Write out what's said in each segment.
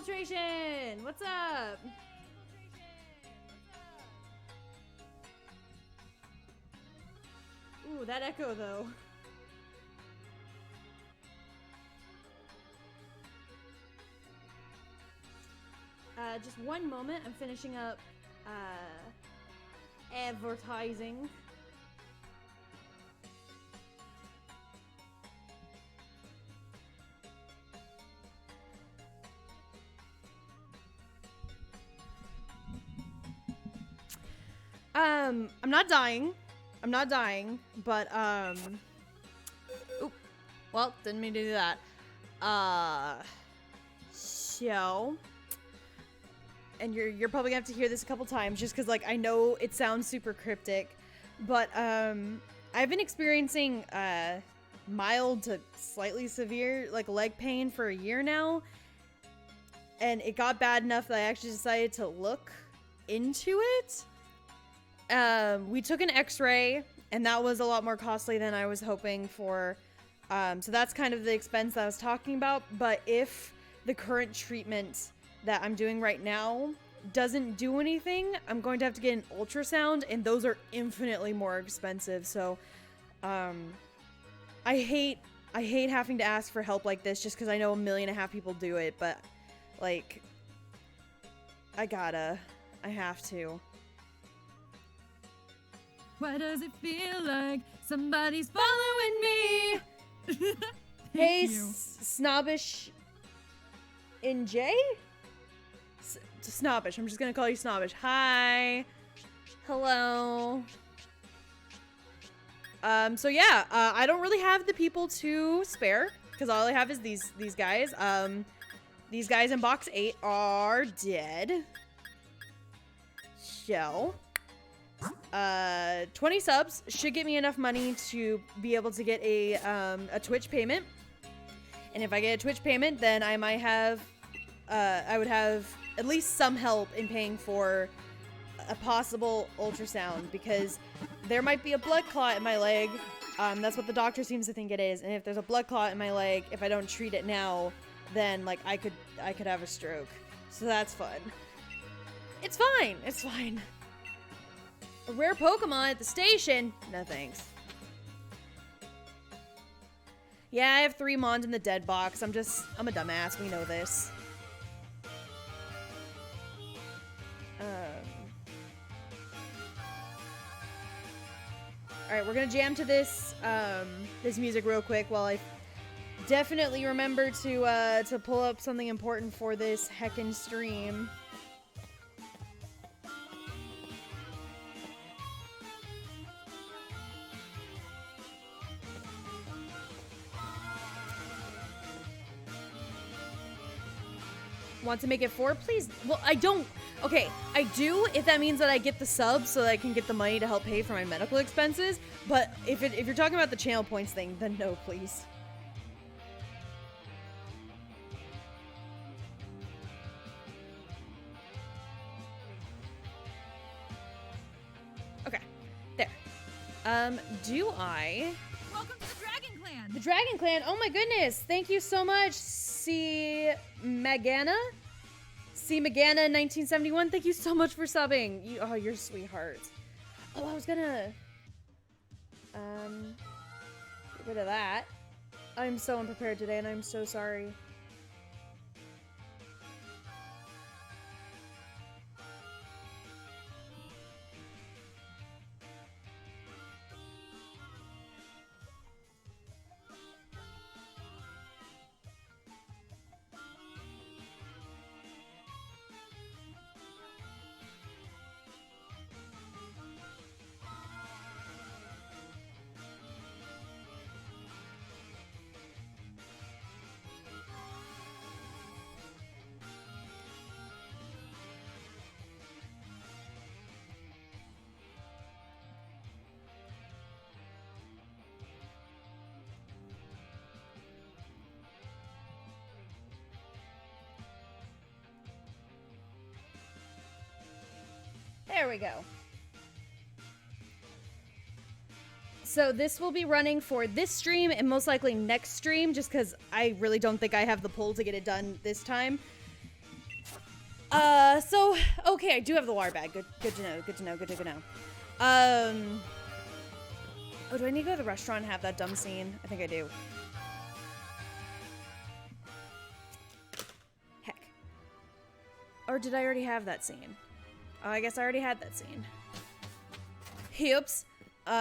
Infiltration! What's up? Ooh, that echo though. Just one moment. I'm finishing up advertising. I'm not dying. I'm not dying, but oop. Well, didn't mean to do that. So, and you're probably gonna have to hear this a couple times just because, like, I know it sounds super cryptic, but I've been experiencing mild to slightly severe like leg pain for a year now, and it got bad enough that I actually decided to look into it. We took an x-ray, and that was a lot more costly than I was hoping for. So that's kind of the expense that I was talking about. But if the current treatment that I'm doing right now doesn't do anything, I'm going to have to get an ultrasound, and those are infinitely more expensive. So, I hate having to ask for help like this just because I know 1.5 million people do it, but, like, I have to. Why does it feel like somebody's following me? Hey, Snobbish in J? Snobbish. I'm just gonna call you Snobbish. Hi. Hello. So yeah, I don't really have the people to spare because all I have is these guys. These guys in box 8 are dead. So 20 subs should get me enough money to be able to get a Twitch payment. And if I get a Twitch payment, then I might have, I would have at least some help in paying for a possible ultrasound, because there might be a blood clot in my leg. That's what the doctor seems to think it is. And if there's a blood clot in my leg, if I don't treat it now, then like I could have a stroke. So that's fun. It's fine. It's fine. A rare Pokemon at the station? No thanks. Yeah, I have 3 Mons in the dead box. I'm a dumbass. We know this. Alright, we're gonna jam to this, this music real quick while I definitely remember to pull up something important for this heckin' stream. Want to make it 4? Please. Well, I don't. Okay, I do if that means that I get the sub so that I can get the money to help pay for my medical expenses. But if you're talking about the channel points thing, then no, please. Okay, there. Do I? Welcome to the Dragon Clan. The Dragon Clan. Oh my goodness! Thank you so much, Magana 1971. Thank you so much for subbing. You're a sweetheart. Oh, I was gonna get rid of that. I'm so unprepared today, and I'm so sorry. There we go. So this will be running for this stream and most likely next stream, just because I really don't think I have the pull to get it done this time. So, okay, I do have the water bag. Good to know, good to know, good to know. Oh, do I need to go to the restaurant and have that dumb scene? I think I do. Heck. Or did I already have that scene? Oh, I guess I already had that scene. Oops. So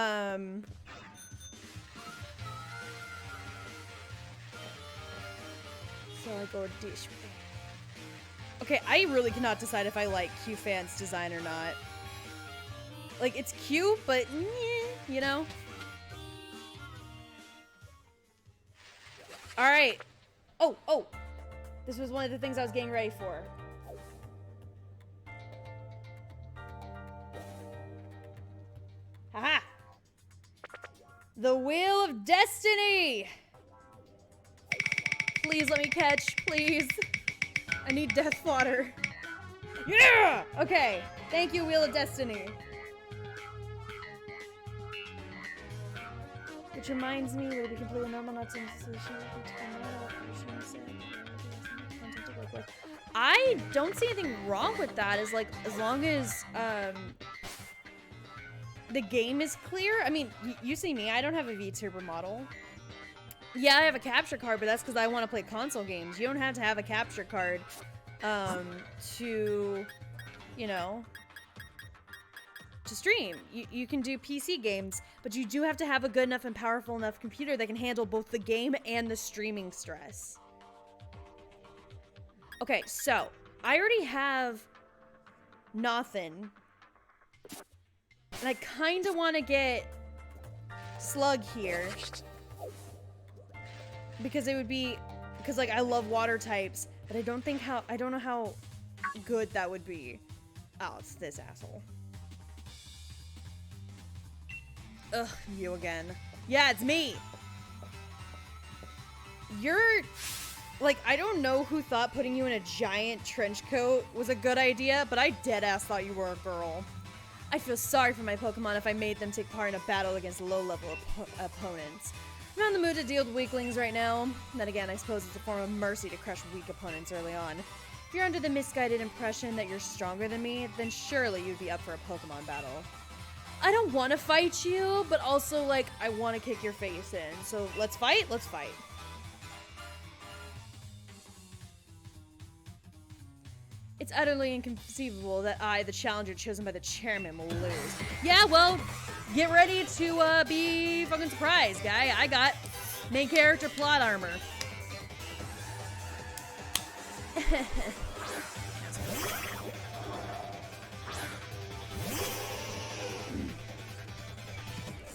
I go dish. Okay, I really cannot decide if I like Q-Fan's design or not. Like, it's cute, but, you know? Alright. Oh. This was one of the things I was getting ready for. Haha! The Wheel of Destiny! Please let me catch, please. I need death water. Yeah! Okay. Thank you, Wheel of Destiny. Which reminds me, would it be completely normal not to I don't see anything wrong with that, as long as the game is clear. I mean, you see me, I don't have a VTuber model. Yeah, I have a capture card, but that's because I want to play console games. You don't have to have a capture card to, you know, to stream. You can do PC games, but you do have to have a good enough and powerful enough computer that can handle both the game and the streaming stress. Okay, so I already have nothing. And I kind of want to get Slug here. Because it would be, because like I love water types, but I don't know how good that would be. Oh, it's this asshole. Ugh, you again. Yeah, it's me. You're, like, I don't know who thought putting you in a giant trench coat was a good idea, but I deadass thought you were a girl. I feel sorry for my Pokemon if I made them take part in a battle against low-level opponents. I'm not in the mood to deal with weaklings right now. Then again, I suppose it's a form of mercy to crush weak opponents early on. If you're under the misguided impression that you're stronger than me, then surely you'd be up for a Pokemon battle. I don't want to fight you, but also, like, I want to kick your face in. So, let's fight? Let's fight. It's utterly inconceivable that I, the challenger chosen by the chairman, will lose. Yeah, well, get ready to be fucking surprised, guy. I got main character plot armor.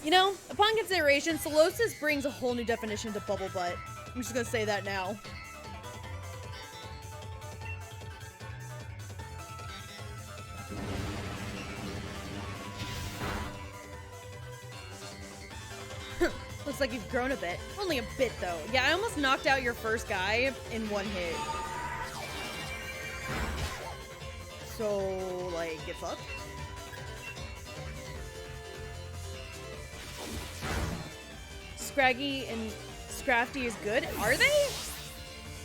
You know, upon consideration, Solosis brings a whole new definition to Bubble Butt. I'm just gonna say that now. Looks like you've grown a bit. Only a bit, though. Yeah, I almost knocked out your first guy in one hit. So, like, get fucked? Scraggy and Scrafty is good. Are they?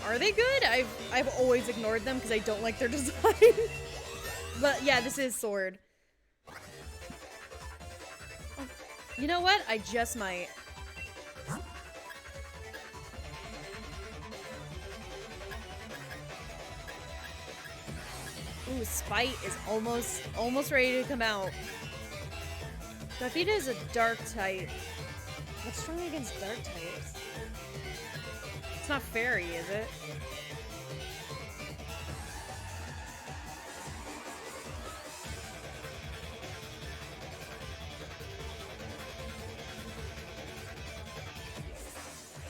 Are they good? I've always ignored them because I don't like their design. But yeah, this is Sword. Oh, you know what? I just might. Ooh, Spite is almost ready to come out. Graffita is a dark type. What's strong against dark types? It's not fairy, is it?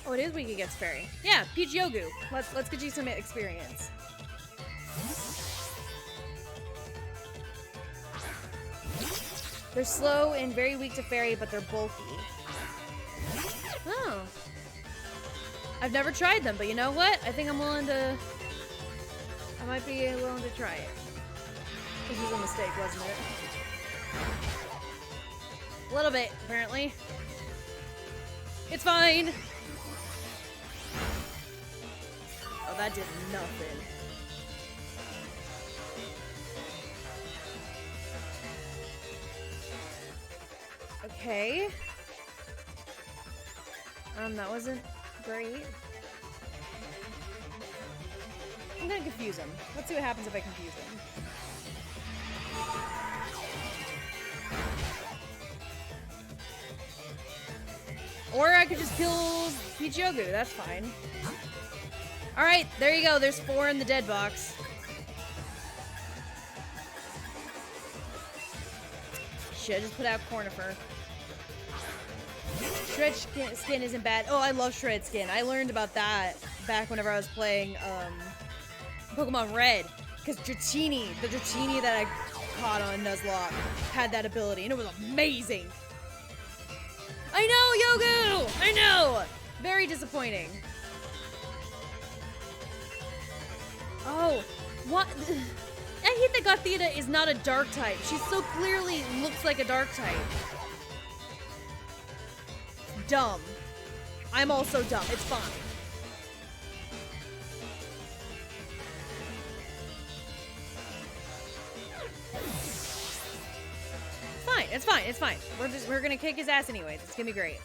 Oh, it is weak against fairy. Yeah, Pidgeotto. Let's get you some experience. They're slow and very weak to fairy, but they're bulky. Oh. I've never tried them, but you know what? I think I might be willing to try it. This was a mistake, wasn't it? A little bit, apparently. It's fine. Oh, that did nothing. Okay. That wasn't great. I'm gonna confuse him. Let's see what happens if I confuse him. Or I could just kill Pichiogu. That's fine. Alright, there you go. There's 4 in the dead box. Should've just put out Cornifer. Shred skin isn't bad. Oh, I love shred skin. I learned about that back whenever I was playing Pokemon Red. Because Dratini, the Dratini that I caught on Nuzlocke, had that ability, and it was amazing. I know, Yogu! I know! Very disappointing. Oh, what? I hate that Gothita is not a dark type. She so clearly looks like a dark type. Dumb. I'm also dumb. It's fine. Fine. It's fine. It's fine. We're gonna kick his ass anyways. It's gonna be great.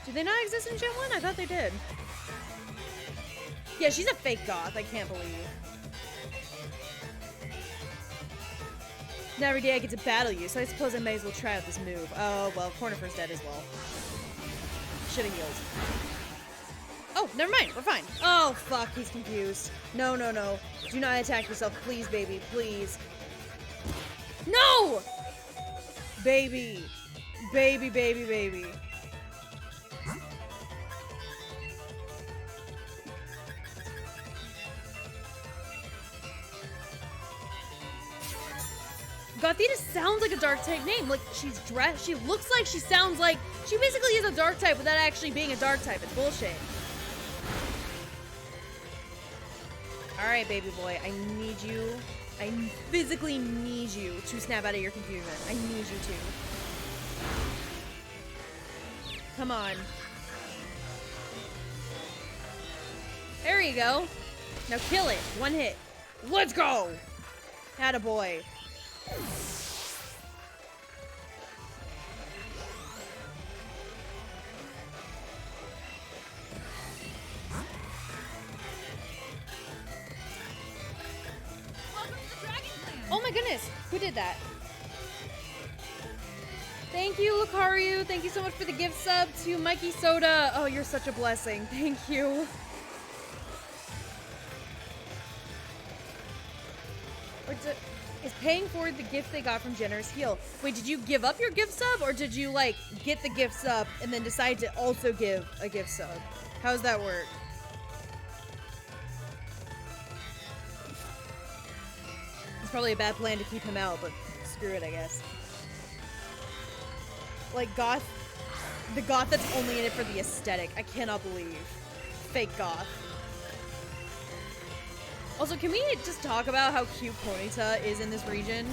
Do they not exist in Gen 1? I thought they did. Yeah, she's a fake goth. I can't believe. Now every day I get to battle you, so I suppose I may as well try out this move. Oh, well, Cornifer's dead as well. Should've healed. Oh, never mind. We're fine. Oh, fuck. He's confused. No, no, no. Do not attack yourself. Please, baby. Please. No! Baby. Baby, baby, baby. Gothita sounds like a dark type name. Like, she's dressed. She looks like she sounds like. She basically is a dark type without actually being a dark type. It's bullshit. Alright, baby boy. I need you. I physically need you to snap out of your confusion. I need you to. Come on. There you go. Now kill it. 1 hit. Let's go! Attaboy. Oh my goodness! Who did that? Thank you, Lucario. Thank you so much for the gift sub to Mikey Soda. Oh, you're such a blessing. Thank you. Is paying forward the gift they got from Generous Heal. Wait, did you give up your gift sub, or did you, like, get the gift sub and then decide to also give a gift sub? How does that work? It's probably a bad plan to keep him out, but screw it, I guess. Like, goth... The goth that's only in it for the aesthetic. I cannot believe. Fake goth. Also, can we just talk about how cute Ponyta is in this region?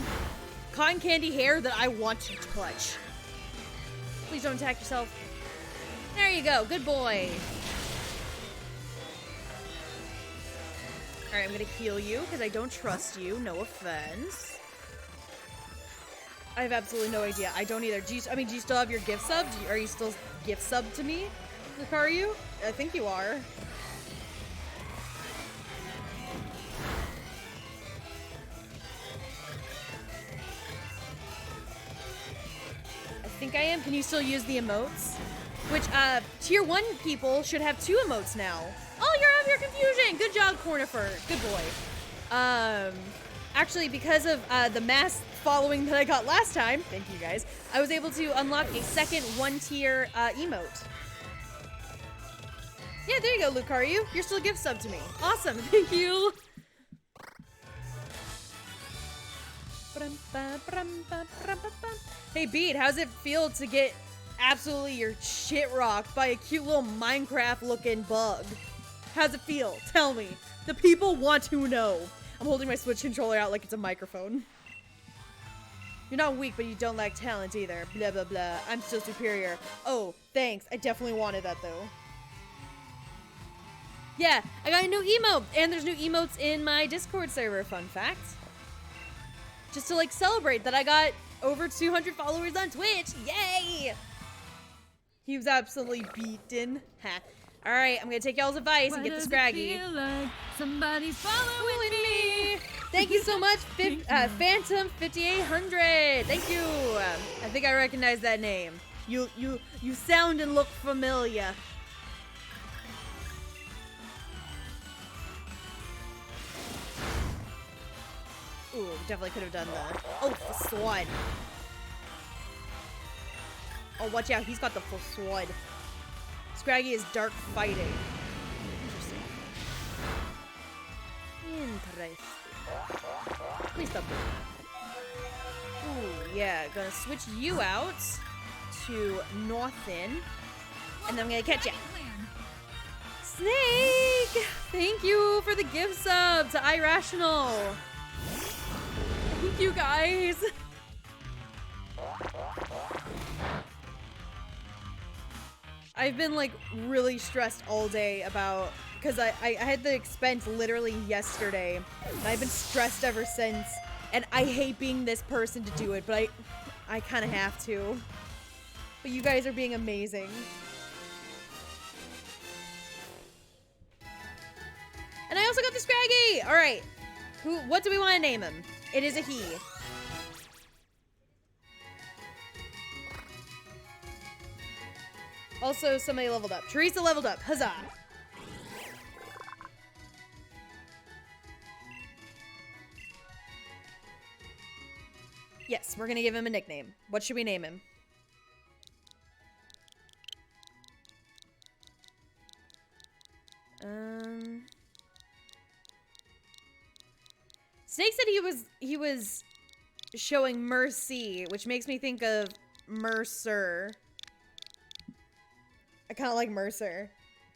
Cotton candy hair that I want to touch. Please don't attack yourself. There you go. Good boy. Alright, I'm gonna heal you because I don't trust you. No offense. I have absolutely no idea. I don't either. Do you still have your gift sub? Are you still gift sub to me, Lucario? I think you are. I think I am. Can you still use the emotes? Which, tier 1 people should have 2 emotes now. Oh, you're out of your confusion! Good job, Cornifer. Good boy. Actually, because of, the mass following that I got last time, thank you guys, I was able to unlock a second 1-tier, emote. Yeah, there you go, Lucario. You're still a gift sub to me. Awesome, thank you! Hey, Beat, how's it feel to get absolutely your shit rocked by a cute little Minecraft-looking bug? How's it feel? Tell me. The people want to know. I'm holding my Switch controller out like it's a microphone. You're not weak, but you don't lack talent either. Blah, blah, blah. I'm still superior. Oh, thanks. I definitely wanted that, though. Yeah, I got a new emote, and there's new emotes in my Discord server, fun fact. Just to, like, celebrate that I got over 200 followers on Twitch. Yay! He was absolutely beaten. Ha. All right, I'm gonna take y'all's advice and get the Scraggy. Feel like somebody's following me. Thank you so much, Phantom 5800. Thank you. I think I recognize that name. You sound and look familiar. Ooh, definitely could have done the. Oh, the sword. Oh, watch out. He's got the full sword. Scraggy is dark fighting. Interesting. Please stop doing that. Ooh, yeah. Gonna switch you out to Northin. And then I'm gonna catch ya. Snake! Thank you for the gift sub to Irrational. Thank you, guys. I've been like really stressed all day about, because I had the expense literally yesterday, and I've been stressed ever since, and I hate being this person to do it, but I kind of have to. But you guys are being amazing. And I also got the Scraggy! Alright. What do we want to name him? It is a he. Also, somebody leveled up. Teresa leveled up. Huzzah! Yes, we're gonna give him a nickname. What should we name him? Snake said he was showing mercy, which makes me think of Mercer. I kind of like Mercer.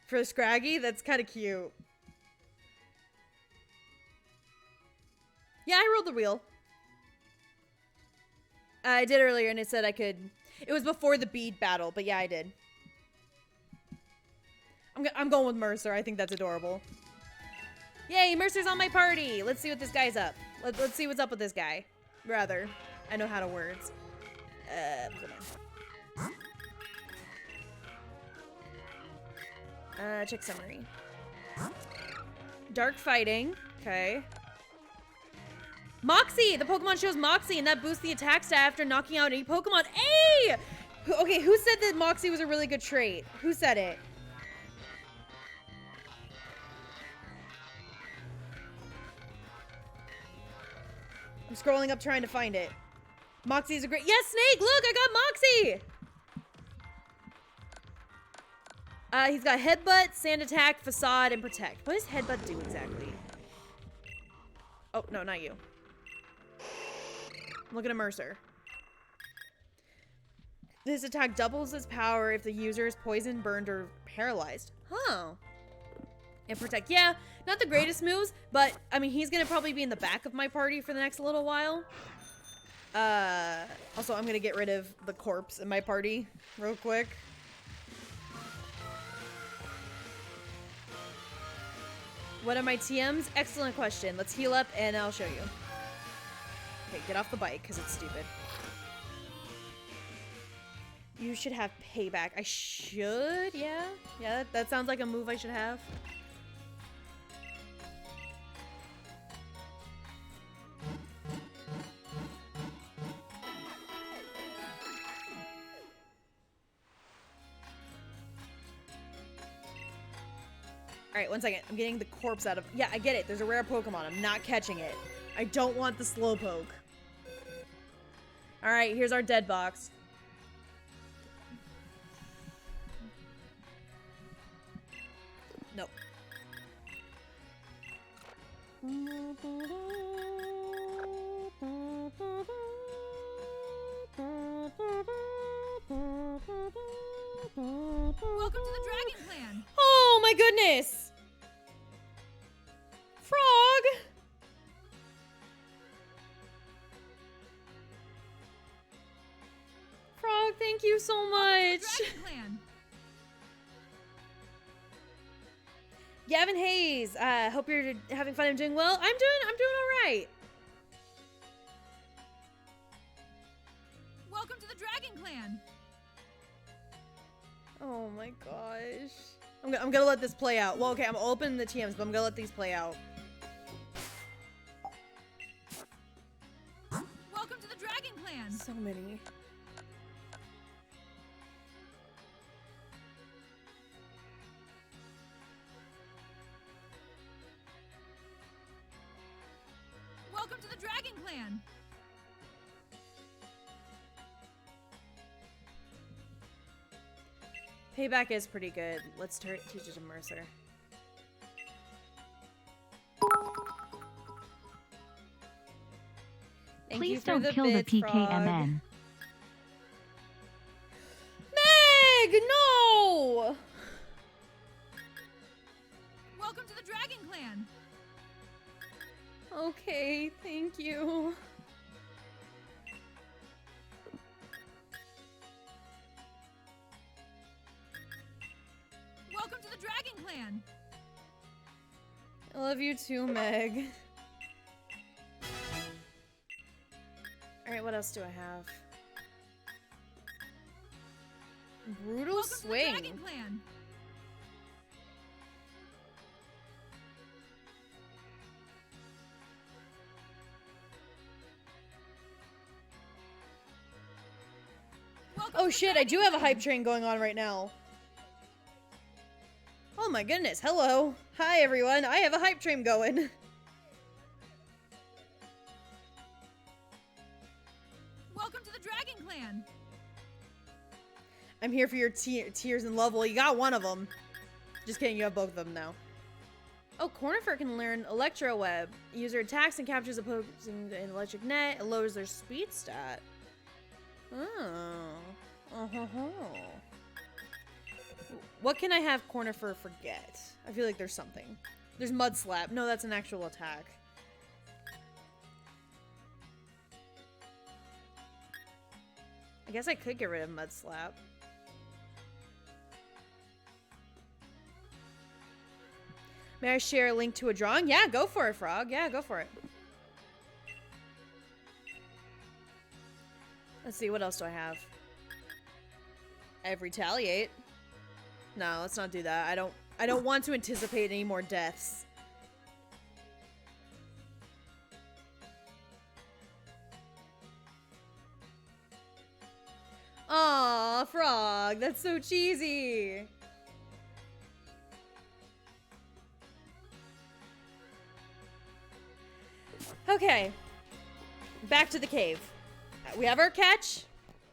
For Scraggy, that's kind of cute. Yeah, I rolled the wheel. I did earlier, and it said I could. It was before the bead battle, but yeah, I did. I'm going with Mercer. I think that's adorable. Yay, Mercer's on my party. Let's see what this guy's up. Let's see what's up with this guy. Rather, I know how to words. Hold on. Check summary. Dark fighting. Okay. Moxie! The Pokemon shows Moxie, and that boosts the attack stat after knocking out any Pokemon. Hey! Okay, who said that Moxie was a really good trait? Who said it? I'm scrolling up trying to find it. Moxie's a great— Yes, Snake! Look, I got Moxie! He's got Headbutt, Sand Attack, Facade, and Protect. What does Headbutt do exactly? Oh, no, not you. I'm looking at Mercer. This attack doubles its power if the user is poisoned, burned, or paralyzed. Huh. And Protect. Yeah, not the greatest moves, but, I mean, he's gonna probably be in the back of my party for the next little while. Also, I'm gonna get rid of the corpse in my party real quick. What are my TMs? Excellent question. Let's heal up and I'll show you. Okay, get off the bike because it's stupid. You should have payback. I should, yeah. Yeah, that sounds like a move I should have. Alright, one second. I'm getting the corpse out of— Yeah, I get it. There's a rare Pokemon. I'm not catching it. I don't want the Slowpoke. Alright, here's our dead box. Nope. Welcome to the Dragon Clan. Oh my goodness! Frog! Frog, thank you so much! Dragon Clan. Gavin Hayes, hope you're having fun and doing well. I'm doing all right. Welcome to the Dragon Clan. Oh my gosh. I'm gonna let this play out. Well, okay, I'm opening the TMs, but I'm gonna let these play out. Welcome to the Dragon Clan. So many. Welcome to the Dragon Clan. Payback is pretty good. Let's teach it to Mercer. Thank you Please for don't the kill the bits, Frog. PKMN. Meg, no! Welcome to the Dragon Clan. Okay, thank you. Welcome to the Dragon Clan. I love you too, Meg. Alright, what else do I have? Brutal Welcome swing. to the Dragon Clan. Welcome Oh to the shit, I do have a Dragon hype Clan. train going on right now. Oh my goodness, hello. Hi everyone, I have a hype train going. Welcome to the Dragon Clan. I'm here for your tears and love. Well, you got one of them. Just kidding, you have both of them now. Oh, Cornifer can learn Electro Web. User attacks and captures opposing an electric net. It lowers their speed stat. Oh. What can I have Cornifer forget? I feel like there's something. There's Mud Slap. No, that's an actual attack. I guess I could get rid of Mud Slap. May I share a link to a drawing? Yeah, go for it, Frog. Yeah, go for it. Let's see, what else do I have? I have Retaliate. No, let's not do that. I don't want to anticipate any more deaths. Aw, Frog, that's so cheesy. Okay, back to the cave. We have our catch.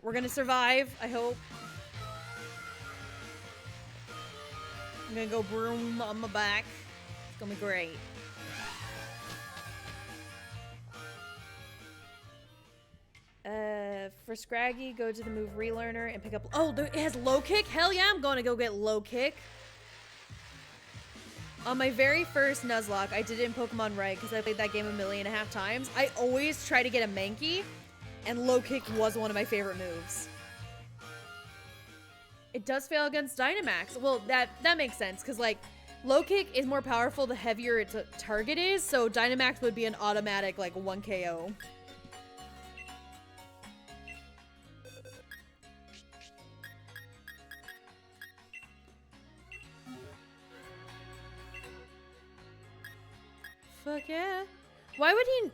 We're gonna survive, I hope. I'm gonna go broom on my back. It's gonna be great. For Scraggy, go to the move relearner and pick up. Oh, it has low kick? Hell yeah, I'm gonna go get low kick. On my very first Nuzlocke, I did it in Pokemon Red because I played that game 1.5 million times. I always try to get a Mankey, and low kick was one of my favorite moves. It does fail against Dynamax. Well, that makes sense because like low kick is more powerful the heavier its target is, so Dynamax would be an automatic like 1 KO. Fuck yeah. Why would he...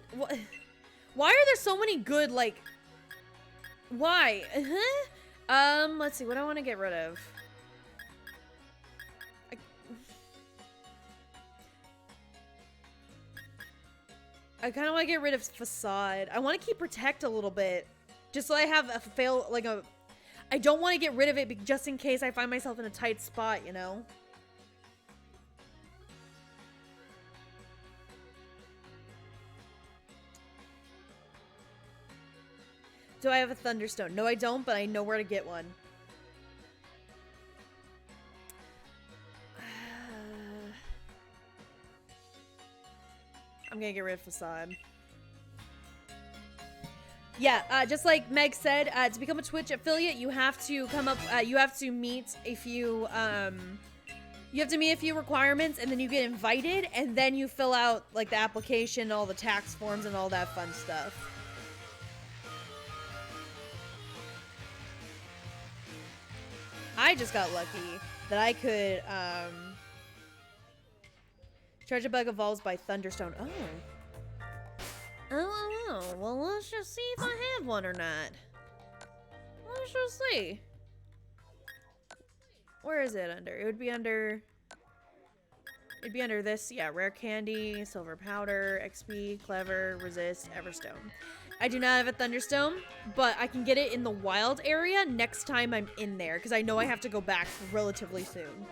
Why are there so many good, like... Why? Let's see. What do I want to get rid of? I kind of want to get rid of Facade. I want to keep Protect a little bit. Just so I have a fail... Like a... I don't want to get rid of it just in case I find myself in a tight spot, you know? Do I have a Thunderstone? No, I don't, but I know where to get one. I'm gonna get rid of Facade. Yeah, just like Meg said, to become a Twitch affiliate, you have to come up, you have to meet a few, You have to meet a few requirements, and then you get invited, and then you fill out, like, the application, all the tax forms, and all that fun stuff. I just got lucky that I could, charge a bug evolves by Thunderstone. Oh. Oh, well, let's just see if I have one or not. Let's just see. Where is it under? It would be under... It'd be under this, yeah, Rare Candy, Silver Powder, XP, Clever, Resist, Everstone. I do not have a Thunderstone, but I can get it in the wild area next time I'm in there, because I know I have to go back relatively soon.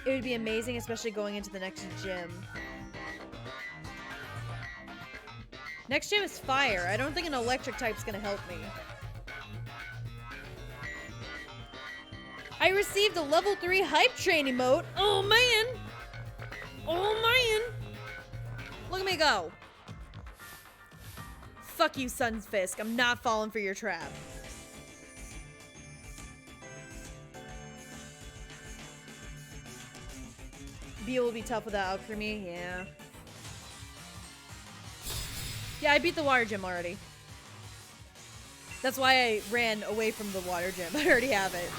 It would be amazing, especially going into the next gym. Next gym is fire. I don't think an electric type's gonna help me. I received a level 3 hype train emote. Oh man! Oh man! Look at me go. Fuck you, Sunfisk. I'm not falling for your trap. B will be tough without Alchemy, yeah. Yeah, I beat the water gym already. That's why I ran away from the water gym. I already have it.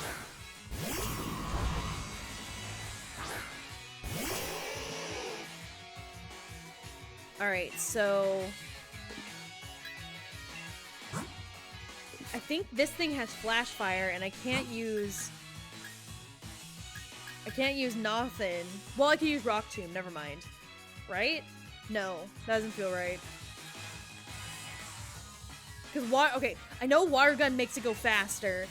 Alright, so... I think this thing has Flash Fire, and I can't use nothing. Well, I can use Rock Tomb, never mind. Right? No, that doesn't feel right. Because okay, I know Water Gun makes it go faster.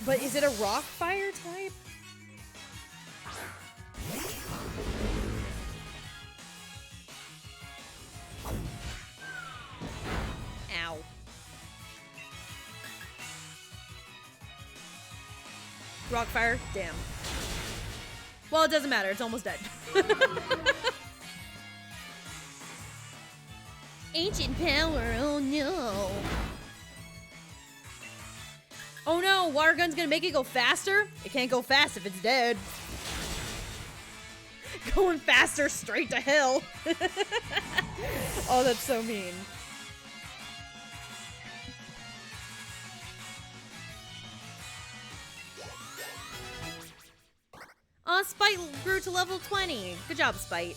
But is it a Rock Fire type? Ow. Rock Fire? Damn. Well, it doesn't matter. It's almost dead. Ancient power. Oh, no. Oh, no. Water Gun's gonna make it go faster? It can't go fast if it's dead. Going faster straight to hell. Oh, that's so mean. Aw, Spite grew to level 20. Good job, Spite.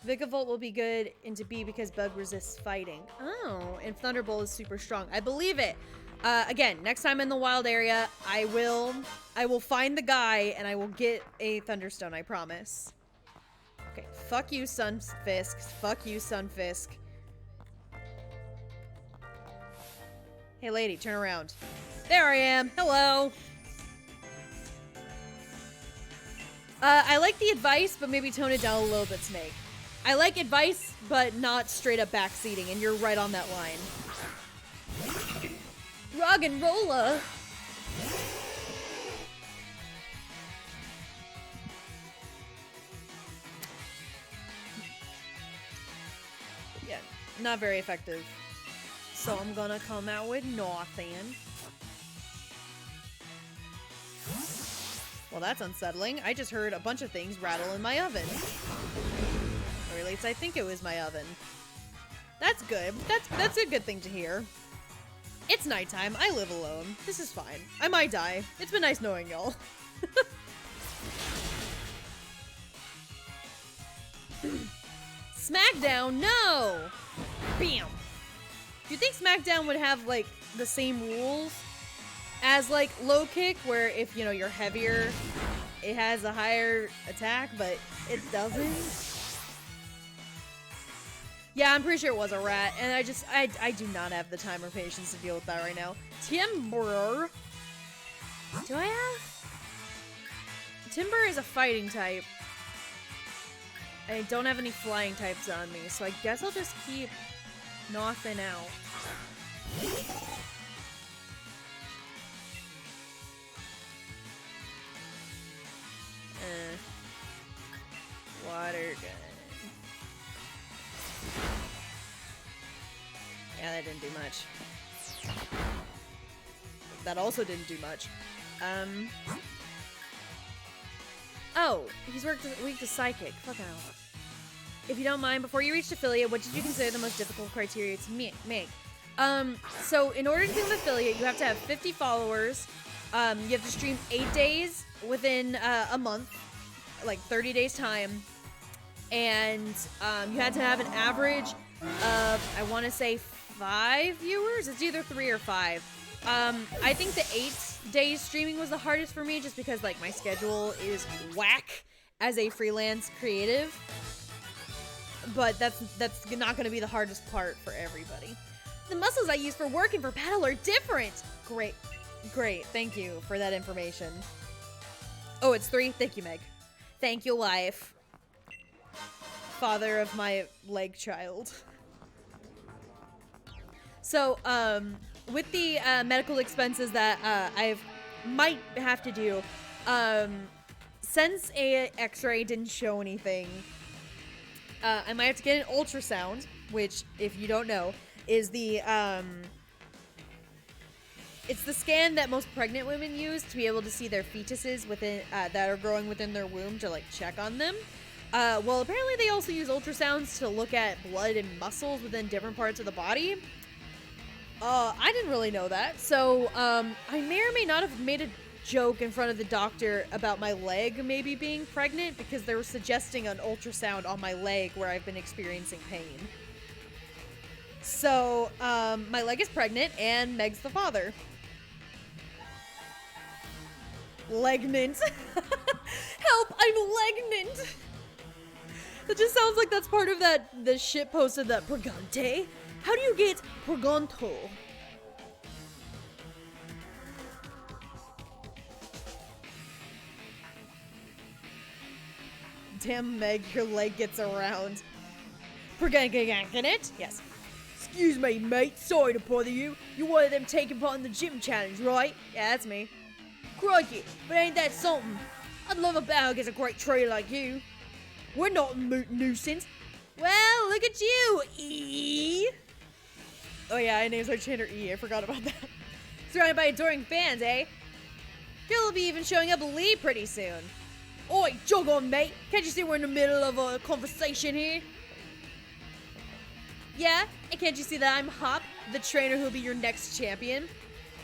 Vikavolt will be good into B because Bug resists fighting. Oh, and Thunderbolt is super strong. I believe it. Again, next time in the wild area, I will find the guy and I will get a Thunderstone, I promise. Okay, fuck you, Sunfisk. Fuck you, Sunfisk. Hey, lady, turn around. There I am. Hello. I like the advice, but maybe tone it down a little bit, Snake. I like advice, but not straight up backseating, and you're right on that line. Rog and Rolla. Yeah, not very effective. So I'm gonna come out with nothing. Well, that's unsettling. I just heard a bunch of things rattle in my oven. Or at least I think it was my oven. That's good. That's a good thing to hear. It's nighttime. I live alone. This is fine. I might die. It's been nice knowing y'all. Smackdown, no! Bam! Do you think Smackdown would have, like, the same rules as, like, low kick, where if, you know, you're heavier, it has a higher attack, but it doesn't? Yeah, I'm pretty sure it was a rat, and I do not have the time or patience to deal with that right now. Timber. Do I have? Timber is a fighting type. I don't have any flying types on me, so I guess I'll just keep nothing out. Water gun. do much. That also didn't do much. Oh, he's weak to psychic. Fuck out. If you don't mind, before you reached affiliate, what did you consider the most difficult criteria to make? So in order to become affiliate, you have to have 50 followers. You have to stream 8 days within a month, like 30 days time. And you had to have an average of, I want to say, 5 viewers. It's either 3 or 5. I think the 8 days streaming was the hardest for me just because like my schedule is whack as a freelance creative. But that's not going to be the hardest part for everybody. The muscles I use for work and for battle are different. Great. Thank you for that information. Oh, it's 3? Thank you, Meg. Thank you, wife. Father of my leg child. So, with the medical expenses that I might have to do, since a X-ray didn't show anything, I might have to get an ultrasound, which, if you don't know, is the it's the scan that most pregnant women use to be able to see their fetuses within that are growing within their womb to like check on them. Well, apparently they also use ultrasounds to look at blood and muscles within different parts of the body. I didn't really know that. So, I may or may not have made a joke in front of the doctor about my leg maybe being pregnant because they were suggesting an ultrasound on my leg where I've been experiencing pain. So, my leg is pregnant and Meg's the father. Legnant. Help, I'm legnant. That just sounds like that's part of the shit post of that Pregante. How do you get Pregonto? Damn, Meg, your leg gets around. Pregonto? Yes. Excuse me, mate. Sorry to bother you. You're one of them taking part in the gym challenge, right? Yeah, that's me. Crikey, but ain't that something? I'd love a battle against a great trader like you. We're not a nuisance. Well, look at you, E. Oh yeah, I named our chanter E. I forgot about that. Surrounded by adoring fans, eh? He'll be even showing up Lee pretty soon. Oi, jog on, mate. Can't you see we're in the middle of a conversation here? Yeah, and can't you see that I'm Hop, the trainer who'll be your next champion?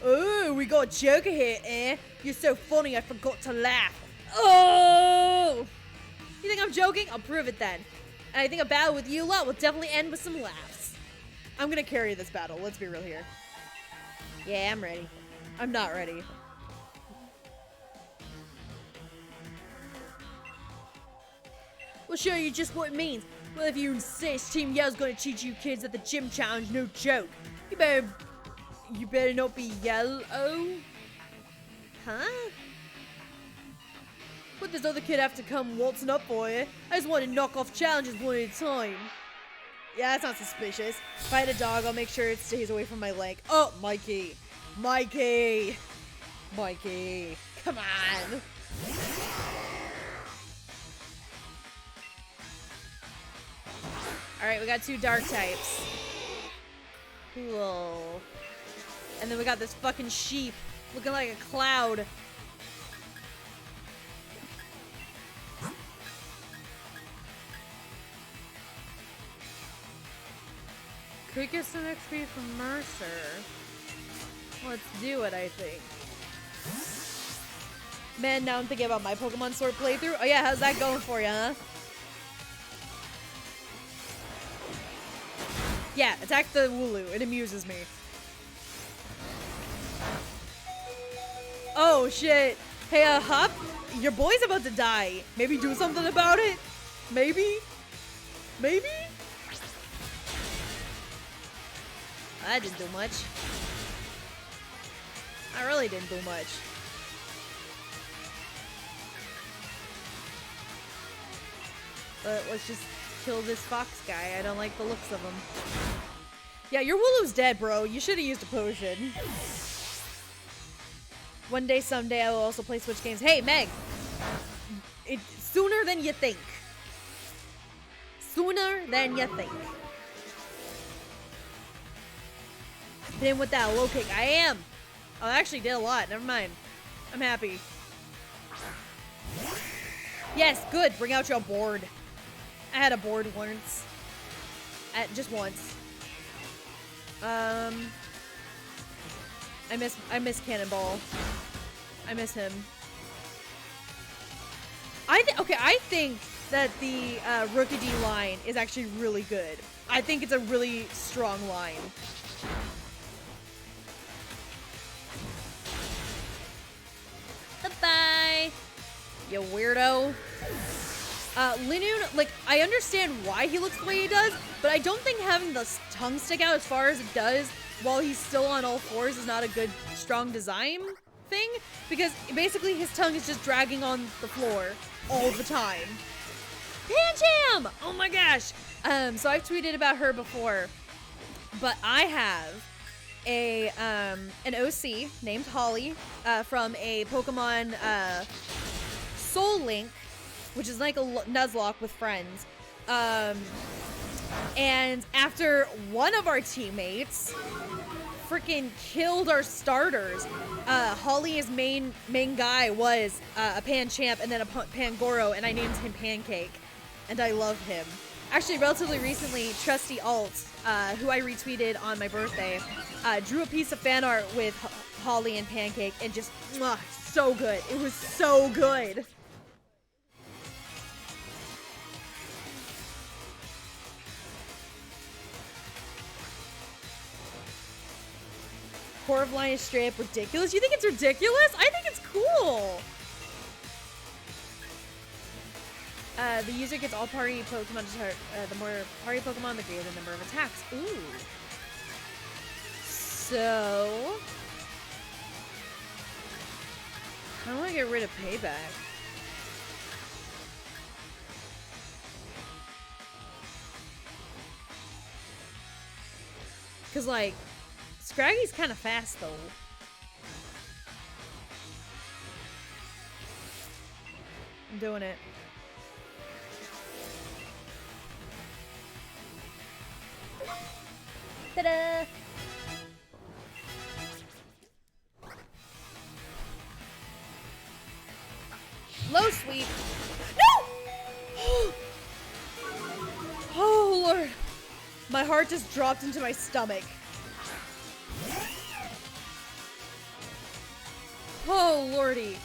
Oh, we got a joker here, eh? You're so funny I forgot to laugh. Oh! You think I'm joking? I'll prove it then. And I think a battle with you lot will definitely end with some laughs. I'm gonna carry this battle, let's be real here. Yeah, I'm ready. I'm not ready. We'll show you just what it means. Well, if you insist, Team Yell's gonna teach you kids at the gym challenge, no joke. You better not be yellow. Huh? What does other kid have to come waltzing up for you? I just want to knock off challenges one at a time. Yeah, that sounds suspicious. If I had a dog, I'll make sure it stays away from my leg. Oh, Mikey. Mikey. Come on. Alright, we got 2 dark types. Cool. And then we got this fucking sheep looking like a cloud. Could get some XP from Mercer. Let's do it, I think. Man, now I'm thinking about my Pokemon Sword playthrough. Oh yeah, how's that going for you, huh? Yeah, attack the Wooloo. It amuses me. Oh, shit. Hey, Hop, your boy's about to die. Maybe do something about it? Maybe? I didn't do much. I really didn't do much. But let's just kill this fox guy. I don't like the looks of him. Yeah, your Wooloo's dead, bro. You should have used a potion. One day, someday, I will also play Switch games. Hey, Meg! Sooner than you think. Sooner than you think. Hit him with that low kick. I am. Oh, I actually did a lot. Never mind. I'm happy. Yes, good. Bring out your board. I had a board once. Just once. I miss Cannonball. I miss him. I think that the Rookity line is actually really good. I think it's a really strong line. Bye-bye, you weirdo. Linoon, like, I understand why he looks the way he does, but I don't think having the tongue stick out as far as it does while he's still on all fours is not a good, strong design thing, because basically his tongue is just dragging on the floor all the time. Pancham! Oh my gosh! So I've tweeted about her before, but I have an OC named Holly from a Pokemon Soul Link, which is like a Nuzlocke with friends. And after one of our teammates freaking killed our starters, Holly's main guy was a Panchamp and then a Pangoro, and I named him Pancake, and I love him. Actually, relatively recently, Trusty Alt, who I retweeted on my birthday, drew a piece of fan art with Holly and Pancake, and just, so good. It was so good. Corv line is straight up ridiculous. You think it's ridiculous? I think it's cool. The user gets all party Pokemon to start. The more party Pokemon, the greater the number of attacks. Ooh. So, I want to get rid of Payback. Cause like, Scraggy's kind of fast though. I'm doing it. Ta-da! Low sweep. No! Oh Lord. My heart just dropped into my stomach. Oh Lordy.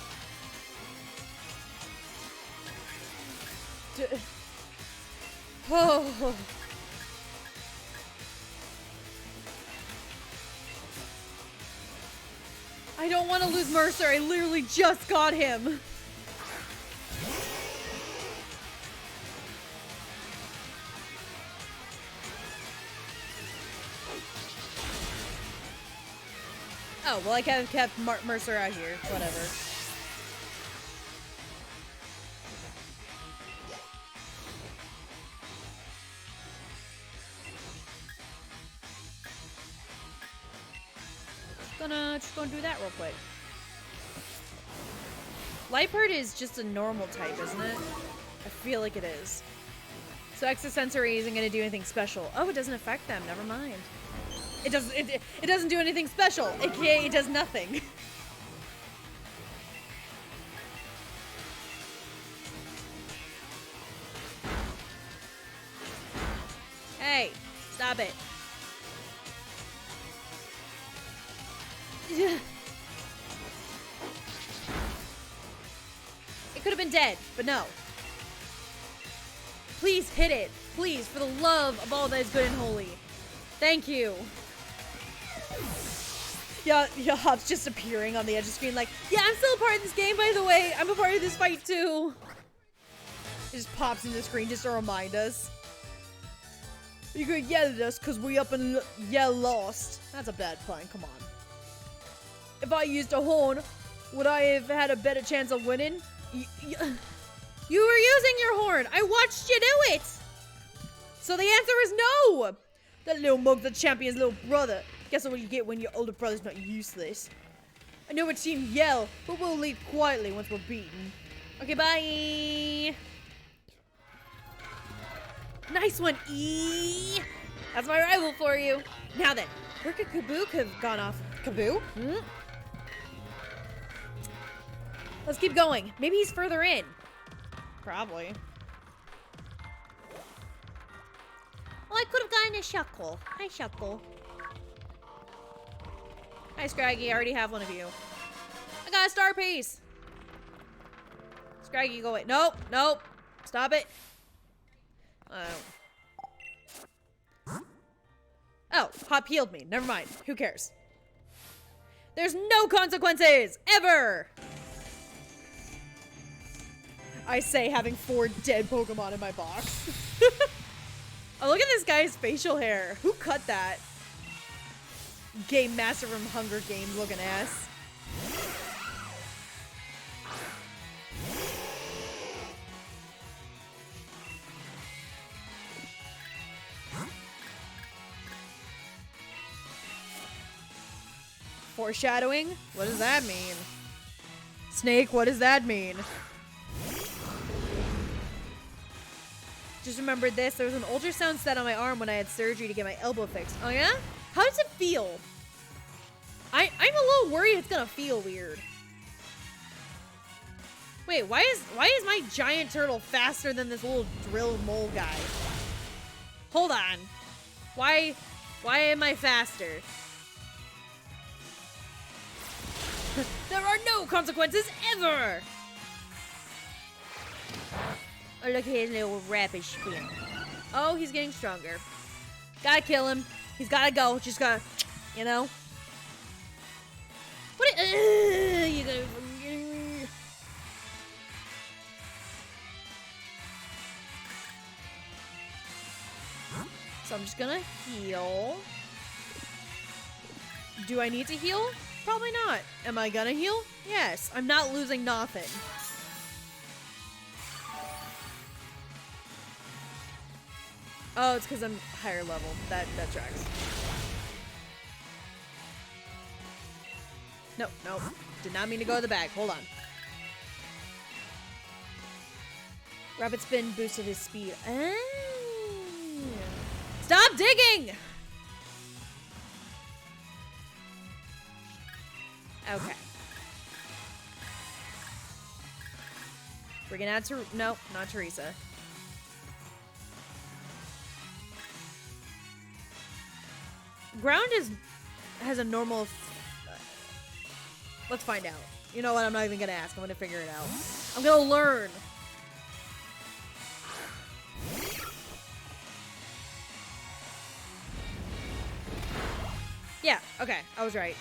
Oh. I don't want to lose Mercer. I literally just got him. Oh, well, I kind of kept Mercer out here. Whatever. Just gonna do that real quick. Liepard is just a normal type, isn't it? I feel like it is. So Extrasensory isn't gonna do anything special. Oh, it doesn't affect them. Never mind. It doesn't do anything special. AKA, it does nothing. Hey, stop it. It could have been dead, but no. Please hit it. Please, for the love of all that is good and holy. Thank you. Yeah, Hop's just appearing on the edge of the screen like, yeah, I'm still a part of this game, by the way. I'm a part of this fight, too. It just pops into the screen just to remind us. You could yell at us because we up and yell lost. That's a bad pun, come on. If I used a horn, would I have had a better chance of winning? You were using your horn. I watched you do it. So the answer is no. That little mug's the champion's little brother. Guess what you get when your older brother's not useless. I know what team yell, but we'll leave quietly once we're beaten. Okay, bye. Nice one, E. That's my rival for you. Now then, Where could Kaboo have gone off? Kaboo? Hmm? Let's keep going. Maybe he's further in. Probably. Oh, I could have gotten a Shuckle. Hi, Shuckle. Hi, Scraggy. I already have one of you. I got a star piece. Scraggy, go away. Nope, nope. Stop it. Oh, Hop healed me. Never mind. Who cares? There's no consequences! Ever! I say having 4 dead Pokemon in my box. Oh, look at this guy's facial hair. Who cut that? Game Master from Hunger Games looking ass. Foreshadowing? What does that mean? Snake, what does that mean? Just remembered this. There was an ultrasound set on my arm when I had surgery to get my elbow fixed. Oh yeah? How does it feel? I'm a little worried it's gonna feel weird. Wait, why is my giant turtle faster than this little drill mole guy? Hold on. Why am I faster? There are no consequences ever! Oh, look at his little rapid spin. Oh, he's getting stronger. Gotta kill him. He's gotta go. Just gotta, you know. What? You gotta. So I'm just gonna heal. Do I need to heal? Probably not. Am I gonna heal? Yes. I'm not losing nothing. Oh, it's because I'm higher level. That tracks. No. Did not mean to go to the bag. Hold on. Rapid spin boosted his speed. Ah. Stop digging! Okay. We're gonna add to... Nope, not Teresa. Ground has a normal... let's find out. You know what? I'm not even gonna ask. I'm gonna figure it out. I'm gonna learn. Yeah, okay. I was right.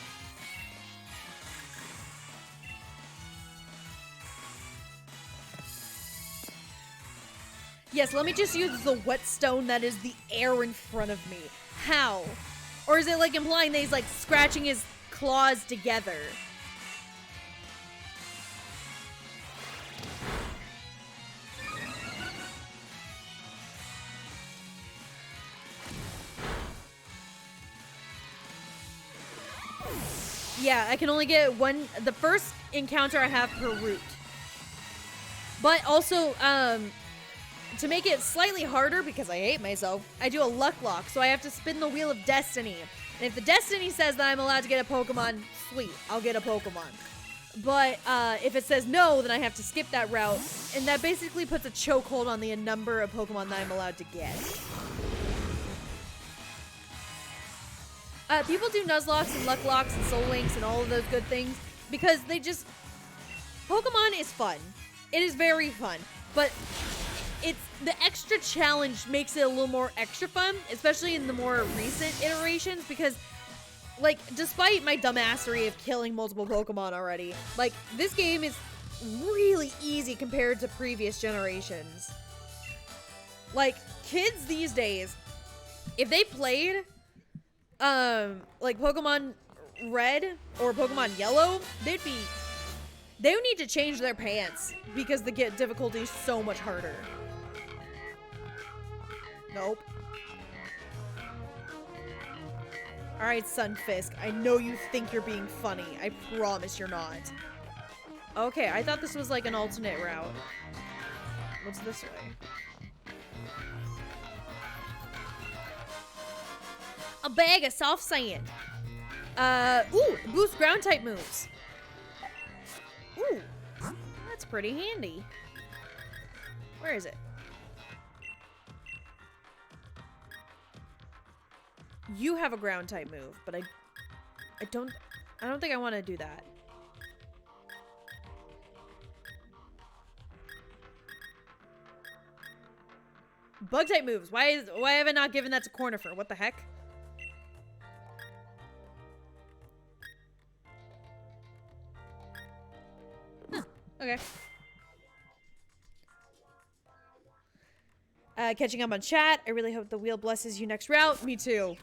Yes, let me just use the whetstone that is the air in front of me. How? Or is it like implying that he's like scratching his claws together? Yeah, I can only get one, the first encounter I have per route. But also, to make it slightly harder, because I hate myself, I do a LuckLocke, so I have to spin the Wheel of Destiny. And if the Destiny says that I'm allowed to get a Pokemon, sweet, I'll get a Pokemon. But if it says no, then I have to skip that route, and that basically puts a chokehold on the number of Pokemon that I'm allowed to get. People do Nuzlocks and LuckLocks and Soul Links and all of those good things because they just... Pokemon is fun. It is very fun, but it's the extra challenge makes it a little more extra fun, especially in the more recent iterations, because, like, despite my dumbassery of killing multiple Pokemon already, like, this game is really easy compared to previous generations. Like, kids these days, if they played, like Pokemon Red or Pokemon Yellow, they would need to change their pants because the difficulty is so much harder. Nope. Alright, Sunfisk. I know you think you're being funny. I promise you're not. Okay, I thought this was like an alternate route. What's this way? A bag of soft sand. Ooh, boost ground type moves. Ooh, that's pretty handy. Where is it? You have a ground type move, but I don't think I want to do that. Bug type moves. Why have I not given that to Cornifer? What the heck? Huh, okay. Catching up on chat. I really hope the wheel blesses you next route. Me too.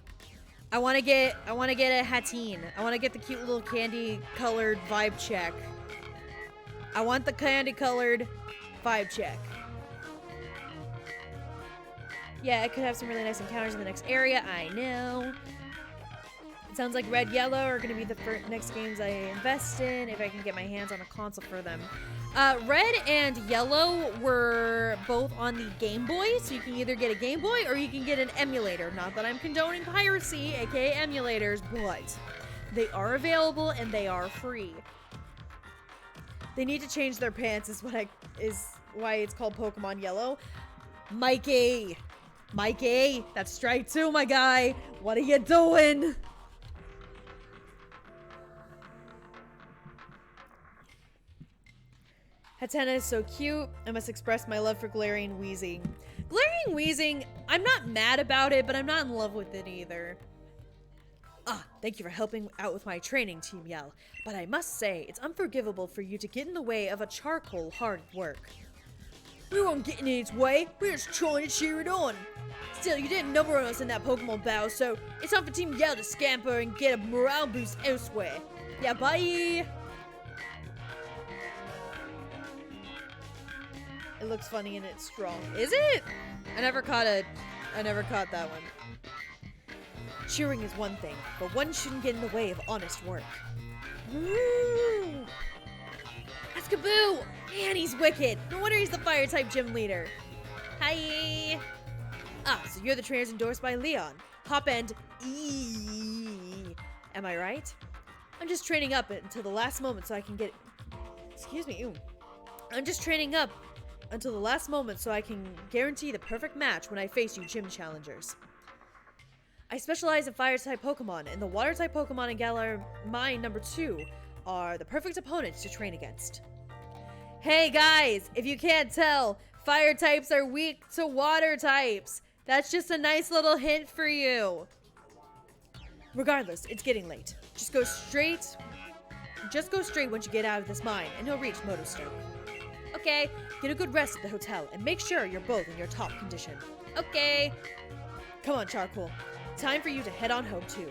I want to get a Hatine. I want to get the cute little candy colored vibe check. I want the candy colored vibe check. Yeah, I could have some really nice encounters in the next area. I know. It sounds like Red, Yellow are going to be the next games I invest in if I can get my hands on a console for them. Red and Yellow were both on the Game Boy, so you can either get a Game Boy or you can get an emulator. Not that I'm condoning piracy, aka emulators, but they are available and they are free. They need to change their pants is why it's called Pokemon Yellow. Mikey, that's strike 2, my guy. What are you doing? Hatena is so cute. I must express my love for Galarian Weezing. Galarian Weezing, I'm not mad about it, but I'm not in love with it either. Thank you for helping out with my training, Team Yell. But I must say, it's unforgivable for you to get in the way of a charcoal hard work. We won't get in its way. We're just trying to cheer it on. Still, you didn't number us in that Pokemon battle, so it's time for Team Yell to scamper and get a morale boost elsewhere. Yeah, bye! It looks funny and it's strong. Is it? I never caught that one. Cheering is one thing, but one shouldn't get in the way of honest work. Woo! That's Kaboo! Man, he's wicked. No wonder he's the fire-type gym leader. Hi! So you're the trainers endorsed by Leon. Hop and Am I right? I'm just training up until the last moment so I can get... Excuse me, ew. I'm just training up until the last moment so I can guarantee the perfect match when I face you gym challengers. I specialize in fire-type Pokemon, and the water-type Pokemon in Galar Mine number 2 are the perfect opponents to train against. Hey guys, if you can't tell, fire types are weak to water types. That's just a nice little hint for you. Regardless, it's getting late. Just go straight once you get out of this mine, and you'll reach Motostoke. Okay, get a good rest at the hotel, and make sure you're both in your top condition. Okay. Come on, Charcoal. Time for you to head on home, too.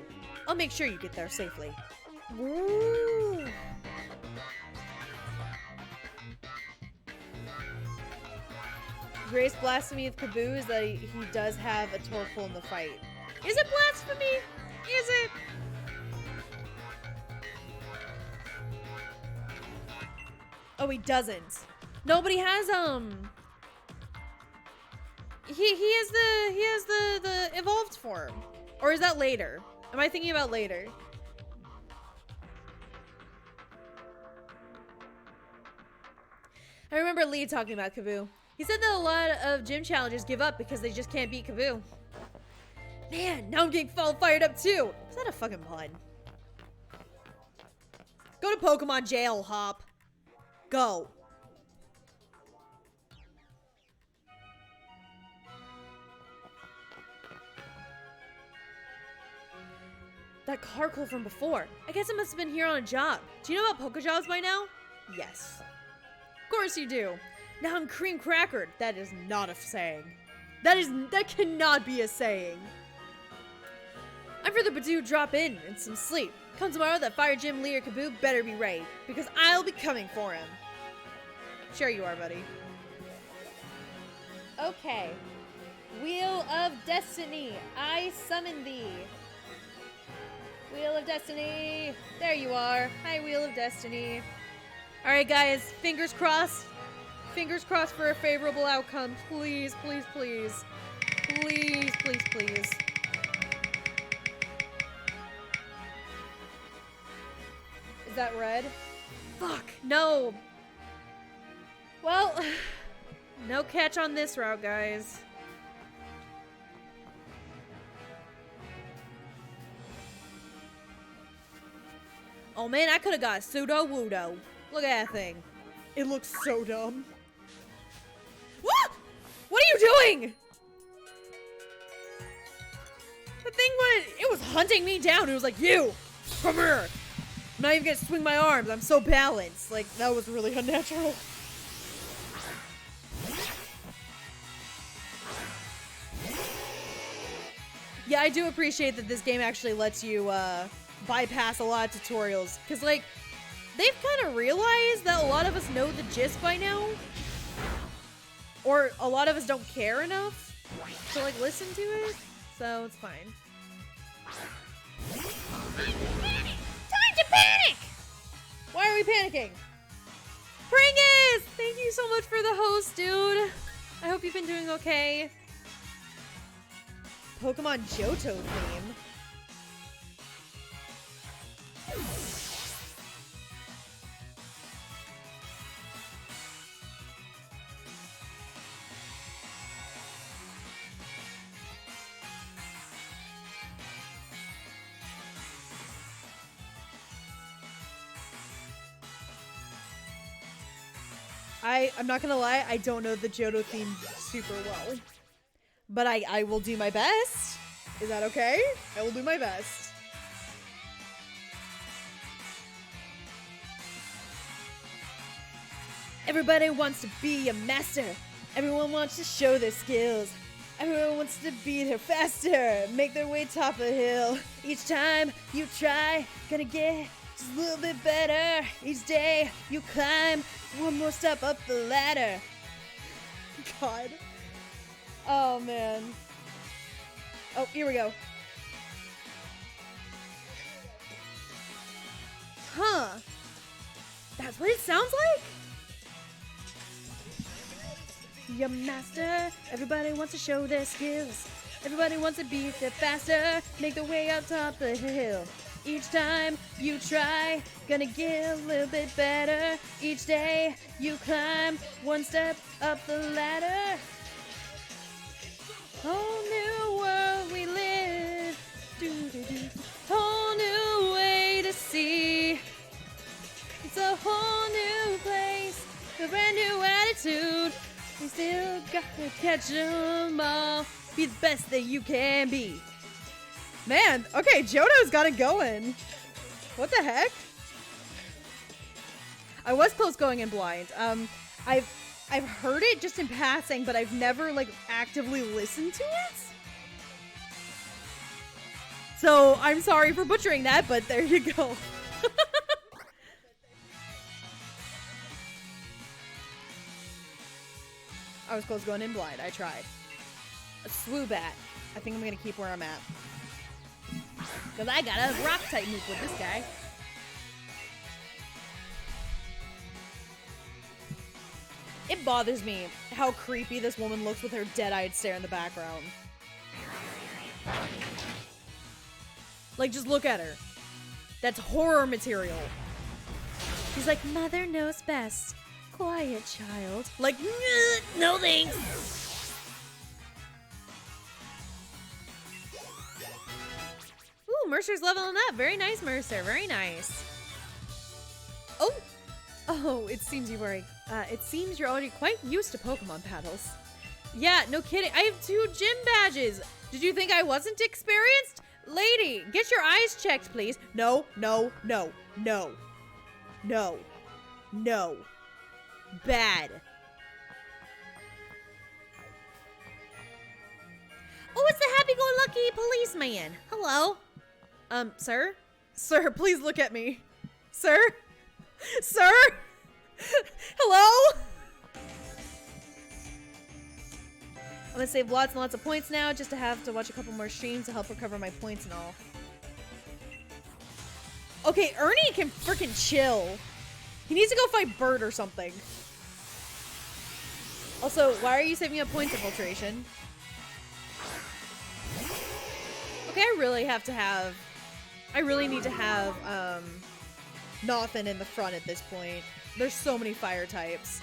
I'll make sure you get there safely. Woo! Grace blasphemy of Kaboo is that he does have a Torkoal in the fight. Is it blasphemy? Is it? Oh, he doesn't. Nobody has he has the evolved form. Or is that later? Am I thinking about later? I remember Lee talking about Kaboo. He said that a lot of gym challengers give up because they just can't beat Kaboo. Man, now I'm getting fired up too. Is that a fucking pun? Go to Pokemon jail, Hop. Go. That Carkle from before. I guess it must have been here on a job. Do you know about Pokejobs by now? Yes. Of course you do. Now I'm cream crackered. That is not a saying. That cannot be a saying. I'm for the Badoo drop in and some sleep. Come tomorrow, that fire gym leader Kaboo better be ready, because I'll be coming for him. Sure you are, buddy. Okay. Wheel of Destiny, I summon thee. Wheel of Destiny. There you are. Hi, Wheel of Destiny. Alright, guys. Fingers crossed. Fingers crossed for a favorable outcome. Please, please, please. Please, please, please. that red? Fuck, no. Well, no catch on this route, guys. Oh man, I could have got pseudo-wudo. Look at that thing. It looks so dumb. What? What are you doing? The thing it was hunting me down. It was like, you, come here. I'm not even gonna swing my arms. I'm so balanced. Like, that was really unnatural. Yeah, I do appreciate that this game actually lets you, bypass a lot of tutorials. Because, like, they've kind of realized that a lot of us know the gist by now. Or a lot of us don't care enough to, like, listen to it. So, it's fine. Time to panic! Why are we panicking? Pringus! Thank you so much for the host, dude. I hope you've been doing okay. Pokemon Johto theme. I'm not gonna lie, I don't know the Johto theme super well. But I will do my best. Is that okay? I will do my best. Everybody wants to be a master. Everyone wants to show their skills. Everyone wants to beat her faster. Make their way top of the hill. Each time you try, gonna get just a little bit better. Each day you climb one more step up the ladder. God. Oh, man. Oh, here we go. Huh. That's what it sounds like? Your master. Everybody wants to show their skills. Everybody wants to be the faster. Make their way up top the hill. Each time you try, gonna get a little bit better. Each day you climb one step up the ladder. Whole new world we live. Doo-doo-doo. Whole new way to see. It's a whole new place. A brand new attitude. We still gotta catch 'em all. Be the best that you can be. Man, okay, Johto's got it going. What the heck? I was close going in blind. I've heard it just in passing, but I've never, like, actively listened to it. So, I'm sorry for butchering that, but there you go. I was close going in blind. I tried. A Swoobat. I think I'm gonna keep where I'm at. Because I got a rock-type move with this guy. It bothers me how creepy this woman looks with her dead-eyed stare in the background. Like, just look at her. That's horror material. She's like, mother knows best. Quiet, child. Like, no thanks. Ooh, Mercer's leveling up. Very nice, Mercer. Very nice. Oh, it seems you're already quite used to Pokemon battles. Yeah, no kidding. I have 2 gym badges. Did you think I wasn't experienced? Lady, get your eyes checked, please. No, no, no, no, no, no. Bad. Oh, it's the happy-go-lucky policeman. Hello. Sir? Sir, please look at me. Sir? Sir? Hello? I'm gonna save lots and lots of points now just to have to watch a couple more streams to help recover my points and all. Okay, Ernie can freaking chill. He needs to go fight Bird or something. Also, why are you saving up points of filtration? Okay, I really need to have, nothing in the front at this point. There's so many fire types.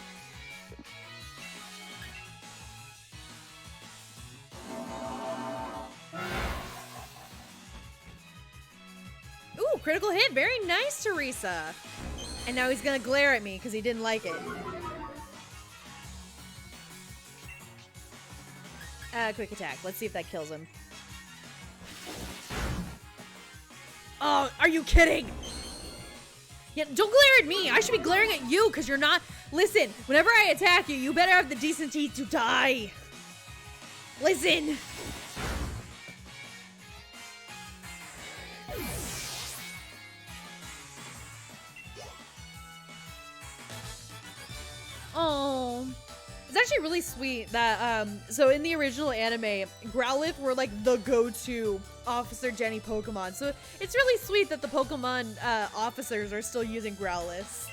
Ooh, critical hit. Very nice, Teresa. And now he's gonna glare at me because he didn't like it. Quick attack. Let's see if that kills him. Oh, are you kidding? Yeah, don't glare at me. I should be glaring at you because you're not. Listen, whenever I attack you, you better have the decency to die. Listen. Oh, it's actually really sweet that, so in the original anime, Growlithe were like the go-to Officer Jenny Pokemon. So it's really sweet that the Pokemon officers are still using Growlithe.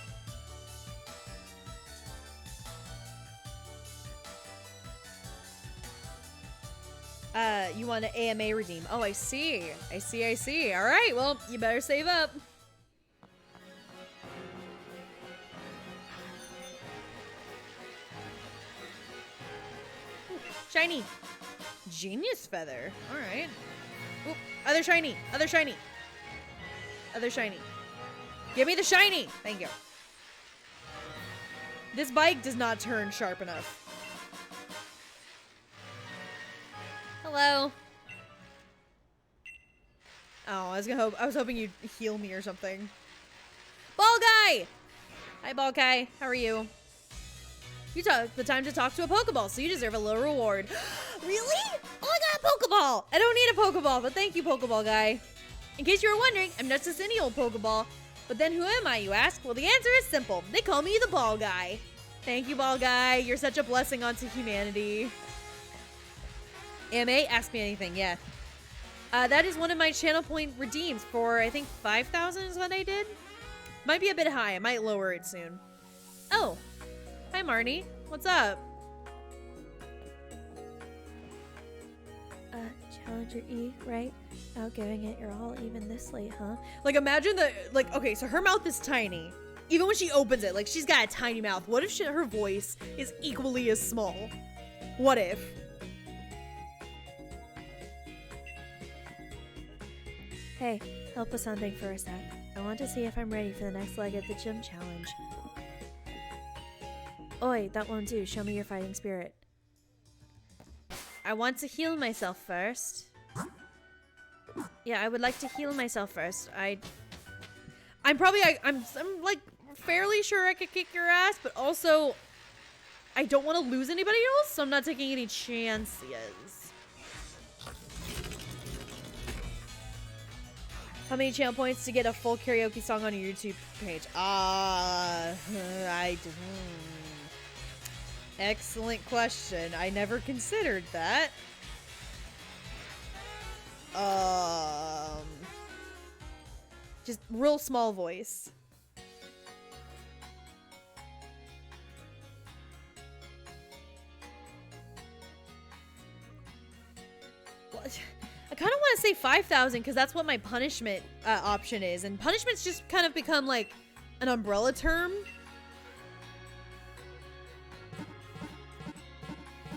You want an AMA redeem? Oh, I see. I see. All right, well, you better save up. Shiny. Genius feather. All right. Oop. Other shiny. Other shiny. Other shiny. Give me the shiny. Thank you. This bike does not turn sharp enough. Hello. Oh, I was hoping you'd heal me or something. Ball guy. Hi, ball guy. How are you? You took the time to talk to a Pokeball, so you deserve a little reward. Really? Oh, I got a Pokeball! I don't need a Pokeball, but thank you, Pokeball guy. In case you were wondering, I'm not just any old Pokeball. But then who am I, you ask? Well, the answer is simple. They call me the Ball Guy. Thank you, Ball Guy. You're such a blessing onto humanity. AMA, ask me anything, yeah. That is one of my channel point redeems for, I think, 5,000 is what I did. Might be a bit high. I might lower it soon. Oh. Hi, Marnie. What's up? Challenger E, right? Out giving it your all even this late, huh? Like, imagine that, like, okay, so her mouth is tiny. Even when she opens it, like, she's got a tiny mouth. What if her voice is equally as small? What if? Hey, help with something for a sec. I want to see if I'm ready for the next leg of the gym challenge. Oi, that won't do. Show me your fighting spirit. I want to heal myself first. Yeah, I would like to heal myself first. I'm like fairly sure I could kick your ass, but also I don't want to lose anybody else, so I'm not taking any chances. How many channel points to get a full karaoke song on your YouTube page? Excellent question. I never considered that. Just real small voice. What? I kind of want to say 5,000 because that's what my punishment option is, and punishments just kind of become like an umbrella term.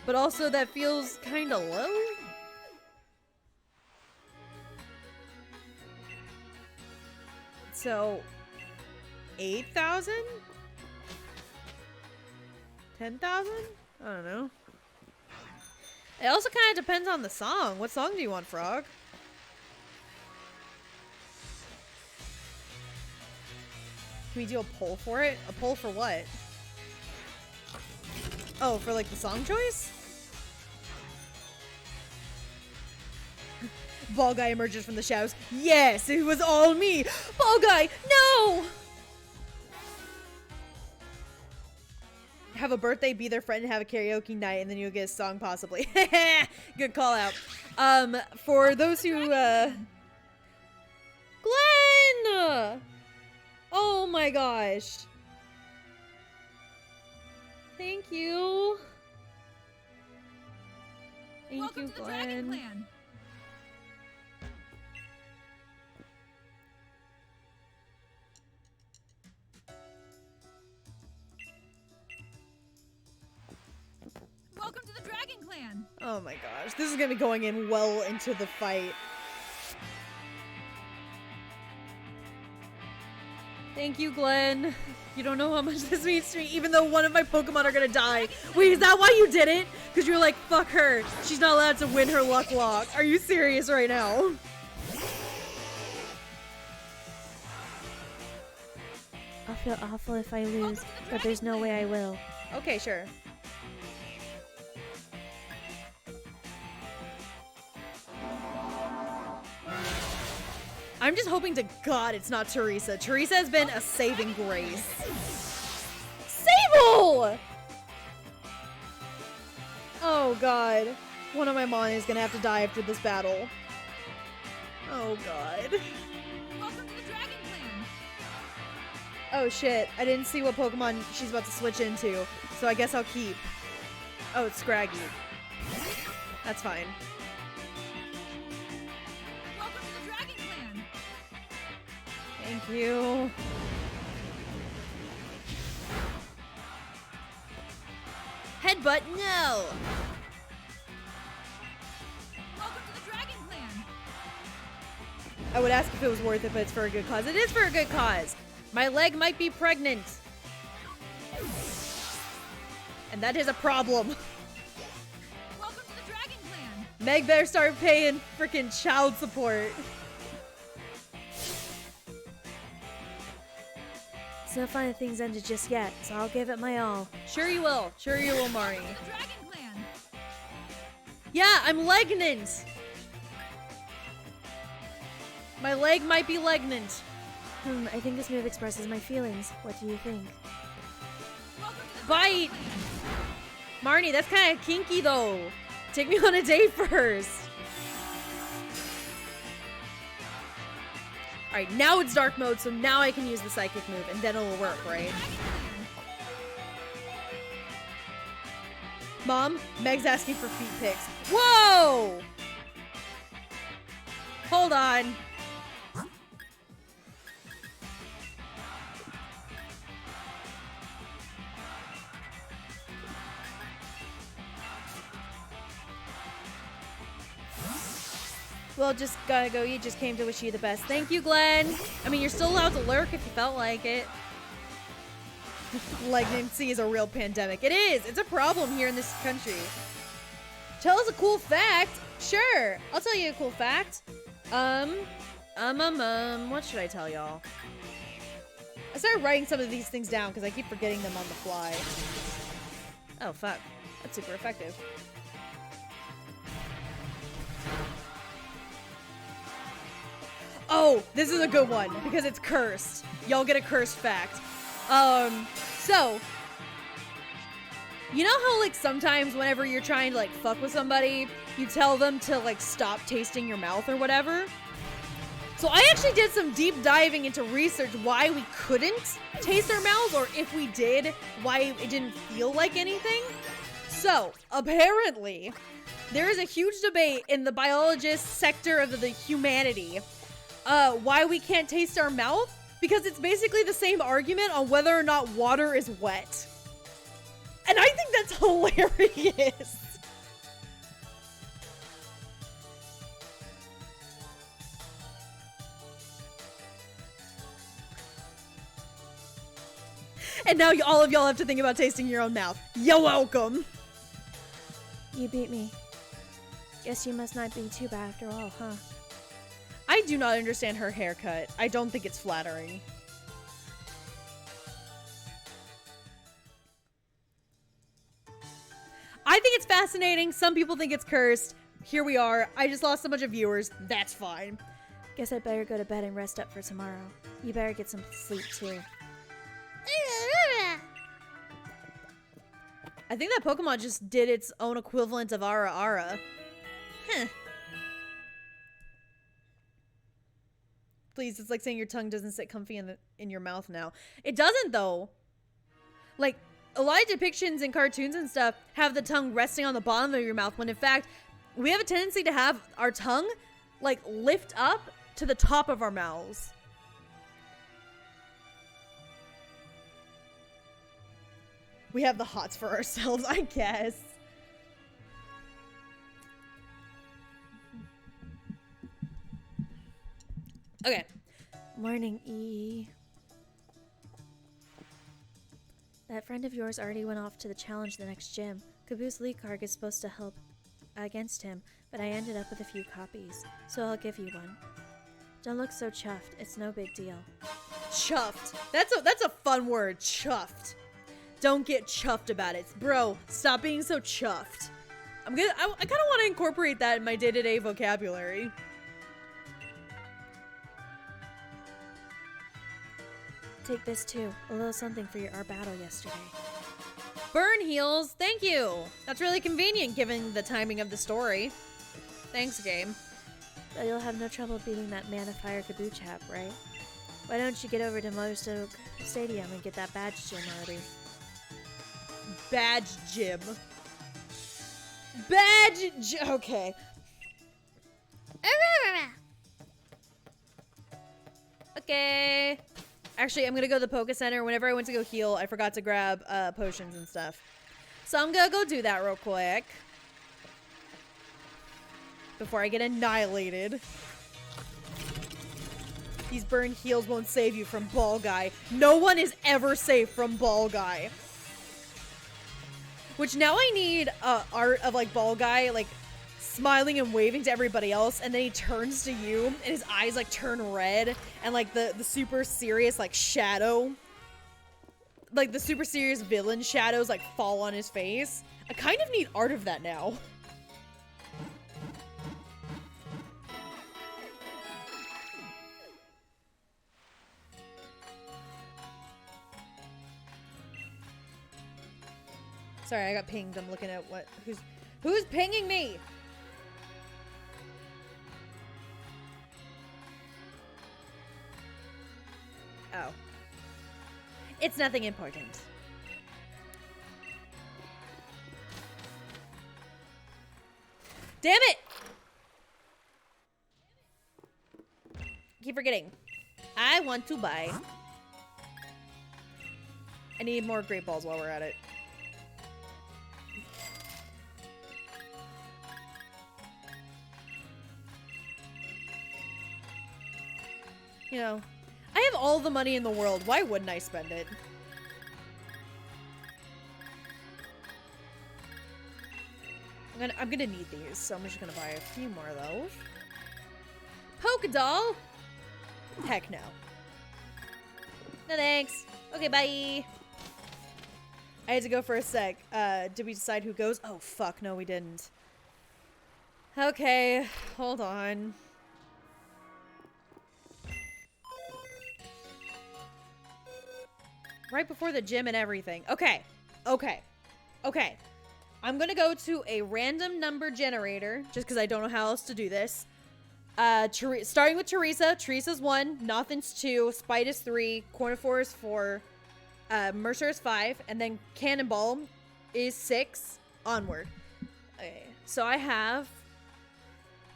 But also that feels kind of low. So 8,000? 10,000? I don't know. It also kind of depends on the song. What song do you want, Frog? Can we do a poll for it? A poll for what? Oh, for like the song choice? Ball Guy emerges from the shadows. Yes, it was all me. Ball Guy, no! Have a birthday, be their friend, and have a karaoke night, and then you'll get a song possibly. Good call out. For those who, Glenn! Oh my gosh. Thank you. Thank you, Glenn. Clan. Oh my gosh. This is gonna be going in well into the fight. Thank you, Glenn. You don't know how much this means to me, even though one of my Pokemon are gonna die. Wait, is that why you did it? Because you're like, fuck her. She's not allowed to win her LuckLocke. Are you serious right now? I'll feel awful if I lose, but there's no way I will. Okay, sure. I'm just hoping to God it's not Teresa. Teresa has been a saving grace. Sable! Oh God. One of my Mon is gonna have to die after this battle. Oh God. Welcome to the Dragon Clan. Oh shit. I didn't see what Pokemon she's about to switch into, so I guess I'll keep. Oh, it's Scraggy. That's fine. Welcome to the Dragon Clan. Thank you. Headbutt, no! Welcome to the Dragon Clan. I would ask if it was worth it, but it's for a good cause. It is for a good cause. My leg might be pregnant. And that is a problem. Welcome to the Dragon Clan. Meg better start paying freaking child support. It's not fun that things ended just yet, so I'll give it my all. Sure you will. Sure you will, Mari. Welcome to the Dragon Clan. Yeah, I'm legnant. My leg might be legnant. I think this move expresses my feelings. What do you think? Welcome to the Bite! Marnie, that's kind of kinky though. Take me on a date first. Alright, now it's dark mode, so now I can use the psychic move, and then it'll work, right? Mom, Meg's asking for feet pics. Whoa! Hold on. Well, just gotta go. You just came to wish you the best. Thank you, Glenn. I mean, you're still allowed to lurk if you felt like it. Legnancy is a real pandemic. It is. It's a problem here in this country. Tell us a cool fact. Sure. I'll tell you a cool fact. What should I tell y'all? I started writing some of these things down because I keep forgetting them on the fly. Oh, fuck. That's super effective. Oh, this is a good one because it's cursed. Y'all get a cursed fact. So, you know how like sometimes whenever you're trying to like fuck with somebody, you tell them to like stop tasting your mouth or whatever? So I actually did some deep diving into research why we couldn't taste our mouths, or if we did, why it didn't feel like anything. So, apparently, there is a huge debate in the biologist sector of the humanity why we can't taste our mouth, because it's basically the same argument on whether or not water is wet. And I think that's hilarious. And now all of y'all have to think about tasting your own mouth. You're welcome. You beat me. Guess you must not be too bad after all, huh? I do not understand her haircut. I don't think it's flattering. I think it's fascinating. Some people think it's cursed. Here we are. I just lost a bunch of viewers. That's fine. Guess I'd better go to bed and rest up for tomorrow. You better get some sleep too. I think that Pokemon just did its own equivalent of Ara Ara. Huh. Please, it's like saying your tongue doesn't sit comfy in your mouth now. It doesn't, though. Like, a lot of depictions in cartoons and stuff have the tongue resting on the bottom of your mouth, when in fact, we have a tendency to have our tongue, like, lift up to the top of our mouths. We have the hots for ourselves, I guess. Okay. Morning, E. That friend of yours already went off to the challenge the next gym. Caboose LuckLocke is supposed to help against him, but I ended up with a few copies, so I'll give you one. Don't look so chuffed. It's no big deal. Chuffed. That's a fun word. Chuffed. Don't get chuffed about it. Bro, stop being so chuffed. I kind of want to incorporate that in my day-to-day vocabulary. Take this too. A little something for our battle yesterday. Burn heals. Thank you. That's really convenient given the timing of the story. Thanks, game. But you'll have no trouble beating that Man of Fire Caboose chap, right? Why don't you get over to Motorstoke Stadium and get that badge gym already? Badge gym. Okay. Okay. Actually, I'm gonna go to the Poke Center. Whenever I went to go heal, I forgot to grab potions and stuff. So I'm gonna go do that real quick. Before I get annihilated. These burn heals won't save you from Ball Guy. No one is ever safe from Ball Guy. Which now I need art of like Ball Guy like smiling and waving to everybody else, and then he turns to you and his eyes like turn red, and like the super serious like shadow, like the super serious villain shadows like fall on his face. I kind of need art of that now. Sorry, I got pinged. I'm looking at who's pinging me? Oh. It's nothing important. Damn it! Keep forgetting. I want to buy. I need more great balls while we're at it. You know, I have all the money in the world. Why wouldn't I spend it? I'm gonna need these, so I'm just gonna buy a few more of those. Polka doll? Heck no. No thanks. Okay, bye. I had to go for a sec. Did we decide who goes? Oh, fuck. No, we didn't. Okay, hold on. Right before the gym and everything. Okay. Okay. Okay. I'm gonna go to a random number generator, just because I don't know how else to do this. Starting with Teresa. Teresa's 1, Nothin's 2, Spite is 3, Cornifor is 4, Mercer is 5, and then Cannonball is 6, onward. Okay, so I have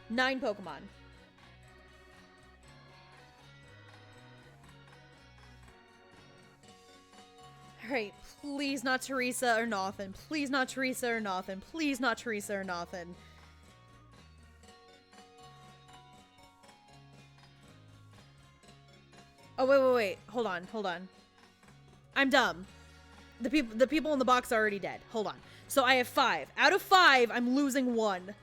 9 Pokemon. Alright, please not Teresa or Nothin. Please not Teresa or Nothin. Please not Teresa or Nothin. Oh, wait. Hold on. I'm dumb. The people in the box are already dead. Hold on. So I have 5. Out of 5, I'm losing 1.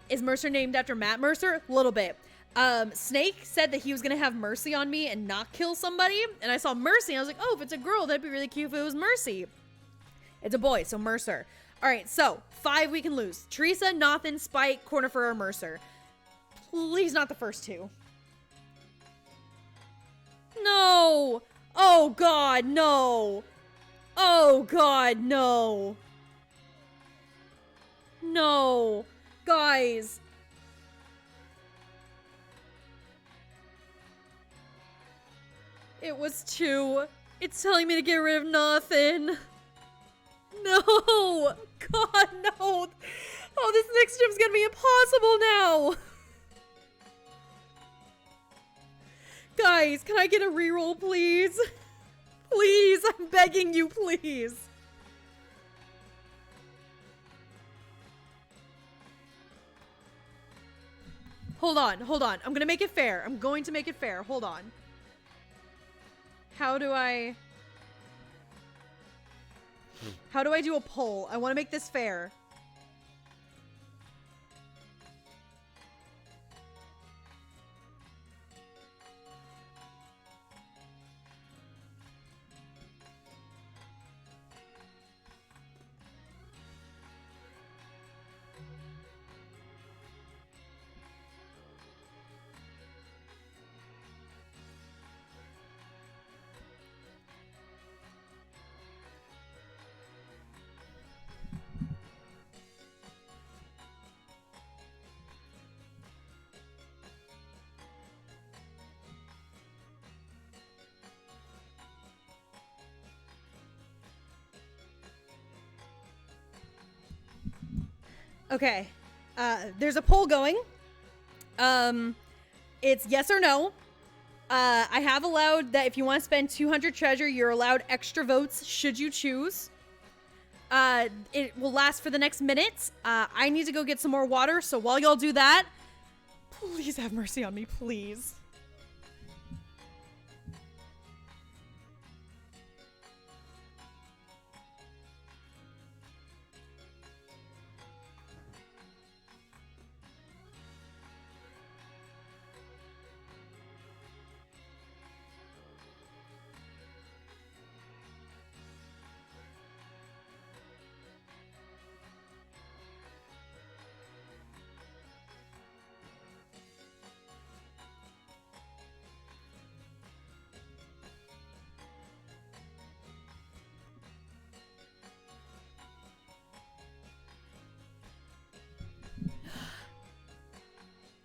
Is Mercer named after Matt Mercer? A little bit. Snake said that he was gonna have Mercy on me and not kill somebody. And I saw Mercy, and I was like, oh, if it's a girl, that'd be really cute if it was Mercy. It's a boy, so Mercer. Alright, so 5 we can lose. Teresa, Nothin, Spike, Cornifer, or Mercer. Please not the first 2. No! Oh god, no! Oh god, no! No! Guys! It was 2. It's telling me to get rid of Nothin. No! God, no! Oh, this next gym's gonna be impossible now! Guys, can I get a reroll, please? Please, I'm begging you, please. Hold on. I'm gonna make it fair. I'm going to make it fair. Hold on. How do I do a poll? I want to make this fair. Okay. There's a poll going. It's yes or no. I have allowed that if you want to spend 200 treasure, you're allowed extra votes should you choose. It will last for the next minute. I need to go get some more water, so while y'all do that, please have mercy on me, please.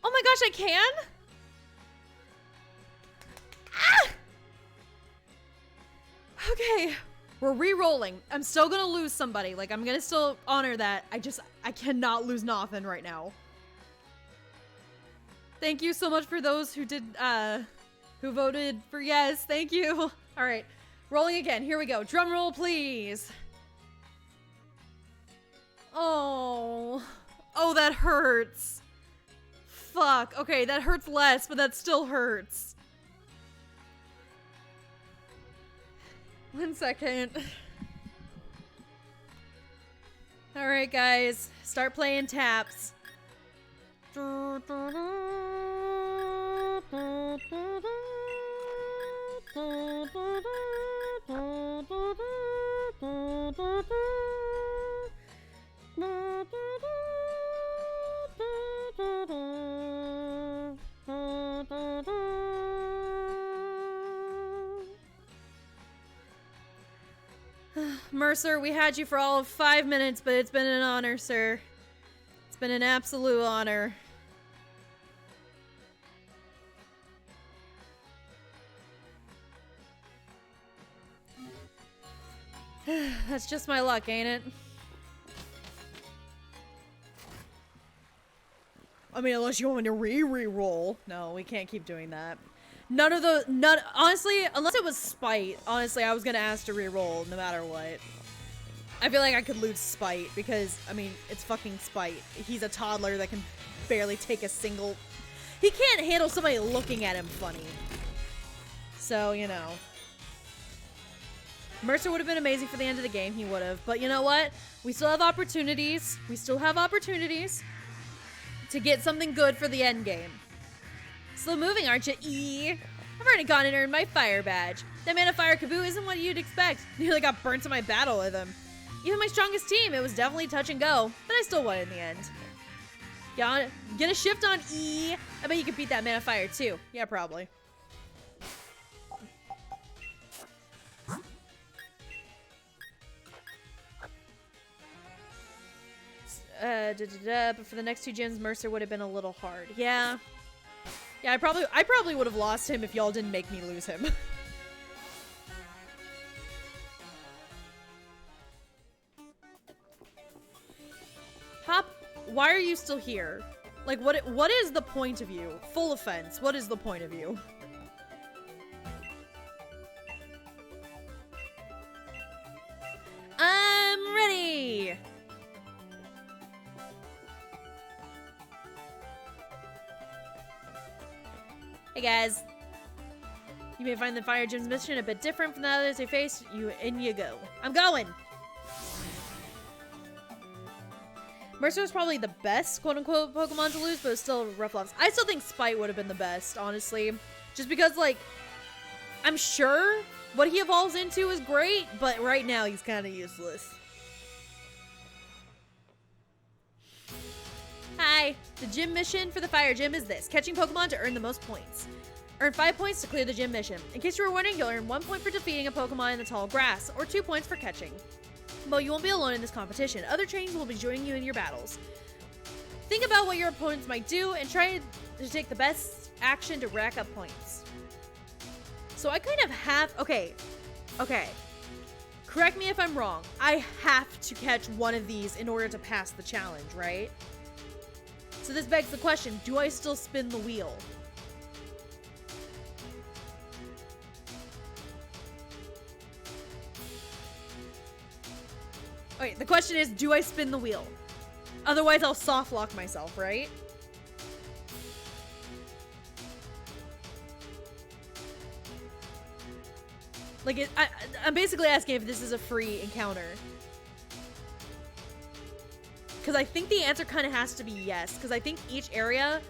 Oh my gosh, I can? Ah! Okay, we're re-rolling. I'm still gonna lose somebody. Like, I'm gonna still honor that. I cannot lose Nothin right now. Thank you so much for those who did, who voted for yes. Thank you. All right, rolling again. Here we go. Drum roll, please. Oh, that hurts. Fuck. Okay, that hurts less, but that still hurts. 1 second. Alright, guys. Start playing taps. Mercer, we had you for all of 5 minutes, but it's been an honor, sir. It's been an absolute honor. That's just my luck, ain't it? I mean, unless you want me to re-roll. No, we can't keep doing that. Honestly, unless it was spite, honestly, I was gonna ask to re-roll no matter what. I feel like I could lose spite because, I mean, it's fucking spite. He's a toddler that can barely take a single... He can't handle somebody looking at him funny. So, you know. Mercer would have been amazing for the end of the game, he would have. But you know what? We still have opportunities. We still have opportunities to get something good for the end game. Slow moving, aren't you? I've already gone and earned my fire badge. That man of fire Kaboo isn't what you'd expect. Nearly got burnt in my battle with him. Even my strongest team, it was definitely touch and go, but I still won in the end. Yeah, get a shift on E. I bet you could beat that man of fire too. Yeah, probably. But for the next 2 gyms, Mercer would have been a little hard. Yeah. Yeah, I probably would have lost him if y'all didn't make me lose him. Hop, why are you still here? Like, what is the point of you? Full offense, what is the point of you? I'm ready! Hey guys. You may find the Fire Gym's mission a bit different from the others they face. In you go. I'm going! Mercer was probably the best, quote-unquote, Pokemon to lose, but it's still rough loss. I still think Spite would have been the best, honestly. Just because, like, I'm sure what he evolves into is great, but right now he's kind of useless. Hi! The gym mission for the Fire Gym is this. Catching Pokemon to earn the most points. Earn 5 points to clear the gym mission. In case you were wondering, you'll earn 1 point for defeating a Pokemon in the tall grass, or 2 points for catching. But you won't be alone in this competition. Other trainers will be joining you in your battles. Think about what your opponents might do and try to take the best action to rack up points. So I kind of have... Okay. Correct me if I'm wrong. I have to catch one of these in order to pass the challenge, right? So this begs the question, do I still spin the wheel? Okay, the question is, do I spin the wheel? Otherwise, I'll soft lock myself, right? Like, I'm basically asking if this is a free encounter. Because I think the answer kind of has to be yes. Because I think each area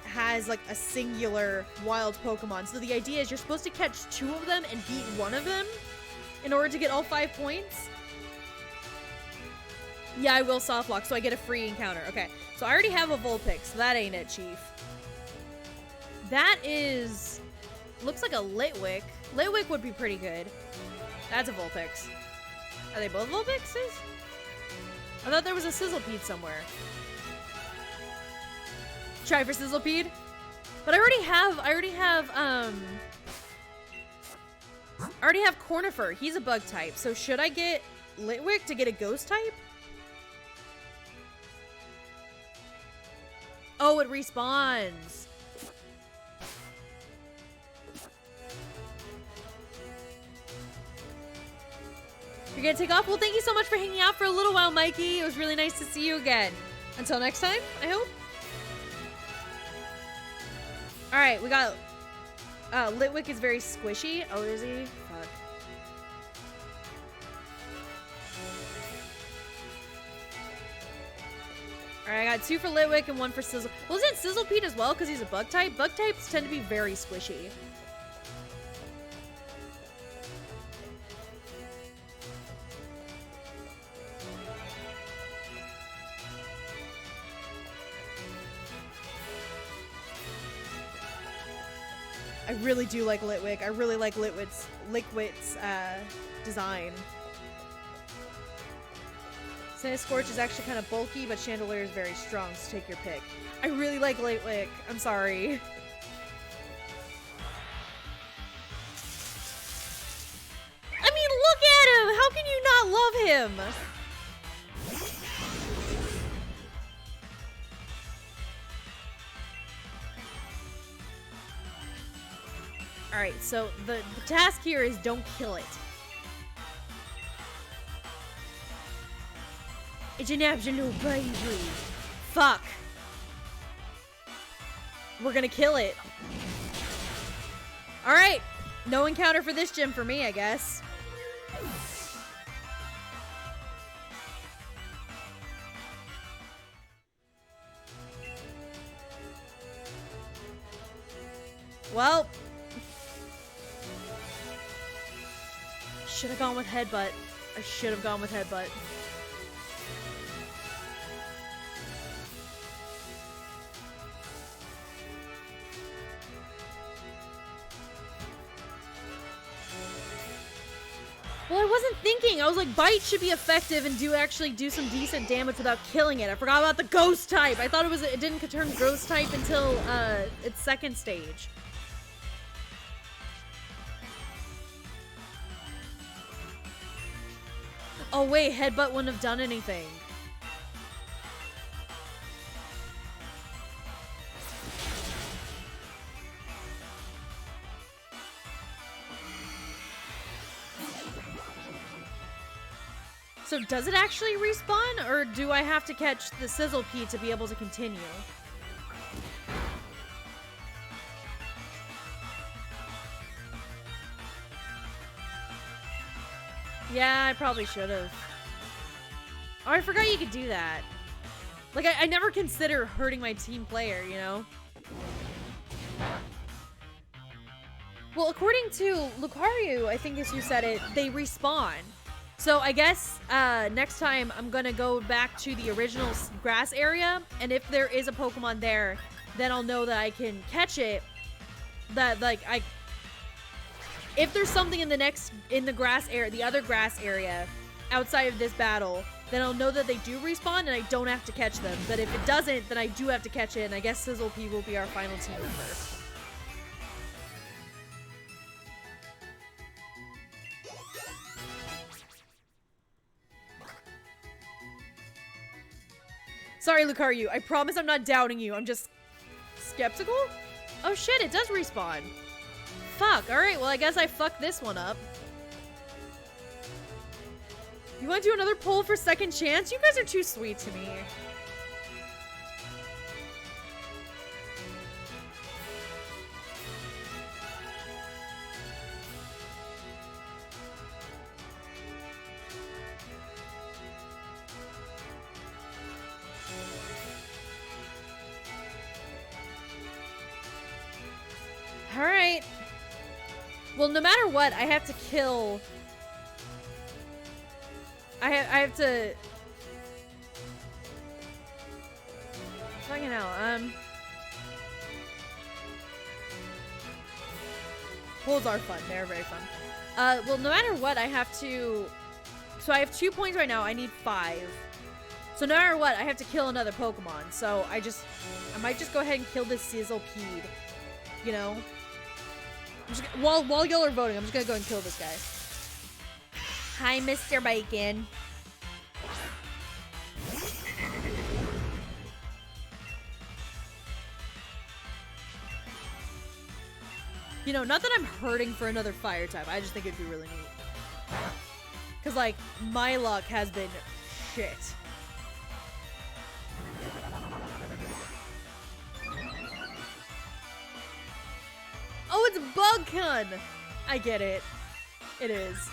has, like, a singular wild Pokemon. So the idea is you're supposed to catch 2 of them and beat one of them in order to get all 5 points. Yeah, I will soft lock, so I get a free encounter. Okay, so I already have a Vulpix, so that ain't it, Chief. That is... looks like a Litwick. Litwick would be pretty good. That's a Vulpix. Are they both Vulpixes? I thought there was a Sizzlipede somewhere. Try for Sizzlipede? But I already have Cornifer. He's a bug type. So should I get Litwick to get a ghost type? Oh, it respawns. You're gonna take off? Well, thank you so much for hanging out for a little while, Mikey. It was really nice to see you again. Until next time, I hope. Alright, we got... Litwick is very squishy. Oh, is he? Fuck. Alright, I got 2 for Litwick and 1 for Sizzle. Well, isn't Sizzlipede as well because he's a bug type? Bug types tend to be very squishy. I really do like Litwick. I really like Liquid's design. Scorch is actually kind of bulky, but Chandelier is very strong, so take your pick. I really like Litwick. I'm sorry. I mean, look at him! How can you not love him? Alright, so the task here is don't kill it. It's an absolute baby. Fuck. We're gonna kill it. Alright. No encounter for this gym for me, I guess. Well. Should have gone with Headbutt. I should have gone with Headbutt. Well, I wasn't thinking. I was like, Bite should be effective and actually do some decent damage without killing it. I forgot about the Ghost type. I thought it didn't turn Ghost type until its second stage. Oh wait, Headbutt wouldn't have done anything. So does it actually respawn, or do I have to catch the Sizzlipede to be able to continue? Yeah, I probably should have. Oh, I forgot you could do that. Like, I never consider hurting my team player, you know? Well, according to Lucario, I think as you said it, they respawn. So I guess next time I'm gonna go back to the original grass area, and if there is a Pokemon there, then I'll know that I can catch it. That like if there's something in the grass area, the other grass area, outside of this battle, then I'll know that they do respawn and I don't have to catch them. But if it doesn't, then I do have to catch it, and I guess Sizzlepea will be our final team member. Sorry, Lucario. I promise I'm not doubting you. I'm just skeptical? Oh shit, it does respawn. Fuck. Alright, well I guess I fucked this one up. You want to do another poll for second chance? You guys are too sweet to me. Alright. Well, no matter what, I have to kill... I have to... Fucking hell, Polls are fun. They're very fun. Well, no matter what, I have to... So I have 2 points right now. I need 5. So no matter what, I have to kill another Pokemon. So I might just go ahead and kill this Sizzlepede. You know? While y'all are voting, I'm just gonna go and kill this guy. Hi, Mr. Bacon. You know, not that I'm hurting for another fire type. I just think it'd be really neat. Because, like, my luck has been shit. Oh, it's Bugcun! I get it. It is.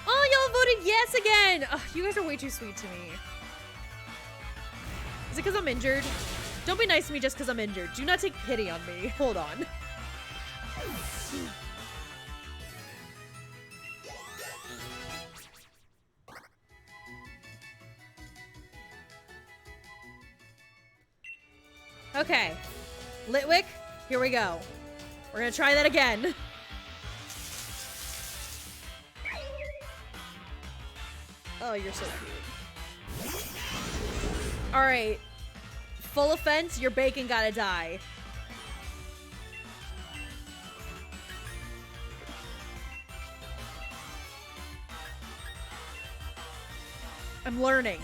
Oh, y'all voted yes again! Ugh, you guys are way too sweet to me. Is it because I'm injured? Don't be nice to me just because I'm injured. Do not take pity on me. Hold on. Okay. Litwick, here we go. We're gonna try that again. Oh, you're so cute. Alright. Full offense, your bacon gotta die. I'm learning.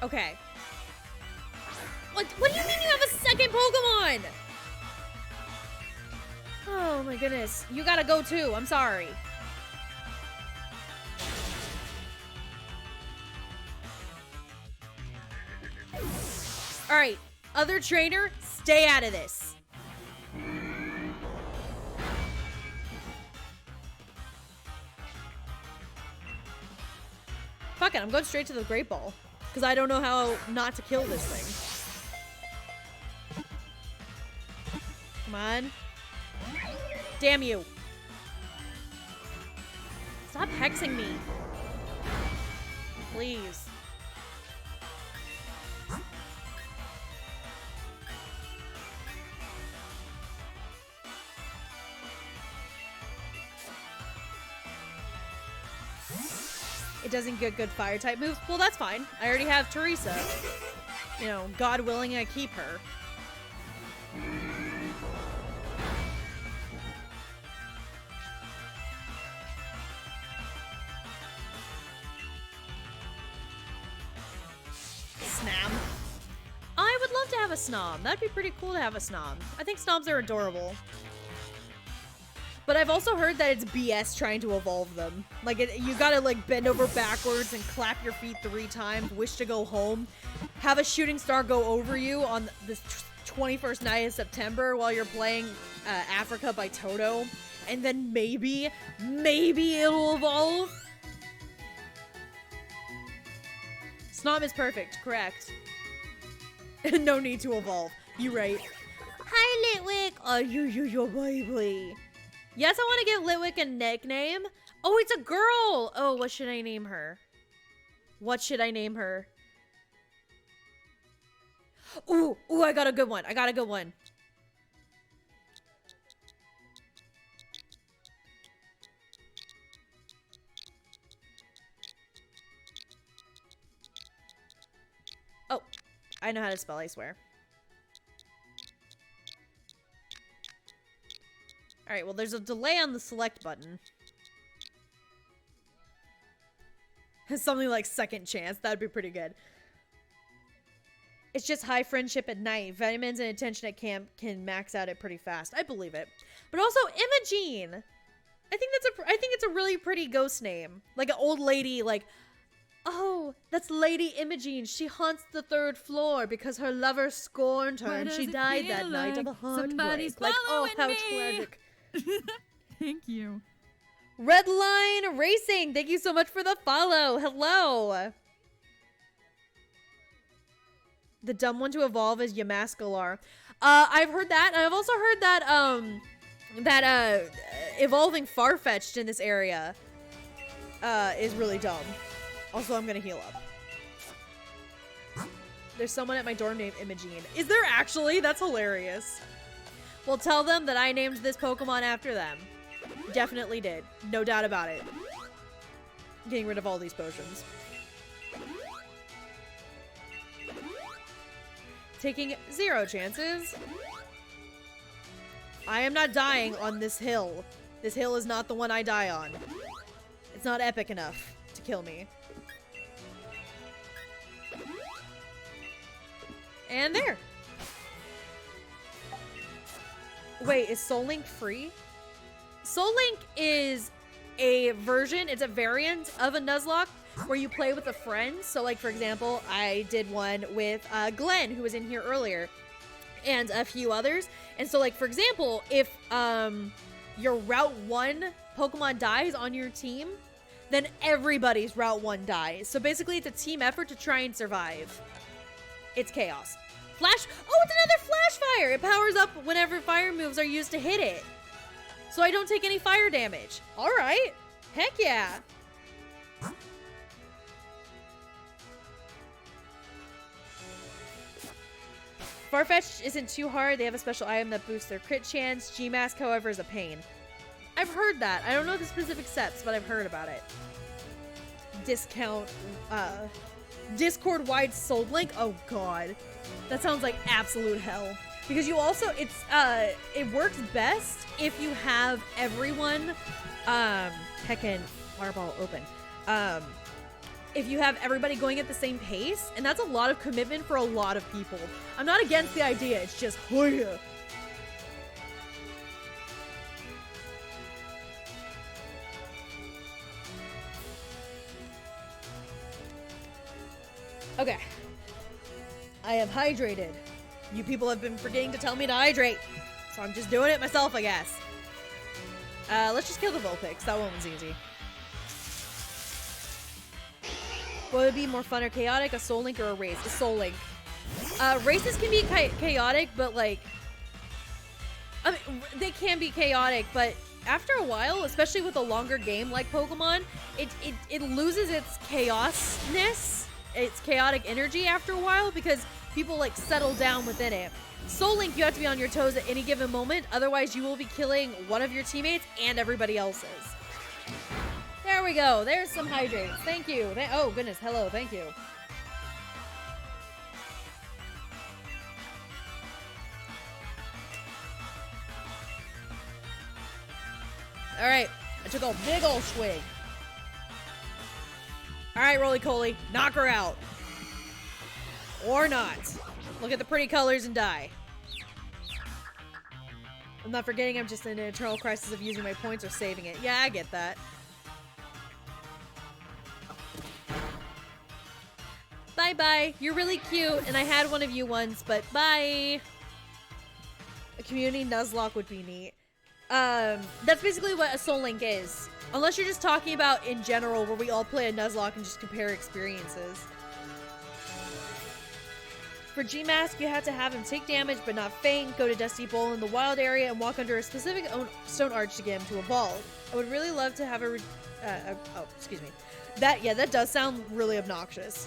Okay. What do you mean you have a second Pokemon? Oh my goodness. You gotta go too. I'm sorry. Alright. Other trainer, stay out of this. Fuck it, I'm going straight to the Great Ball. Because I don't know how not to kill this thing. Come on. Damn you. Stop hexing me. Please. It doesn't get good fire type moves. Well, that's fine. I already have Teresa. You know, God willing, I keep her. Snom. I would love to have a Snom. That'd be pretty cool to have a Snom. I think Snoms are adorable. But I've also heard that it's BS trying to evolve them. Like, you gotta, like, bend over backwards and clap your feet 3 times, wish to go home, have a shooting star go over you on the 21st night of September while you're playing Africa by Toto, and then maybe it'll evolve. Snom is perfect, correct. No need to evolve. You right. Hi, Litwick. Oh, you baby. Yes, I want to give Litwick a nickname. Oh, it's a girl. Oh, what should I name her? What should I name her? Ooh, I got a good one. Oh, I know how to spell, I swear. Alright, well, there's a delay on the select button. Something like second chance. That'd be pretty good. It's just high friendship at night. Vitamins and attention at camp can max out it pretty fast. I believe it. But also Imogene. I think it's a really pretty ghost name. Like an old lady, like, oh, that's Lady Imogene. She haunts the 3rd floor because her lover scorned her and she died that night of a heartbreak. Like, oh, how tragic. Thank you. Redline Racing, thank you so much for the follow. Hello. The dumb one to evolve is Yamaskalar. I've heard that. I've also heard that evolving Farfetch'd in this area is really dumb. Also, I'm gonna heal up. There's someone at my dorm named Imogene. Is there actually? That's hilarious. Well, tell them that I named this Pokemon after them. Definitely did. No doubt about it. Getting rid of all these potions. Taking 0 chances. I am not dying on this hill. This hill is not the one I die on. It's not epic enough to kill me. And there. Wait, is Soul Link free? Soul Link is a version, it's a variant of a Nuzlocke where you play with a friend. So like, for example, I did one with Glenn, who was in here earlier, and a few others. And so like, for example, if your Route 1 Pokemon dies on your team, then everybody's Route 1 dies. So basically it's a team effort to try and survive. It's chaos. Flash, oh, it's another Flash Fire! It powers up whenever fire moves are used to hit it. So I don't take any fire damage. Alright. Heck yeah. Farfetch'd isn't too hard. They have a special item that boosts their crit chance. Gmask, however, is a pain. I've heard that. I don't know the specific steps, but I've heard about it. Discount, Discord-wide Soul Link? Oh god. That sounds like absolute hell. Because you also, it works best if you have everyone, heckin' water bottle open. If you have everybody going at the same pace, and that's a lot of commitment for a lot of people. I'm not against the idea, it's just, oh yeah. Okay. I have hydrated. You people have been forgetting to tell me to hydrate. So I'm just doing it myself, I guess. Let's just kill the Vulpix. That one was easy. What would be more fun or chaotic? A Soul Link or a race? A Soul Link. Races can be chaotic, but like... I mean, they can be chaotic, but after a while, especially with a longer game like Pokemon, it loses its chaosness, its chaotic energy after a while, because people like settle down within it. Soul Link, you have to be on your toes at any given moment, otherwise you will be killing one of your teammates and everybody else's. There we go. There's some hydrates. Thank you. Oh goodness. Hello. Thank you. All right. I took a big ol' swig. All right, Roly-Coly. Knock her out. Or not. Look at the pretty colors and die. I'm not forgetting I'm just in an eternal crisis of using my points or saving it. Yeah, I get that. Bye-bye. You're really cute, and I had one of you once, but bye. A community Nuzlocke would be neat. That's basically what a Soul Link is. Unless you're just talking about in general, where we all play a Nuzlocke and just compare experiences. For G-Mask, you have to have him take damage but not faint, go to Dusty Bowl in the wild area, and walk under a specific stone arch to get him to evolve. I would really love to have oh, excuse me. That does sound really obnoxious.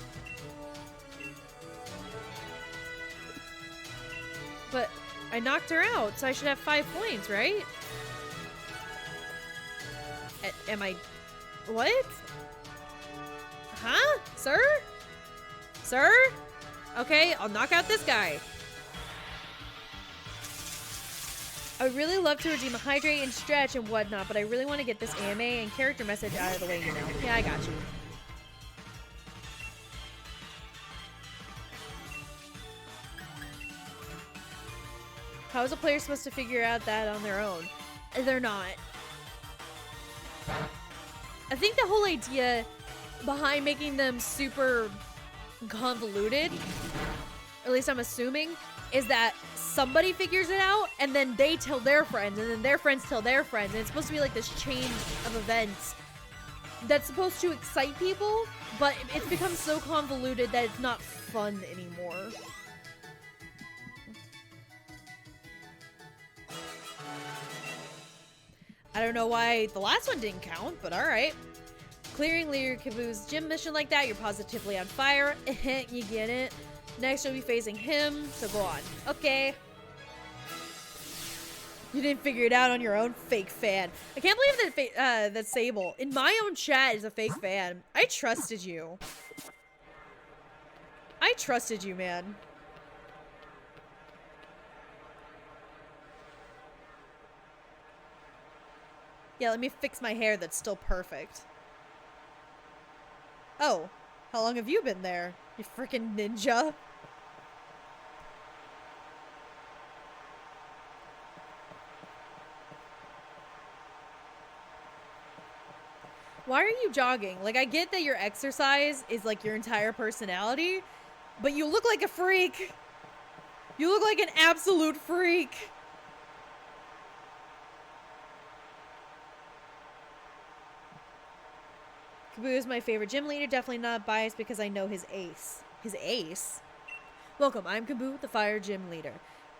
But I knocked her out, so I should have 5 points, right? Am I... What? Huh? Sir? Sir? Okay, I'll knock out this guy. I would really love to redeem a hydrate and stretch and whatnot, but I really want to get this AMA and character message out of the way, you know. Yeah, I got you. How is a player supposed to figure out that on their own? They're not. I think the whole idea behind making them super convoluted, at least I'm assuming, is that somebody figures it out and then they tell their friends and then their friends tell their friends, and it's supposed to be like this chain of events that's supposed to excite people, but it's become so convoluted that it's not fun anymore. I don't know why the last one didn't count, but alright. Clearing Leader Kaboo's gym mission like that, you're positively on fire. You get it. Next, you'll be facing him, so go on. Okay. You didn't figure it out on your own, fake fan. I can't believe that that Sable, in my own chat, is a fake fan. I trusted you. I trusted you, man. Yeah, let me fix my hair that's still perfect. Oh, how long have you been there, you freaking ninja? Why are you jogging? Like, I get that your exercise is like your entire personality, but you look like a freak. You look like an absolute freak. Kaboo is my favorite gym leader, definitely not biased because I know his ace. His ace? Welcome, I'm Kaboo, the fire gym leader.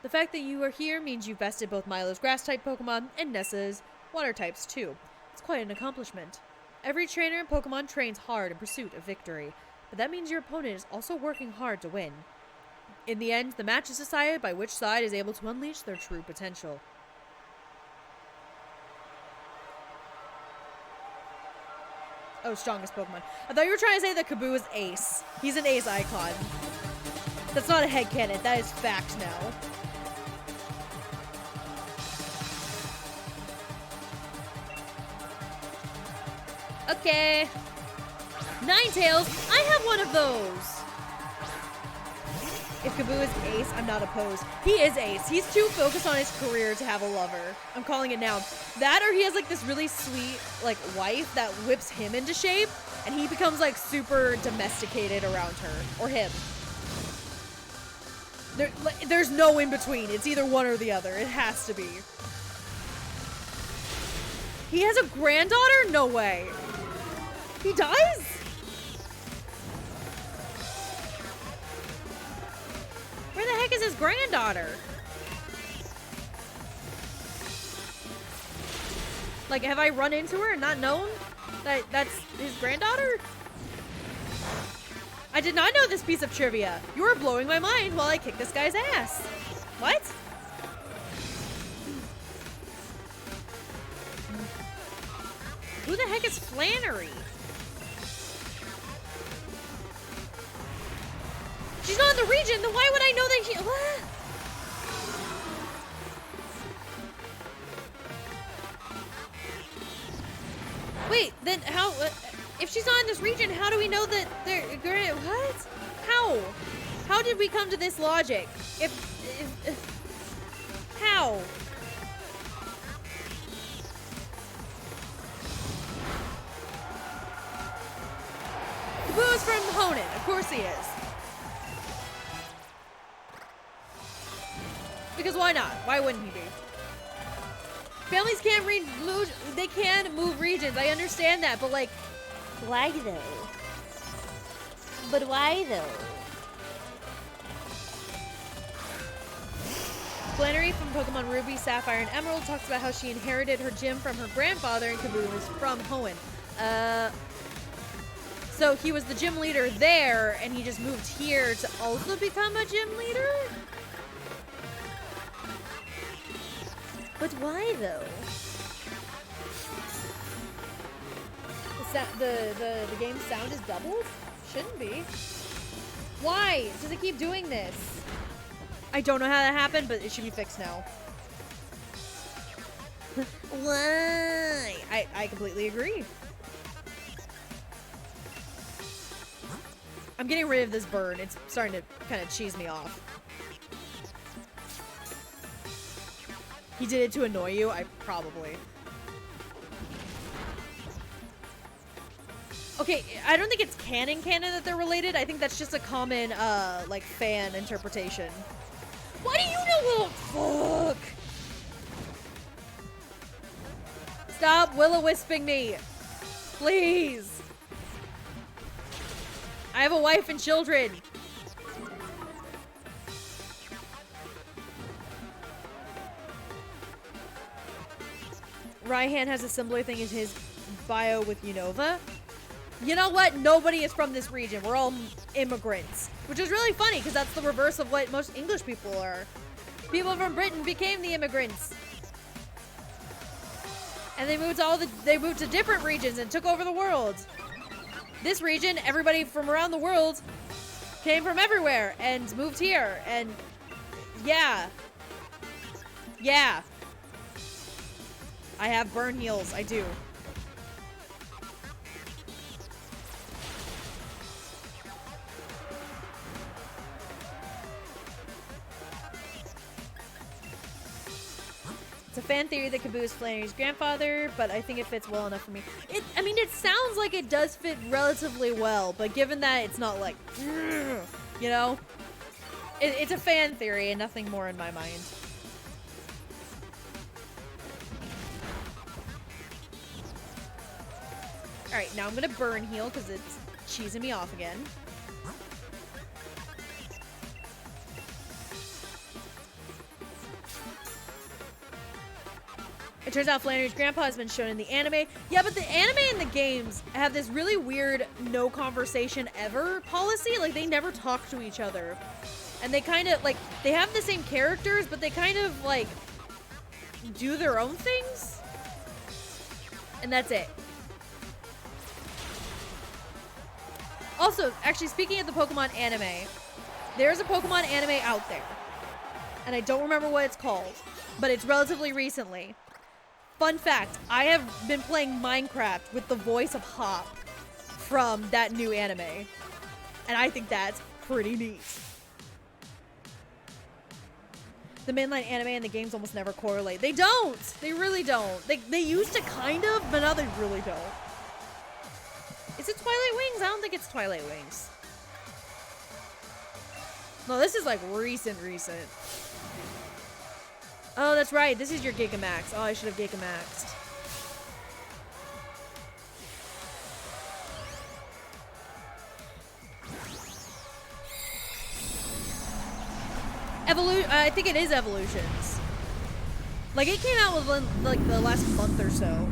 The fact that you are here means you've bested both Milo's grass-type Pokemon and Nessa's water types too. It's quite an accomplishment. Every trainer in Pokemon trains hard in pursuit of victory, but that means your opponent is also working hard to win. In the end, the match is decided by which side is able to unleash their true potential. Oh, strongest Pokemon. I thought you were trying to say that Kaboo is ace. He's an ace icon. That's not a headcanon. That is fact now. Okay. Ninetales. I have one of those. If Kaboo is ace, I'm not opposed. He is ace. He's too focused on his career to have a lover. I'm calling it now. That, or he has like this really sweet like wife that whips him into shape, and he becomes like super domesticated around her or him. There's no in between. It's either one or the other. It has to be. He has a granddaughter? No way. He does? Where the heck is his granddaughter? Like, have I run into her and not known that that's his granddaughter? I did not know this piece of trivia. You are blowing my mind while I kick this guy's ass. What? Who the heck is Flannery? She's not in the region, then why would I know that she... What? Wait, then how... if she's not in this region, how do we know that they're... What? How? How did we come to this logic? How? from Honan. Of course he is. Because why not? Why wouldn't he be? Families can't move. They can move regions. I understand that, but like, why though? But why though? Flannery from Pokemon Ruby, Sapphire, and Emerald talks about how she inherited her gym from her grandfather and Caboose from Hoenn. So he was the gym leader there, and he just moved here to also become a gym leader? But why though? The game's sound is doubled? Shouldn't be. Why does it keep doing this? I don't know how that happened, but it should be fixed now. Why? I completely agree. I'm getting rid of this burn. It's starting to kind of cheese me off. He did it to annoy you? Probably. Okay, I don't think it's canon that they're related. I think that's just a common, like, fan interpretation. Why do you know? Oh, fuck! Stop will-o-wisping me! Please! I have a wife and children! Raihan has a similar thing in his bio with Unova. You know what? Nobody is from this region. We're all immigrants. Which is really funny, because that's the reverse of what most English people are. People from Britain became the immigrants. And they moved to different regions and took over the world. This region, everybody from around the world came from everywhere and moved here. And yeah. Yeah. I have burn heals. I do. It's a fan theory that Kaboo is Flannery's grandfather, but I think it fits well enough for me. I mean, it sounds like it does fit relatively well, but given that it's not like, you know, it's a fan theory and nothing more in my mind. Alright, now I'm gonna burn heal because it's cheesing me off again. It turns out Flannery's grandpa has been shown in the anime. Yeah, but the anime and the games have this really weird no conversation ever policy. Like, they never talk to each other. And they kind of, like, they have the same characters, but they kind of, like, do their own things. And that's it. Also, actually, speaking of the Pokemon anime, there's a Pokemon anime out there. And I don't remember what it's called, but it's relatively recently. Fun fact, I have been playing Minecraft with the voice of Hop from that new anime. And I think that's pretty neat. The mainline anime and the games almost never correlate. They don't! They really don't. They used to kind of, but now they really don't. Is it Twilight Wings? I don't think it's Twilight Wings. No, this is like recent. Oh, that's right. This is your Gigamax. Oh, I should have Gigamaxed. I think it is Evolutions. Like, it came out within, like, the last month or so.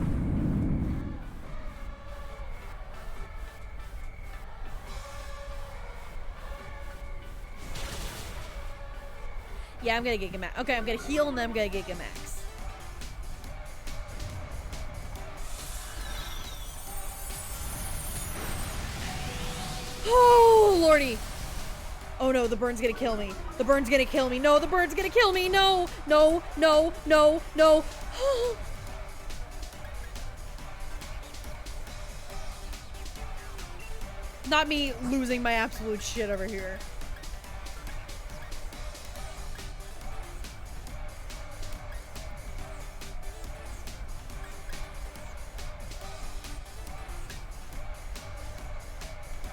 Yeah, I'm gonna Gigamax. Okay, I'm gonna heal and then I'm gonna Gigamax. Oh, lordy. Oh no, the burn's gonna kill me. The burn's gonna kill me. No, the burn's gonna kill me. No, no, no, no, no. Not me losing my absolute shit over here.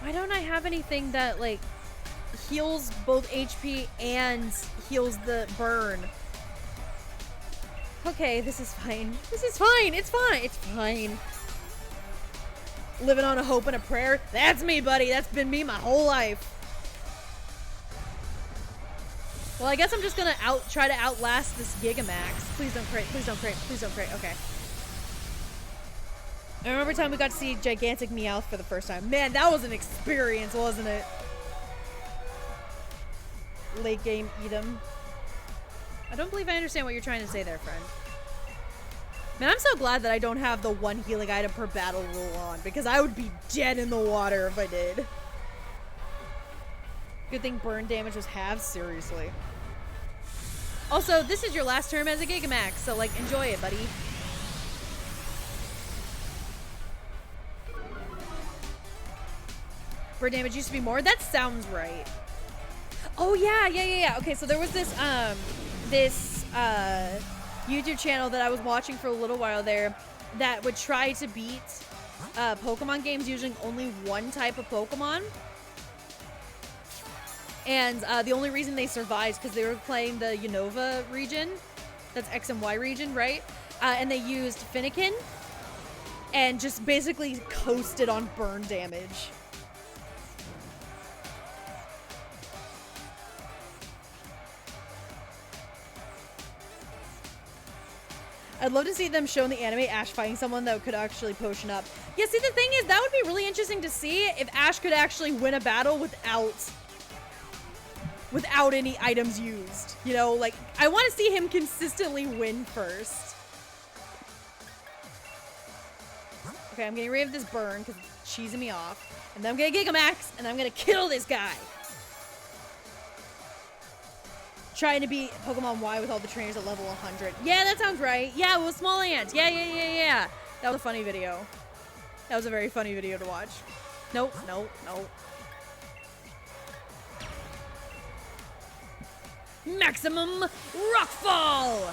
Why don't I have anything that, like, heals both HP and heals the burn? Okay, this is fine. This is fine. It's fine. It's fine. Living on a hope and a prayer. That's me, buddy. That's been me my whole life. Well, I guess I'm just gonna try to outlast this Gigamax. Please don't crit. Please don't crit. Please don't crit. Okay. I remember time we got to see gigantic Meowth for the first time. Man, that was an experience, wasn't it? Late game Edom. I don't believe I understand what you're trying to say there, friend. Man, I'm so glad that I don't have the one healing item per battle rule on, because I would be dead in the water if I did. Good thing burn damage was halved, seriously. Also, this is your last term as a Gigamax, so, like, enjoy it, buddy. Burn damage used to be more? That sounds right. Oh, yeah. Okay, so there was this, YouTube channel that I was watching for a little while there that would try to beat Pokemon games using only one type of Pokemon. And the only reason they survived is because they were playing the Unova region. That's X and Y region, right? And they used Finnegan and just basically coasted on burn damage. I'd love to see them show in the anime Ash fighting someone that could actually potion up. Yeah, see, the thing is, that would be really interesting to see if Ash could actually win a battle without any items used. You know, like, I want to see him consistently win first. Okay, I'm getting rid of this burn because it's cheesing me off. And then I'm going to Gigamax, and I'm going to kill this guy. Trying to beat Pokemon Y with all the trainers at level 100. Yeah, that sounds right. Yeah, with small ants. Yeah. That was a funny video. That was a very funny video to watch. Nope. Maximum Rockfall!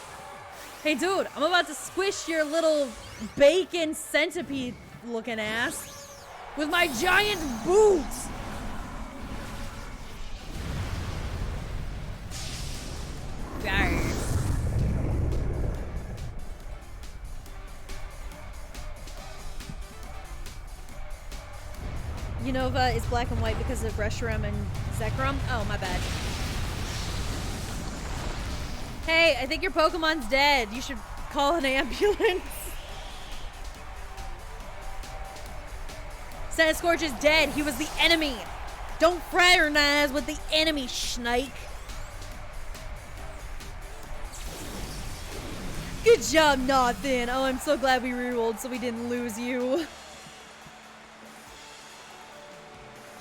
Hey, dude, I'm about to squish your little bacon centipede looking ass with my giant boots! Unova is black and white because of Reshiram and Zekrom? Oh, my bad. Hey, I think your Pokemon's dead. You should call an ambulance. Scorch is dead. He was the enemy. Don't fraternize with the enemy, Snake. Good job, Nathan. Oh, I'm so glad we rerolled so we didn't lose you.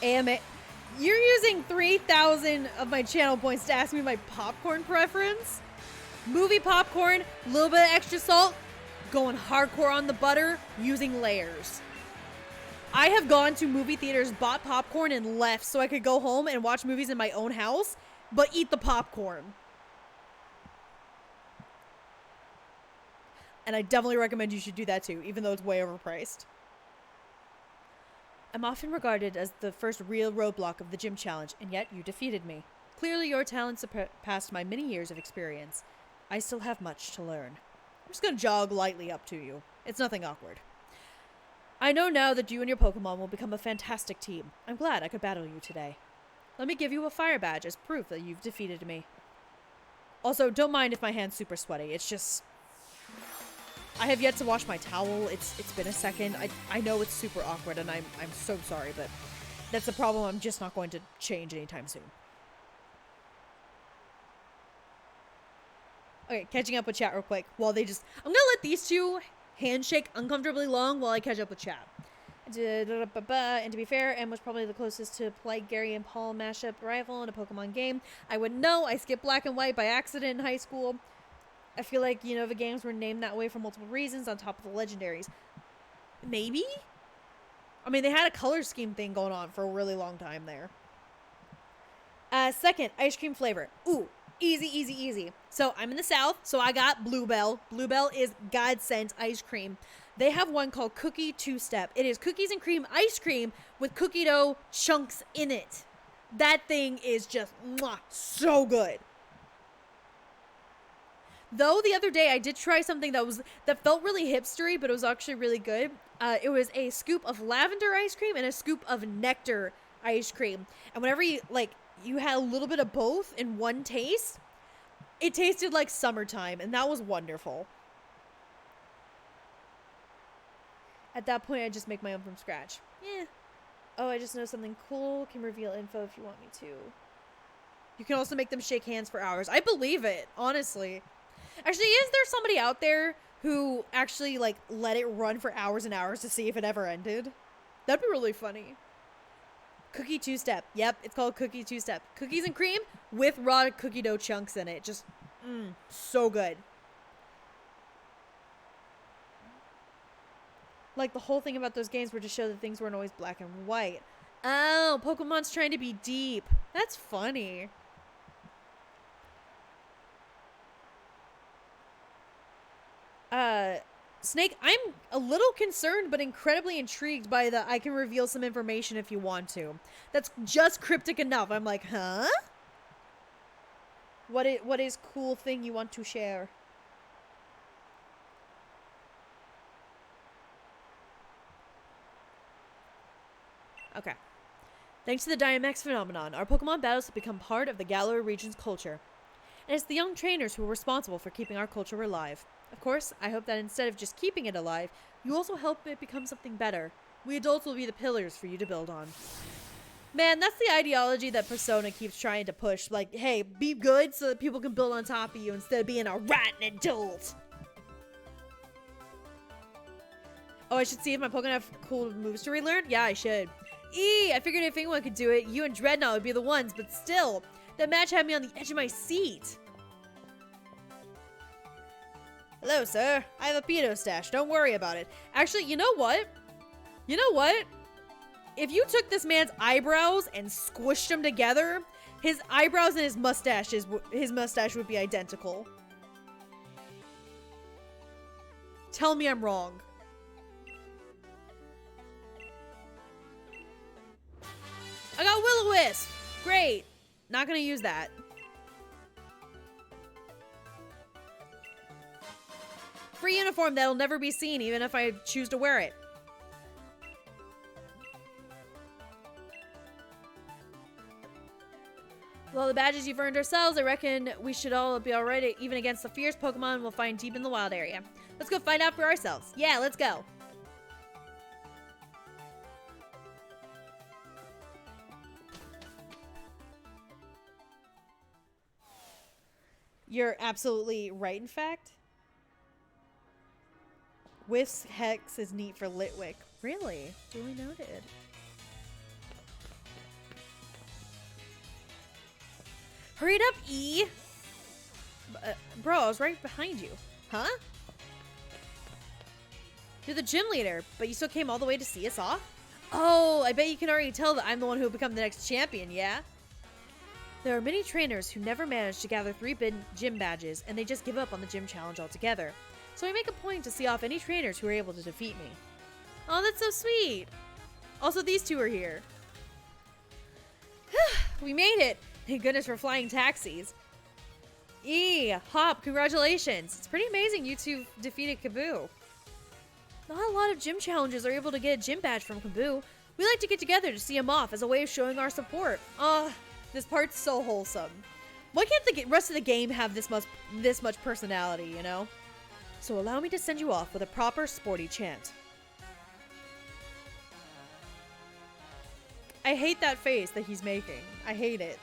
AMA. You're using 3,000 of my channel points to ask me my popcorn preference? Movie popcorn, a little bit of extra salt, going hardcore on the butter, using layers. I have gone to movie theaters, bought popcorn, and left so I could go home and watch movies in my own house, but eat the popcorn. And I definitely recommend you should do that too, even though it's way overpriced. I'm often regarded as the first real roadblock of the gym challenge, and yet you defeated me. Clearly your talent surpassed my many years of experience. I still have much to learn. I'm just gonna jog lightly up to you. It's nothing awkward. I know now that you and your Pokemon will become a fantastic team. I'm glad I could battle you today. Let me give you a fire badge as proof that you've defeated me. Also, don't mind if my hand's super sweaty. It's just... I have yet to wash my towel. It's been a second. I know it's super awkward, and I'm so sorry, but that's a problem I'm just not going to change anytime soon. Okay, catching up with chat real quick while they just... I'm gonna let these two handshake uncomfortably long while I catch up with chat. And to be fair, M was probably the closest to polite Gary and Paul mashup rival in a Pokemon game. I would know. I skipped Black and White by accident in high school. I feel like, you know, the games were named that way for multiple reasons on top of the legendaries. Maybe? I mean, they had a color scheme thing going on for a really long time there. Second, ice cream flavor. Ooh, easy. So, I'm in the South, so I got Bluebell. Bluebell is godsend ice cream. They have one called Cookie Two-Step. It is cookies and cream ice cream with cookie dough chunks in it. That thing is just so good. Though the other day I did try something that felt really hipstery, but it was actually really good. It was a scoop of lavender ice cream and a scoop of nectar ice cream. And whenever you had a little bit of both in one taste, it tasted like summertime, and that was wonderful. At that point, I just make my own from scratch. Yeah. Oh, I just know something cool. Can reveal info if you want me to. You can also make them shake hands for hours. I believe it, honestly. Actually, is there somebody out there who actually, like, let it run for hours and hours to see if it ever ended? That'd be really funny. Cookie Two-Step. Yep, it's called Cookie Two-Step. Cookies and cream with raw cookie dough chunks in it. Just, so good. Like, the whole thing about those games were to show that things weren't always black and white. Oh, Pokemon's trying to be deep. That's funny. Snake, I'm a little concerned but incredibly intrigued by the I can reveal some information if you want to. That's just cryptic enough. I'm like, huh? What is cool thing you want to share? Okay. Thanks to the Dynamax phenomenon, our Pokemon battles have become part of the Galar region's culture. And it's the young trainers who are responsible for keeping our culture alive. Of course, I hope that instead of just keeping it alive, you also help it become something better. We adults will be the pillars for you to build on. Man, that's the ideology that Persona keeps trying to push. Like, hey, be good so that people can build on top of you instead of being a rotten adult. Oh, I should see if my Pokemon have cool moves to relearn? Yeah, I should. I figured if anyone could do it, you and Dreadnought would be the ones, but still, that match had me on the edge of my seat. Hello, sir. I have a pedo stash. Don't worry about it. Actually, you know what? You know what? If you took this man's eyebrows and squished them together, his eyebrows and his mustache would be identical. Tell me I'm wrong. I got Will-O-Wisp! Great. Not gonna use that. Free uniform that'll never be seen even if I choose to wear it. With all the badges you've earned ourselves, I reckon we should all be alright even against the fierce Pokemon we'll find deep in the wild area. Let's go find out for ourselves. Yeah, let's go. You're absolutely right, in fact. Whiff's Hex is neat for Litwick. Really? Duly noted. Hurry it up, E! Bro, I was right behind you. Huh? You're the gym leader, but you still came all the way to see us off? Oh, I bet you can already tell that I'm the one who will become the next champion, yeah? There are many trainers who never manage to gather 3 gym badges, and they just give up on the gym challenge altogether. So I make a point to see off any trainers who are able to defeat me. Oh, that's so sweet! Also, these two are here. We made it! Thank goodness for flying taxis. Hop, congratulations! It's pretty amazing you two defeated Kaboo. Not a lot of gym challenges are able to get a gym badge from Kaboo. We like to get together to see him off as a way of showing our support. This part's so wholesome. Why can't the rest of the game have this much personality, you know? So allow me to send you off with a proper sporty chant. I hate that face that he's making. I hate it.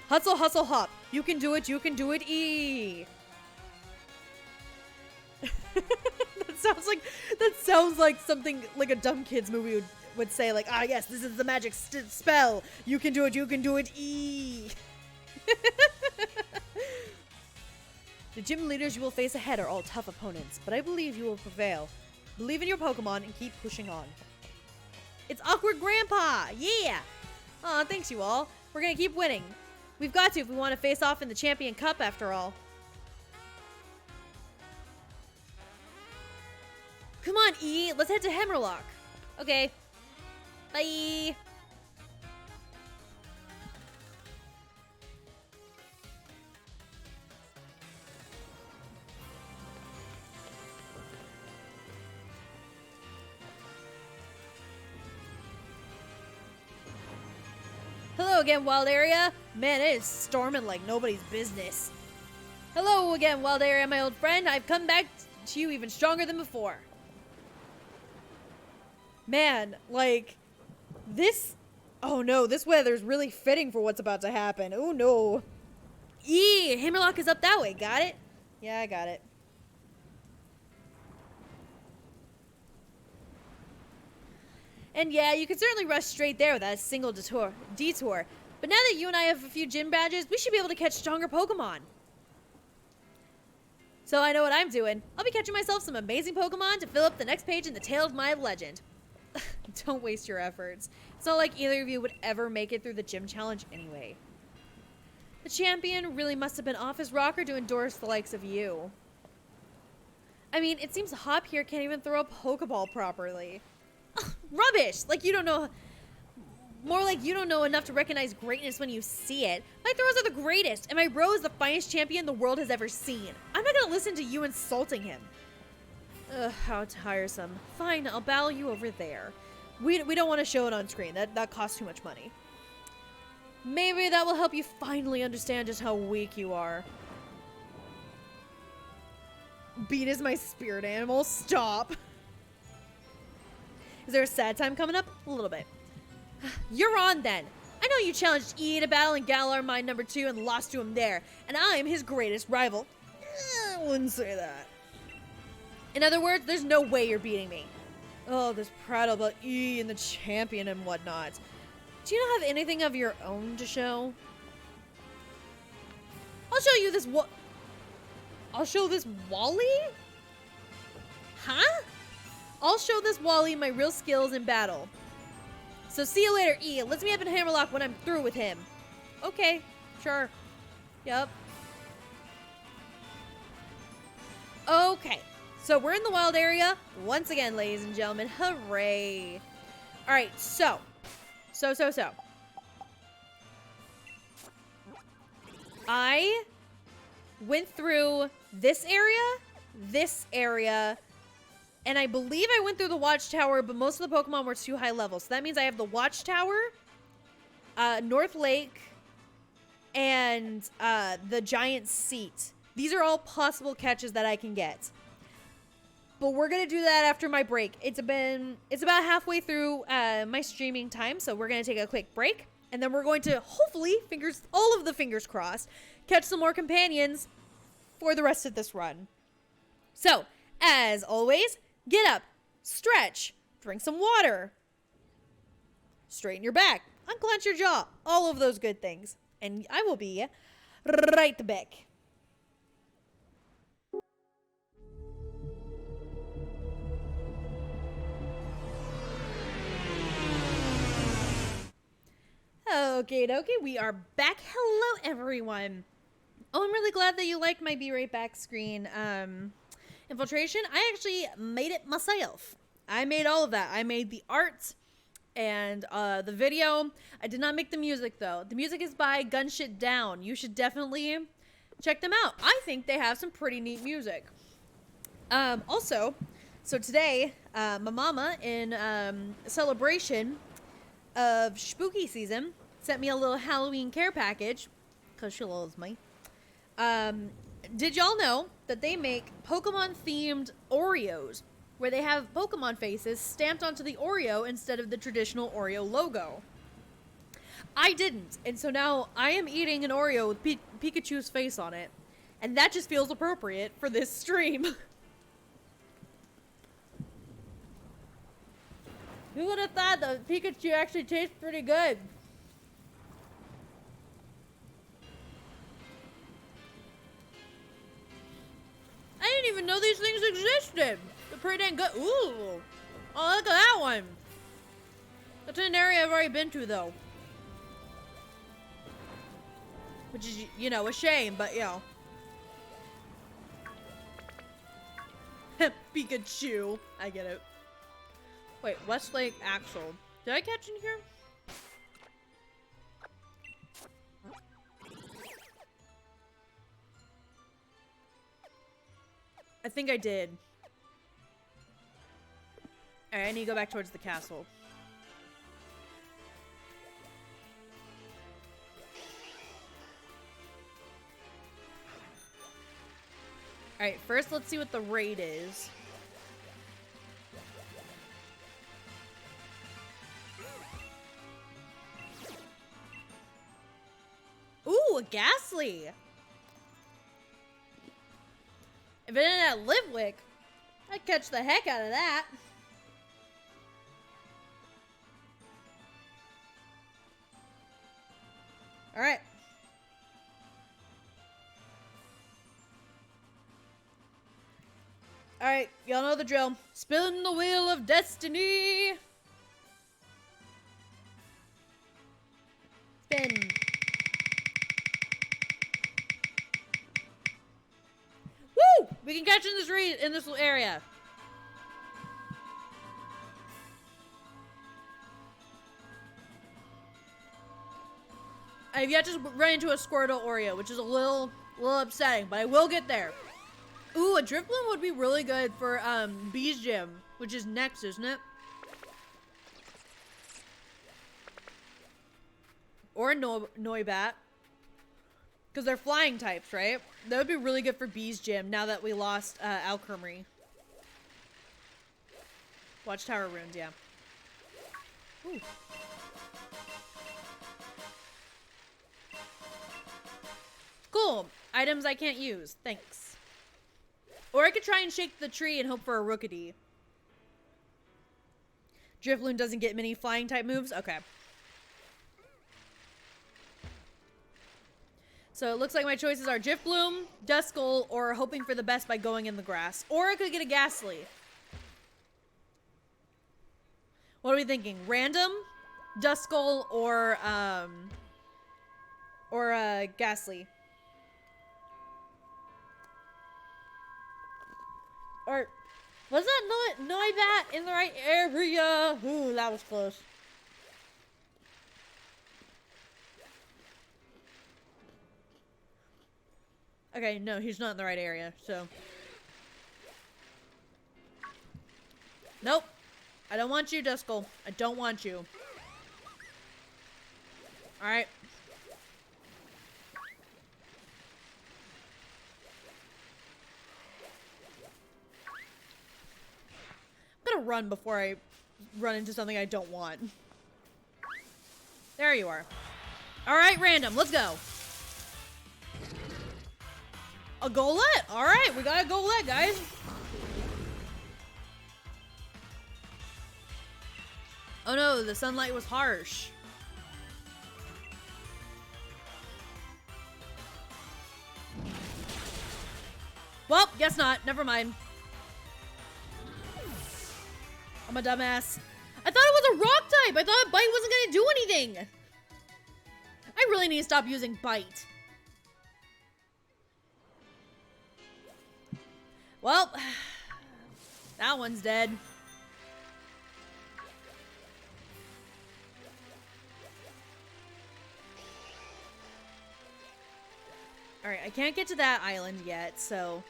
Hustle, hustle, hop. You can do it, E! That sounds like something like a dumb kid's movie would say, like, yes, this is the magic spell. You can do it, E! The gym leaders you will face ahead are all tough opponents, but I believe you will prevail. Believe in your Pokemon and keep pushing on. It's Awkward Grandpa! Yeah! Aw, thanks you all. We're gonna keep winning. We've got to if we want to face off in the Champion Cup after all. Come on, E. Let's head to Hammerlock. Okay. Bye. Hello again, Wild Area. Man, it is storming like nobody's business. Hello again, Wild Area, my old friend. I've come back to you even stronger than before. Man, like, this... Oh no, this weather's really fitting for what's about to happen. Oh no. Hammerlock is up that way. Got it? Yeah, I got it. And yeah, you can certainly rush straight there without a single detour. But now that you and I have a few gym badges, we should be able to catch stronger Pokemon. So I know what I'm doing. I'll be catching myself some amazing Pokemon to fill up the next page in the tale of my legend. Don't waste your efforts. It's not like either of you would ever make it through the gym challenge anyway. The champion really must have been off his rocker to endorse the likes of you. I mean, it seems Hop here can't even throw a Pokeball properly. Ugh, rubbish! Like you don't know... More like you don't know enough to recognize greatness when you see it. My throws are the greatest, and my bro is the finest champion the world has ever seen. I'm not gonna listen to you insulting him. Ugh, how tiresome. Fine, I'll battle you over there. We don't want to show it on screen. That costs too much money. Maybe that will help you finally understand just how weak you are. Beat is my spirit animal. Stop. Is there a sad time coming up? A little bit. You're on then. I know you challenged E to battle in Galar Mine number 2 and lost to him there, and I'm his greatest rival. I wouldn't say that. In other words, there's no way you're beating me. Oh, this prattle about E and the champion and whatnot. Do you not have anything of your own to show? I'll show you this I'll show this Wally? Huh? I'll show this Wally my real skills in battle. So see you later, E. Let's meet up in Hammerlock when I'm through with him. Okay, sure. Yep. Okay, so we're in the wild area once again, ladies and gentlemen. Hooray. All right, so. I went through this area, and I believe I went through the Watchtower, but most of the Pokemon were too high level. So that means I have the Watchtower, North Lake, and the Giant Seat. These are all possible catches that I can get. But we're going to do that after my break. It's about halfway through my streaming time, so we're going to take a quick break. And then we're going to, hopefully, all of the fingers crossed, catch some more companions for the rest of this run. So, as always, get up, stretch, drink some water, straighten your back, unclench your jaw, all of those good things. And I will be right back. Okay, we are back. Hello, everyone. Oh, I'm really glad that you liked my Be Right Back screen infiltration. I actually made it myself. I made all of that. I made the art and the video. I did not make the music, though. The music is by Gunshit Down. You should definitely check them out. I think they have some pretty neat music. Also, so today, my mama, in celebration of spooky season, sent me a little Halloween care package because she loves me. Did y'all know that they make Pokemon themed Oreos where they have Pokemon faces stamped onto the Oreo instead of the traditional Oreo logo? I didn't, and so now I am eating an Oreo with Pikachu's face on it, and that just feels appropriate for this stream. Who would have thought that Pikachu actually tastes pretty good? I didn't even know these things existed. They're pretty dang good. Ooh. Oh, look at that one. That's an area I've already been to, though. Which is, you know, a shame, but, you know. Pikachu. I get it. Wait, Westlake Axel. Did I catch in here? I think I did. Alright, I need to go back towards the castle. Alright, first let's see what the raid is. Ooh, a Ghastly! If it didn't have Livewick, I'd catch the heck out of that. Alright. Alright, y'all know the drill. Spin the wheel of destiny! Spin. Woo! We can catch in this area. I've yet to run into a Squirtle Oreo, which is a little upsetting, but I will get there. Ooh, a Drifloon would be really good for Bee's Gym, which is next, isn't it? Or a Noibat. Because they're flying types, right? That would be really good for Bee's Gym now that we lost Alchemy. Watchtower runes, yeah. Ooh. Cool. Items I can't use. Thanks. Or I could try and shake the tree and hope for a Rookity. Drifloon doesn't get many flying type moves? Okay. So it looks like my choices are Drifloon, Duskull, or hoping for the best by going in the grass. Or I could get a Ghastly. What are we thinking? Random, Duskull, or Ghastly. Or was that Noibat in the right area? Ooh, that was close. Okay, no, he's not in the right area, so. Nope. I don't want you, Duskull. I don't want you. Alright. I'm gonna run before I run into something I don't want. There you are. Alright, random. Let's go. A Golett? Alright, we got a Golett, guys. Oh no, the sunlight was harsh. Well, guess not. Never mind. I'm a dumbass. I thought it was a rock type. I thought Bite wasn't gonna do anything. I really need to stop using Bite. Well, that one's dead. Alright, I can't get to that island yet, so...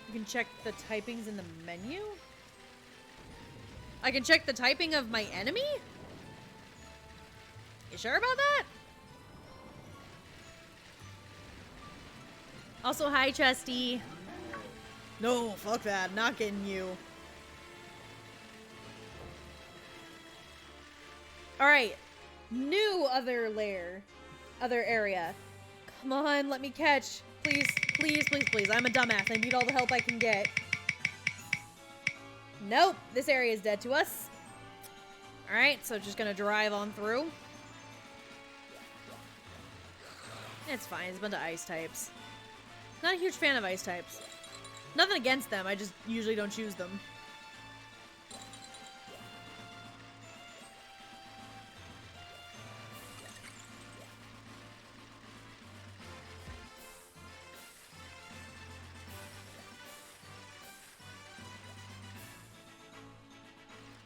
You can check the typings in the menu? I can check the typing of my enemy? You sure about that? Also, hi, Trusty. No, fuck that. Not getting you. Alright. New other lair. Other area. Come on, let me catch. Please, please, please, please. I'm a dumbass. I need all the help I can get. Nope. This area is dead to us. Alright, so just gonna drive on through. It's fine. It's a bunch of ice types. Not a huge fan of ice types. Nothing against them, I just usually don't choose them.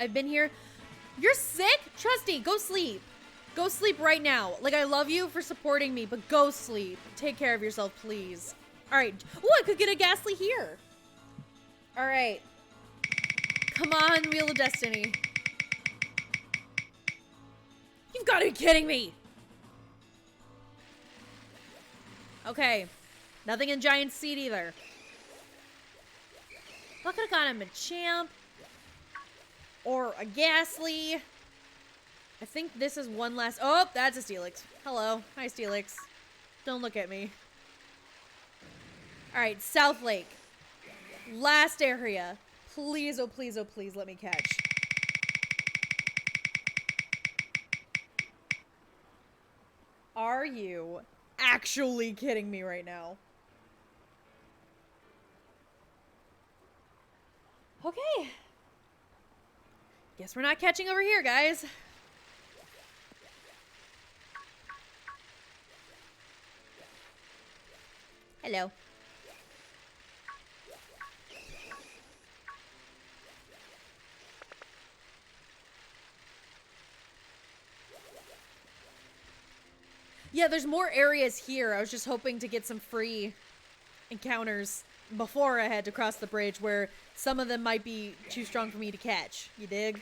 I've been here. You're sick? Trusty, go sleep. Go sleep right now. Like, I love you for supporting me, but go sleep. Take care of yourself, please. All right. Ooh, I could get a Ghastly here. All right. Come on, Wheel of Destiny. You've got to be kidding me. Okay. Nothing in Giant Seed either. I could have got him a Champ. Or a Ghastly. I think this is one last... Oh, that's a Steelix. Hello. Hi, Steelix. Don't look at me. Alright, South Lake. Last area. Please, oh please, oh please, let me catch. Are you actually kidding me right now? Okay. Guess we're not catching over here, guys. Hello. Yeah, there's more areas here. I was just hoping to get some free encounters before I had to cross the bridge where some of them might be too strong for me to catch. You dig?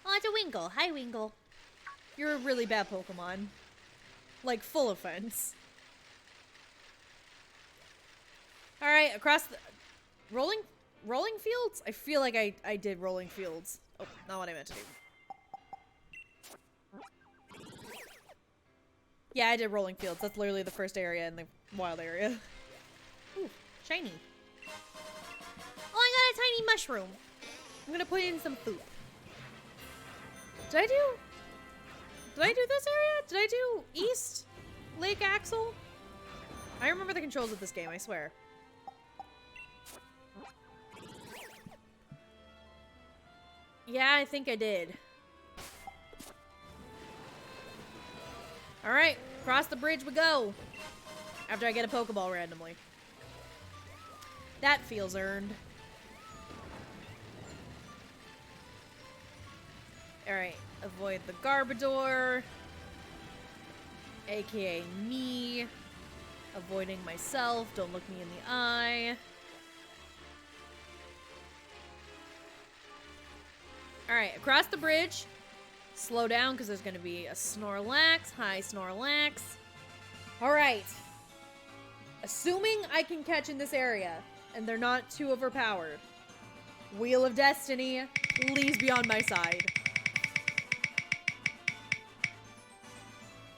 Oh, it's a Wingull. Hi, Wingull. You're a really bad Pokemon. Like, full offense. Alright, across the... Rolling Fields? I feel like I did Rolling Fields. Oh, not what I meant to do. Yeah, I did Rolling Fields. That's literally the first area in the wild area. Ooh, shiny. Oh, I got a tiny mushroom. I'm gonna put in some food. Did I do this area? Did I do East Lake Axel? I remember the controls of this game, I swear. Yeah, I think I did. Alright, cross the bridge we go. After I get a Pokeball randomly. That feels earned. Alright, avoid the Garbodor. AKA me. Avoiding myself, don't look me in the eye. Alright, across the bridge. Slow down because there's going to be a Snorlax. Hi, Snorlax. Alright. Assuming I can catch in this area and they're not too overpowered. Wheel of Destiny, please be on my side.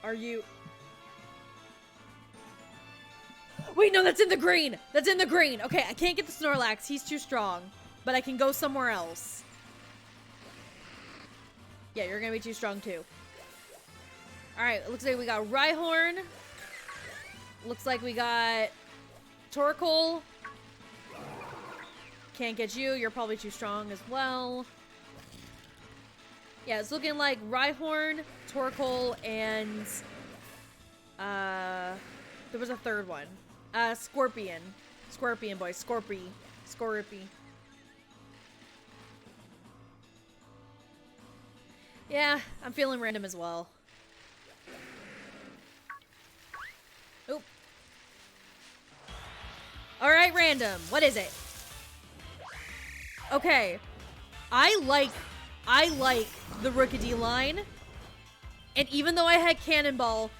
Are you... Wait, no, that's in the green! That's in the green! Okay, I can't get the Snorlax. He's too strong. But I can go somewhere else. Yeah, you're gonna be too strong too. Alright, looks like we got Rhyhorn. Looks like we got Torkoal. Can't get you. You're probably too strong as well. Yeah, it's looking like Rhyhorn, Torkoal, and there was a third one. Scorpion. Scorpion boy. Scorpy. Yeah, I'm feeling random as well. Oop. Alright, random. What is it? Okay. I like the Rookidee line. And even though I had Cannonball,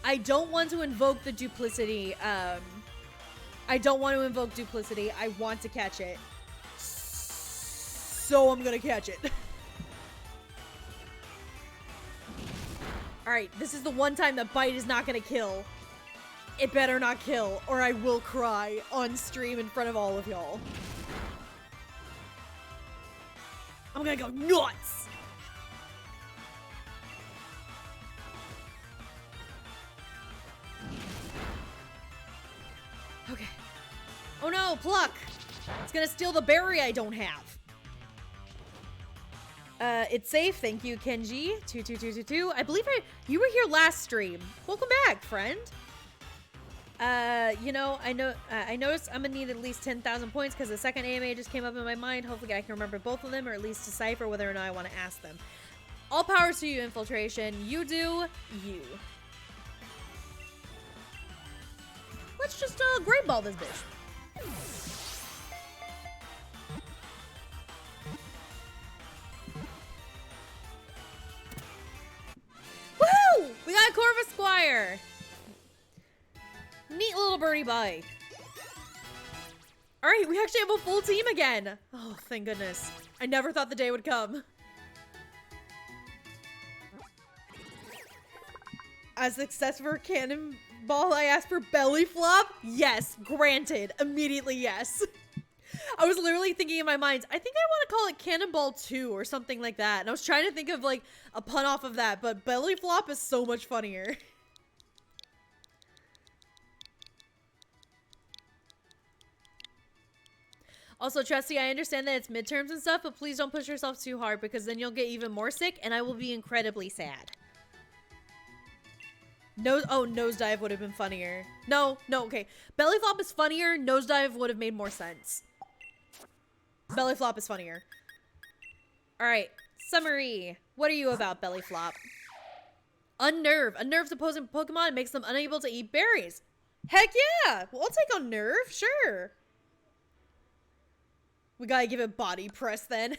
I don't want to invoke the duplicity. I don't want to invoke duplicity. I want to catch it. So I'm gonna catch it. Alright, this is the one time that Bite is not gonna kill. It better not kill, or I will cry on stream in front of all of y'all. I'm gonna go nuts! Okay. Oh no, Pluck! It's gonna steal the berry I don't have. It's safe. Thank you, Kenji. 22222. I believe you were here last stream. Welcome back, friend. I noticed I'm gonna need at least 10,000 points because the second AMA just came up in my mind. Hopefully I can remember both of them or at least decipher whether or not I want to ask them. All power to you, Infiltration. You do you. Let's just great ball this bitch. Woo! We got a Corvus Squire. Neat little birdie bye. All right, we actually have a full team again. Oh, thank goodness. I never thought the day would come. As success for Cannonball, I asked for belly flop. Yes, granted. Immediately, yes. I was literally thinking in my mind, I think I want to call it Cannonball 2 or something like that. And I was trying to think of like a pun off of that, but belly flop is so much funnier. Also, Trusty, I understand that it's midterms and stuff, but please don't push yourself too hard because then you'll get even more sick and I will be incredibly sad. Nosedive would have been funnier. No, okay. Belly flop is funnier. Nosedive would have made more sense. Belly flop is funnier. Alright, summary. What are you about, belly flop? Unnerve. Unnerves opposing Pokemon and makes them unable to eat berries. Heck yeah! Well, I'll take Unnerve, sure. We gotta give it body press then.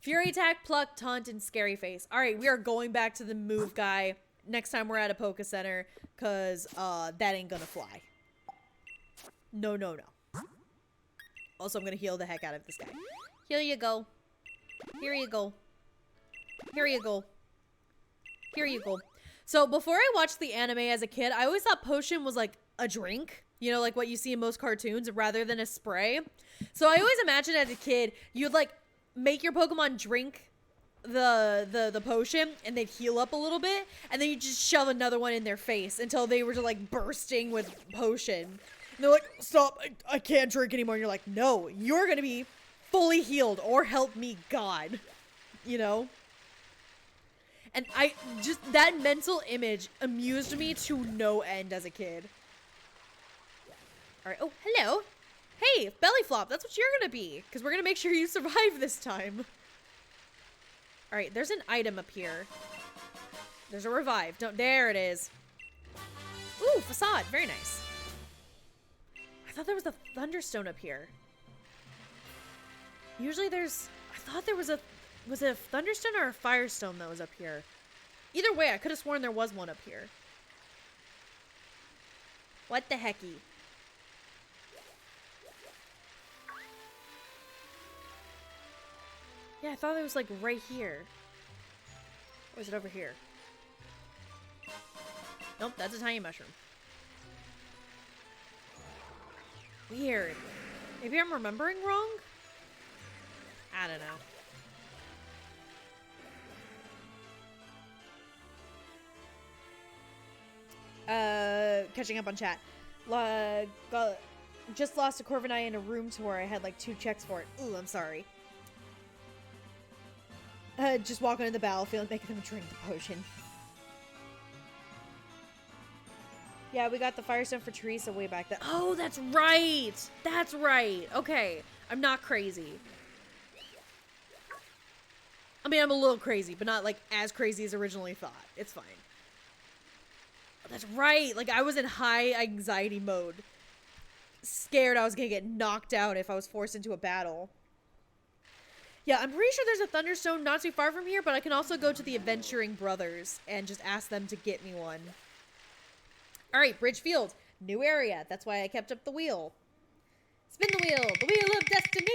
Fury attack, pluck, taunt, and scary face. Alright, we are going back to the move guy next time we're at a Poke Center, cause that ain't gonna fly. No. Also, I'm gonna heal the heck out of this guy. Here you go. Here you go. Here you go. Here you go. So before I watched the anime as a kid, I always thought potion was like a drink. You know, like what you see in most cartoons rather than a spray. So I always imagined as a kid, you'd like make your Pokemon drink the potion and they'd heal up a little bit. And then you just shove another one in their face until they were just like bursting with potion. And they're like, stop, I can't drink anymore. And you're like, no, you're going to be fully healed or help me God, you know? And that mental image amused me to no end as a kid. All right. Oh, hello. Hey, belly flop. That's what you're going to be. Because we're going to make sure you survive this time. All right. There's an item up here. There's a revive. There it is. Ooh, facade. Very nice. I thought there was a thunderstone up here. Usually I thought there was was it a thunderstone or a firestone that was up here? Either way, I could have sworn there was one up here. What the hecky? Yeah, I thought it was like right here. Or is it over here? Nope, that's a tiny mushroom. Weird. Maybe I'm remembering wrong? I don't know. Catching up on chat. Just lost a Corviknight in a room tour. I had like 2 checks for it. Ooh, I'm sorry. Just walking into the battlefield and making them drink the potion. Yeah, we got the Firestone for Teresa way back then. Oh, that's right! That's right! Okay, I'm not crazy. I mean, I'm a little crazy, but not like as crazy as originally thought. It's fine. Oh, that's right! Like, I was in high anxiety mode. Scared I was gonna get knocked out if I was forced into a battle. Yeah, I'm pretty sure there's a Thunderstone not too far from here, but I can also go to the Adventuring Brothers and just ask them to get me one. Alright, Bridgefield. New area. That's why I kept up the wheel. Spin the wheel. The wheel of destiny.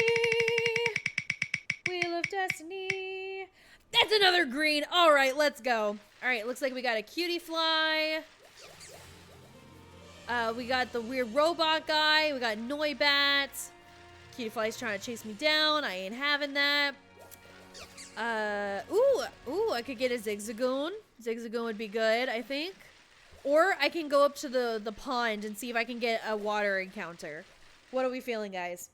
Wheel of destiny. That's another green. Alright, let's go. Alright, looks like we got a cutie fly. We got the weird robot guy. We got Noibat. Cutie fly's trying to chase me down. I ain't having that. Ooh, I could get a Zigzagoon. Zigzagoon would be good, I think. Or I can go up to the pond and see if I can get a water encounter. What are we feeling, guys?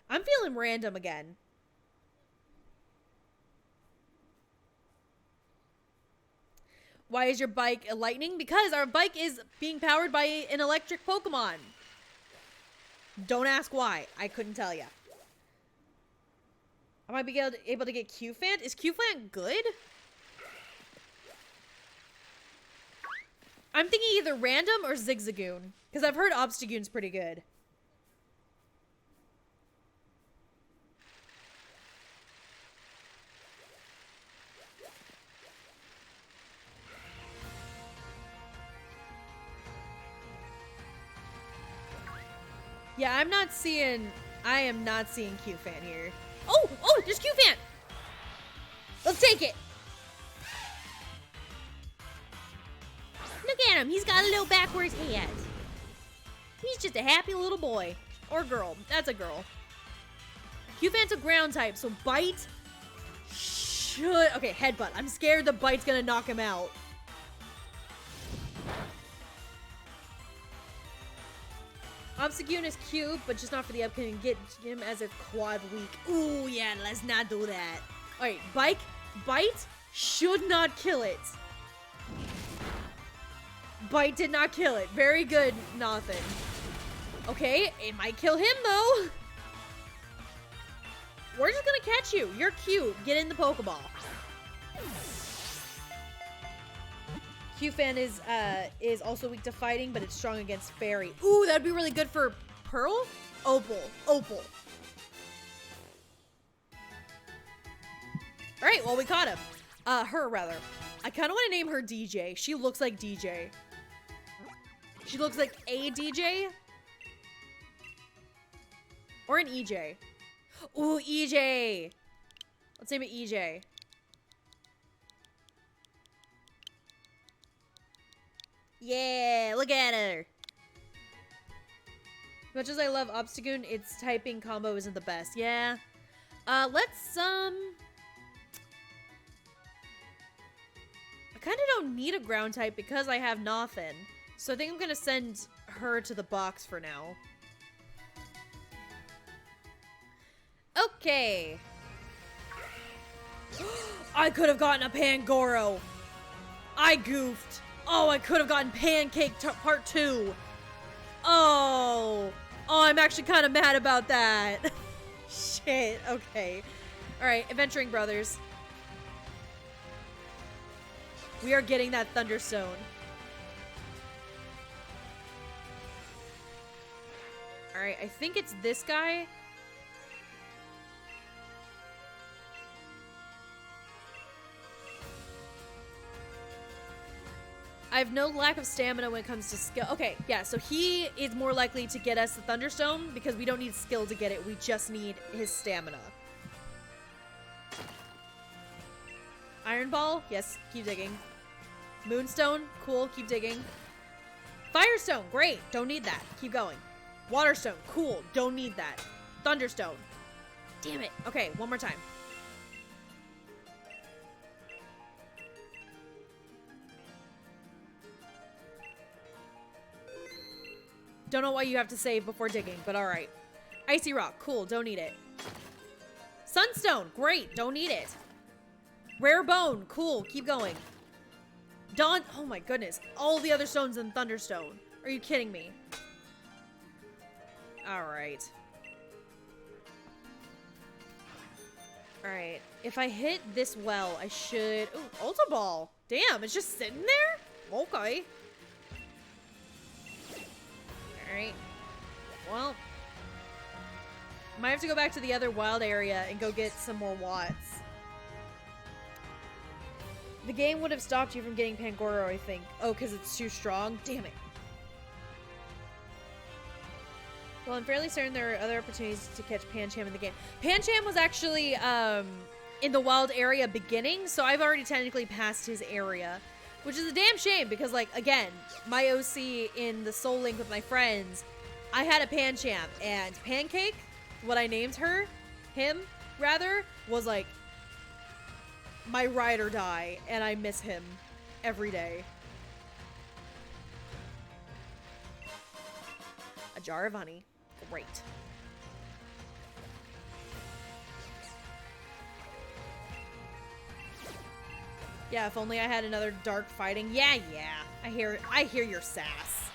I'm feeling random again. Why is your bike a lightning? Because our bike is being powered by an electric Pokemon. Don't ask why. I couldn't tell you. I might be able to get Q-Fant. Is Q-Fant good? I'm thinking either random or Zigzagoon. Because I've heard Obstagoon's pretty good. Yeah, I am not seeing Q-Fan here. Oh, there's Q-Fan! Let's take it! Look at him, he's got a little backwards head. He's just a happy little boy. Or girl, that's a girl. Q-Fan's a ground type, so Bite should... Okay, Headbutt. I'm scared the Bite's gonna knock him out. Obstagoon is cute, but just not for the upcoming. Get him as a quad weak. Ooh, yeah, let's not do that. Alright, Bite should not kill it. Bite did not kill it. Very good, nothing. Okay, it might kill him, though. We're just gonna catch you. You're cute. Get in the Pokeball. Q-Fan is also weak to fighting, but it's strong against Fairy. Ooh, that'd be really good for Pearl? Opal. Alright, well, we caught him. Her, rather. I kind of want to name her DJ. She looks like DJ. She looks like a DJ. Or an EJ. Ooh, EJ. Let's name it EJ. Yeah, look at her. As much as I love Obstagoon, its typing combo isn't the best. Yeah. Let's, I kind of don't need a ground type because I have nothing. So I think I'm going to send her to the box for now. Okay. I could have gotten a Pangoro. I goofed. Oh, I could have gotten Pancake Part 2. Oh, I'm actually kind of mad about that. Shit, okay. Alright, Adventuring Brothers. We are getting that Thunderstone. Alright, I think it's this guy. I have no lack of stamina when it comes to skill. Okay, yeah, so he is more likely to get us the Thunderstone because we don't need skill to get it. We just need his stamina. Iron Ball? Yes, keep digging. Moonstone? Cool, keep digging. Firestone? Great, don't need that. Keep going. Waterstone? Cool, don't need that. Thunderstone? Damn it. Okay, one more time. Don't know why you have to save before digging, but alright. Icy Rock, cool, don't need it. Sunstone, great, don't need it. Rare Bone, cool, keep going. Dawn, oh my goodness, all the other stones in Thunderstone. Are you kidding me? Alright. Alright, if I hit this well, I should... Ooh, Ultra Ball. Damn, it's just sitting there? Okay. Alright. Well. Might have to go back to the other wild area and go get some more Watts. The game would have stopped you from getting Pangoro, I think. Oh, because it's too strong? Damn it. Well, I'm fairly certain there are other opportunities to catch Pancham in the game. Pancham was actually in the wild area beginning, so I've already technically passed his area. Which is a damn shame because, like, again, my OC in the Soul Link with my friends, I had a Pancham, and Pancake, what I named him, was like my ride or die, and I miss him every day. A jar of honey. Great. Yeah, if only I had another dark fighting. Yeah. I hear your sass.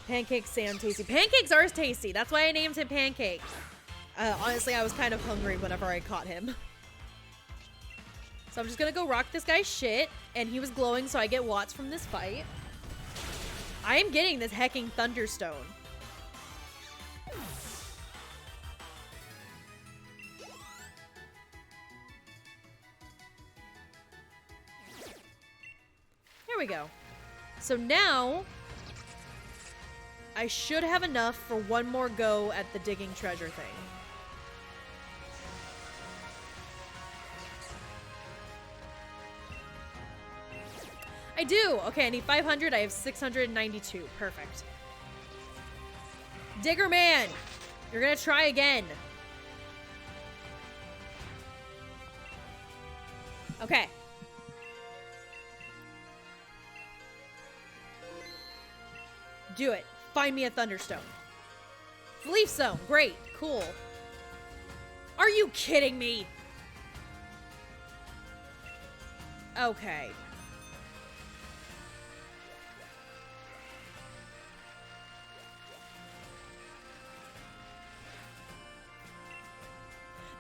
Pancakes sound tasty. Pancakes are tasty. That's why I named him Pancake. Honestly, I was kind of hungry whenever I caught him. So I'm just gonna go rock this guy's shit. And he was glowing, so I get watts from this fight. I am getting this hecking Thunderstone. There we go. So now, I should have enough for one more go at the digging treasure thing. I do! Okay, I need 500. I have 692. Perfect. Digger man! You're gonna try again. Okay. Do it. Find me a Thunderstone. Leaf Zone. Great. Cool. Are you kidding me? Okay.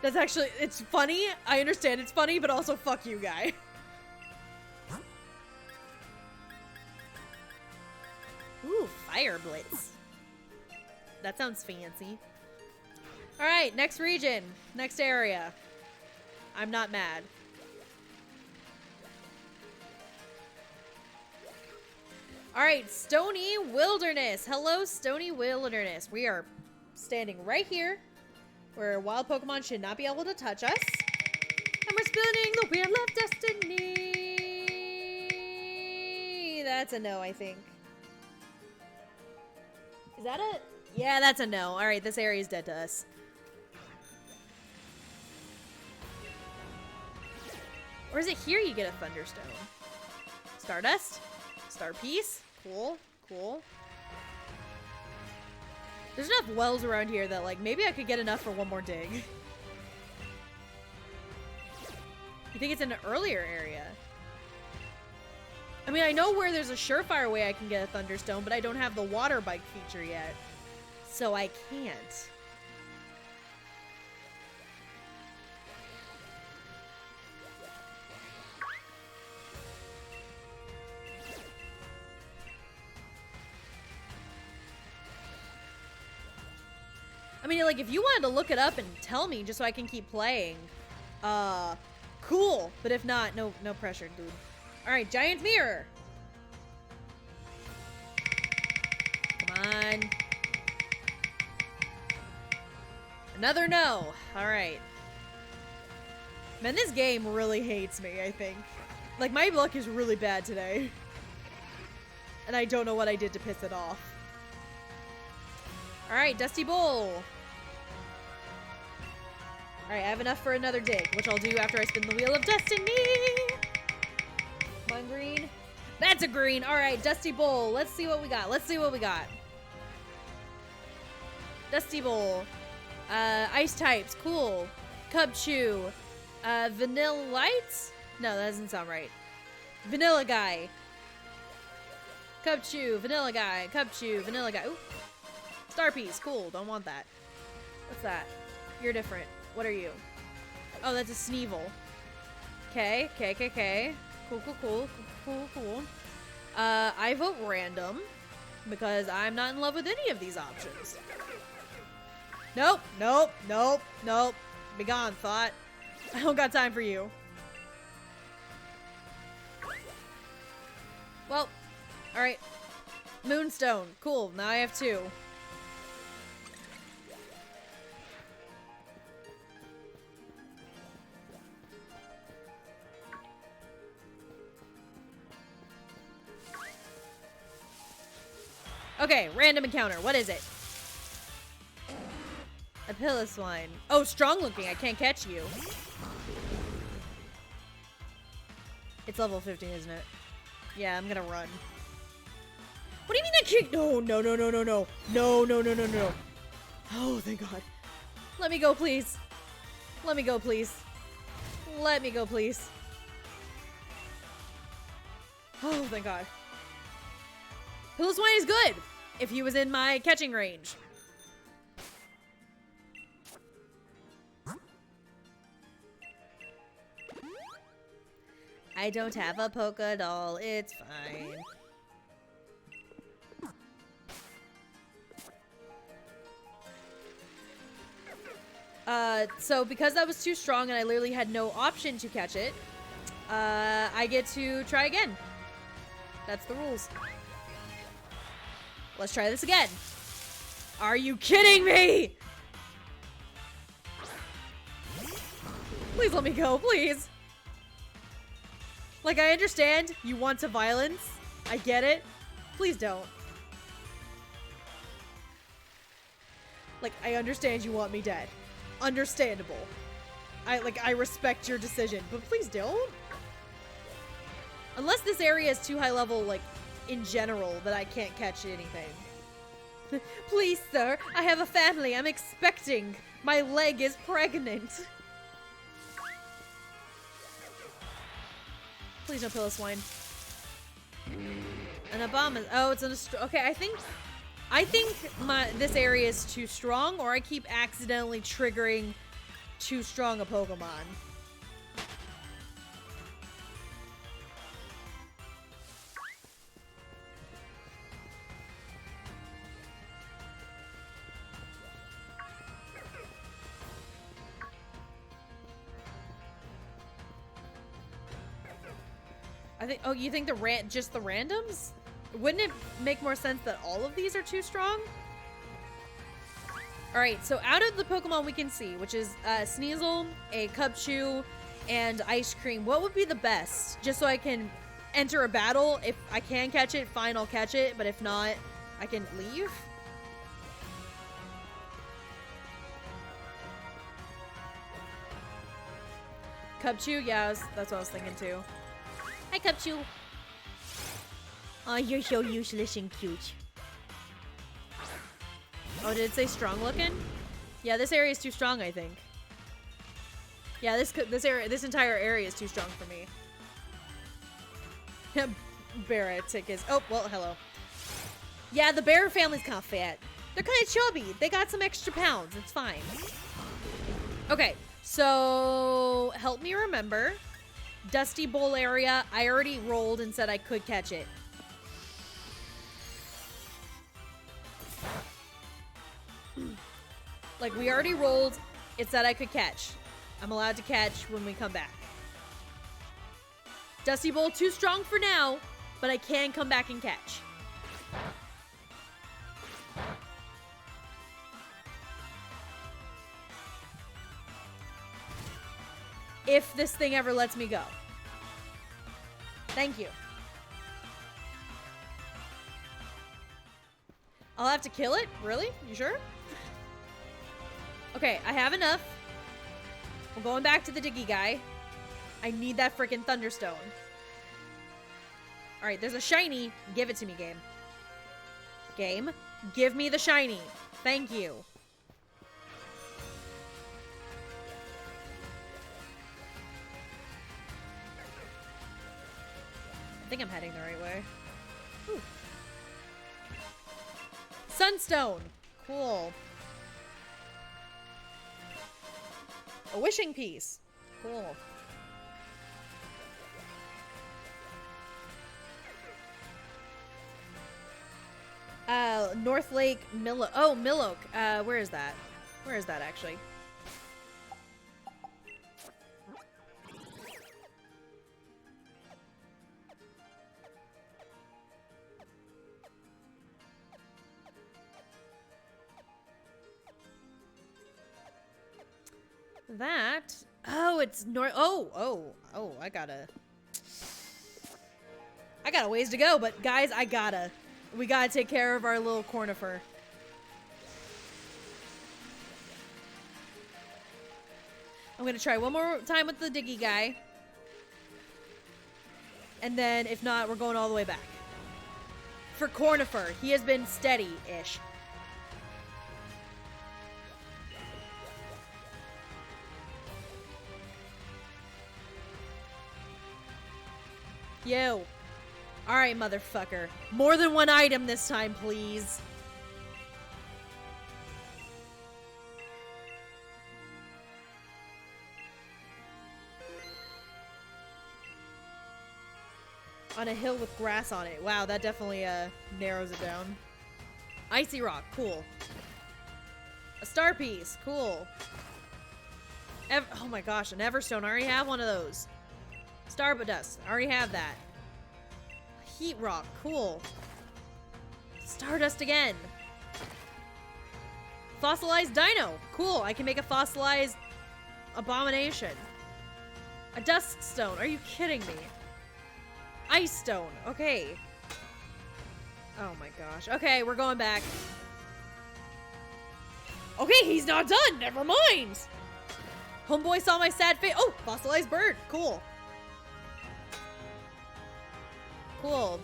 That's actually, it's funny. I understand it's funny, but also fuck you, guy. Ooh, Fire Blitz. That sounds fancy. Alright, next region. Next area. I'm not mad. Alright, Stony Wilderness. Hello, Stony Wilderness. We are standing right here, where wild Pokemon should not be able to touch us. And we're spinning the wheel of destiny. That's a no, I think. Is that a... Yeah, that's a no. Alright, this area is dead to us. Or is it here you get a Thunderstone? Stardust? Star Piece? Cool. Cool. There's enough wells around here that, like, maybe I could get enough for one more dig. You think it's in an earlier area? I mean, I know where there's a surefire way I can get a Thunderstone, but I don't have the water bike feature yet. So I can't. I mean, like, if you wanted to look it up and tell me just so I can keep playing, cool. But if not, no pressure, dude. Alright, Giant Mirror. Come on. Another no. Alright. Man, this game really hates me, I think. Like, my luck is really bad today. And I don't know what I did to piss it off. Alright, Dusty Bowl. Alright, I have enough for another dig, which I'll do after I spin the Wheel of Destiny. Come on, green. That's a green. Alright, Dusty Bowl. Let's see what we got. Let's see what we got. Dusty Bowl. Ice types. Cool. Cubchoo. Vanilla Lights? No, that doesn't sound right. Vanilla Guy. Cubchoo. Vanilla Guy. Cubchoo. Vanilla Guy. Ooh. Star Piece. Cool. Don't want that. What's that? You're different. What are you? Oh, that's a Sneevil. Okay. Cool. I vote random because I'm not in love with any of these options. Nope. Be gone, thought. I don't got time for you. Well, alright. Moonstone. Cool. Now I have 2. Okay, random encounter. What is it? A Piloswine. Oh, strong looking. I can't catch you. It's level 15, isn't it? Yeah, I'm gonna run. What do you mean I can't? No. Oh, thank God. Let me go, please. Let me go, please. Oh, thank God. Piloswine is good if he was in my catching range. I don't have a polka doll. It's fine. So because that was too strong and I literally had no option to catch it, I get to try again. That's the rules. Let's try this again. Are you kidding me? Please let me go, please. Like, I understand you want to violence. I get it. Please don't. Like, I understand you want me dead. Understandable. I respect your decision, but please don't. Unless this area is too high level, like, in general, that I can't catch anything. Please, sir, I have a family. I'm expecting. My leg is pregnant. Please no Piloswine. An Obama. Oh, it's okay. I think this area is too strong, or I keep accidentally triggering too strong a Pokemon. Oh, you think just the randoms? Wouldn't it make more sense that all of these are too strong? Alright, so out of the Pokemon we can see, which is Sneasel, a Cubchoo, and Ice Cream, what would be the best? Just so I can enter a battle. If I can catch it, fine, I'll catch it. But if not, I can leave. Cubchoo? Yeah, that's what I was thinking too. Hi, Cubchoo. Oh, you're so useless and cute. Oh, did it say strong looking? Yeah, this area is too strong, I think. Yeah, this entire area is too strong for me. Beartic is. Oh, well, hello. Yeah, the bear family's kind of fat. They're kind of chubby. They got some extra pounds. It's fine. Okay, so help me remember. Dusty Bowl area. I already rolled and said I could catch it. Like, we already rolled. It said I could catch. I'm allowed to catch when we come back. Dusty Bowl, too strong for now, but I can come back and catch. If this thing ever lets me go. Thank you. I'll have to kill it? Really? You sure? Okay, I have enough. I'm going back to the Diggy guy. I need that freaking Thunderstone. Alright, there's a shiny. Give it to me, game. Game, give me the shiny. Thank you. I think I'm heading the right way. Ooh. Sunstone. Cool. A wishing piece. Cool. North Lake Milloak. Oh, Milloak. Where is that? Where is that actually? That. Oh, it's north. Oh, I gotta ways to go, but guys, we gotta take care of our little Cornifer. I'm gonna try one more time with the Diggy guy. And then, if not, we're going all the way back. For Cornifer, he has been steady-ish. Yo. Alright, motherfucker. More than one item this time, please. On a hill with grass on it. Wow, that definitely narrows it down. Icy rock, cool. A star piece, cool. Oh my gosh, an Everstone. I already have one of those. Stardust, I already have that. Heat rock, cool. Stardust again. Fossilized dino, cool. I can make a fossilized abomination. A dusk stone, are you kidding me? Ice stone, okay. Oh my gosh. Okay, we're going back. Okay, he's not done. Never mind. Homeboy saw my sad face. Oh, fossilized bird. Cool. Cool.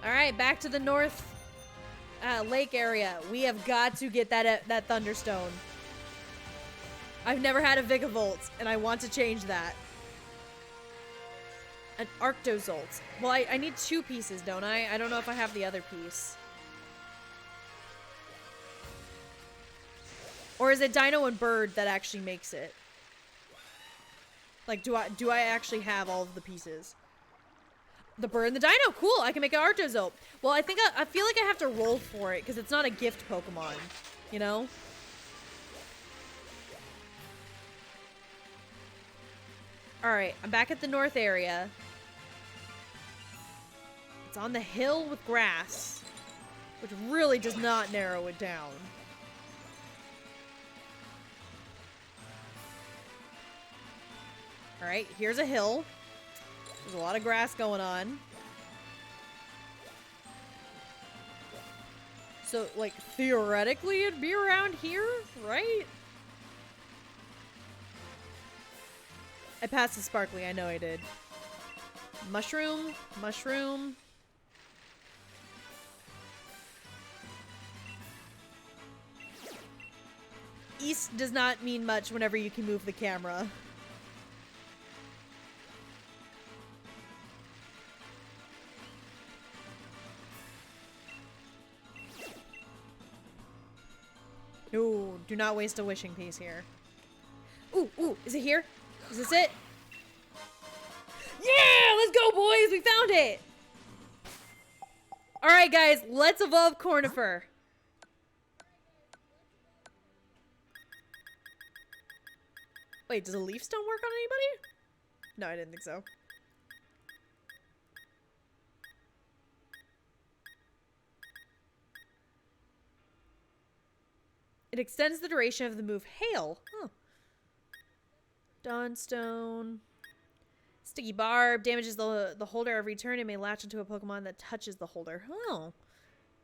All right, back to the north lake area. We have got to get that Thunderstone. I've never had a Vigavolt, and I want to change that. An Arctozolt. Well, I need 2 pieces, don't I? I don't know if I have the other piece. Or is it Dino and Bird that actually makes it? Like, do I actually have all of the pieces? The Bird and the Dino, cool. I can make an Arctozolt. Well, I think I feel like I have to roll for it because it's not a gift Pokemon, you know? All right, I'm back at the north area. It's on the hill with grass, which really does not narrow it down. All right, here's a hill. There's a lot of grass going on. So, like, theoretically, it'd be around here, right? I passed the sparkly, I know I did. Mushroom, mushroom. East does not mean much whenever you can move the camera. Ooh, do not waste a wishing piece here. Ooh, ooh, is it here? Is this it? Yeah, let's go, boys. We found it. All right, guys, let's evolve Cornifer. Wait, does a leaf stone work on anybody? No, I didn't think so. It extends the duration of the move Hail. Huh. Dawnstone. Sticky Barb damages the holder every turn and may latch into a Pokemon that touches the holder. Oh.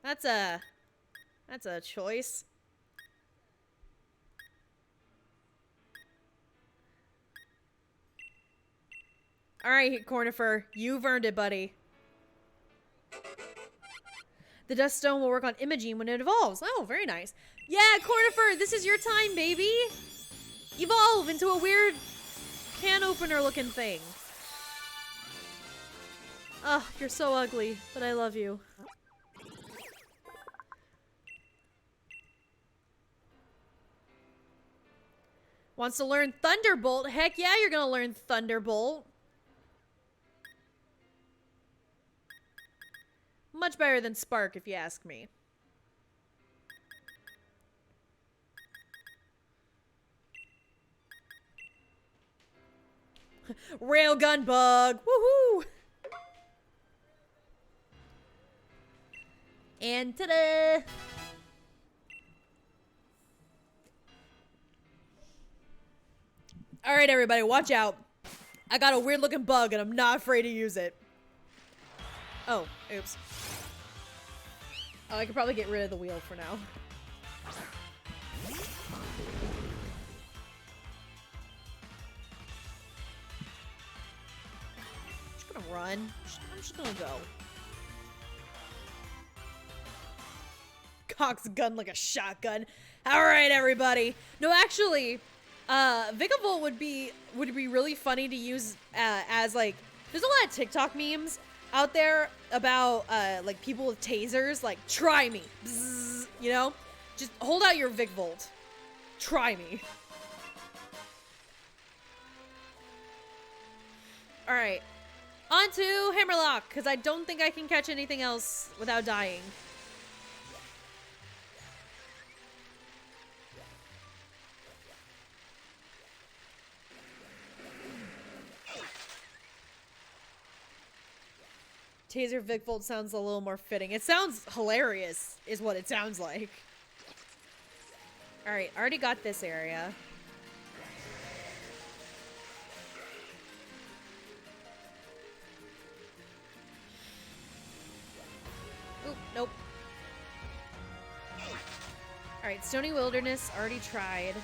That's a choice. Alright, Cornifer. You've earned it, buddy. The Dust Stone will work on imaging when it evolves. Oh, very nice. Yeah, Cornifer, this is your time, baby. Evolve into a weird can opener looking thing. Oh, you're so ugly, but I love you. Wants to learn Thunderbolt? Heck yeah, you're gonna learn Thunderbolt. Much better than Spark, if you ask me. Railgun bug! Woohoo! And ta-da! Alright, everybody, watch out. I got a weird looking bug and I'm not afraid to use it. Oh, oops. Oh, I could probably get rid of the wheel for now. Just gonna run. I'm just gonna go. Cocks gun like a shotgun. Alright, everybody. No, actually, Vigavolt would be really funny to use as like There's a lot of TikTok memes out there about like people with tasers, like try me, Bzzz, you know, just hold out your Vic Volt, try me. All right, on to Hammerlock, because I don't think I can catch anything else without dying. Taser Vic Volt sounds a little more fitting. It sounds hilarious, is what it sounds like. Alright, already got this area. Oop, nope. Alright, Stony Wilderness, already tried.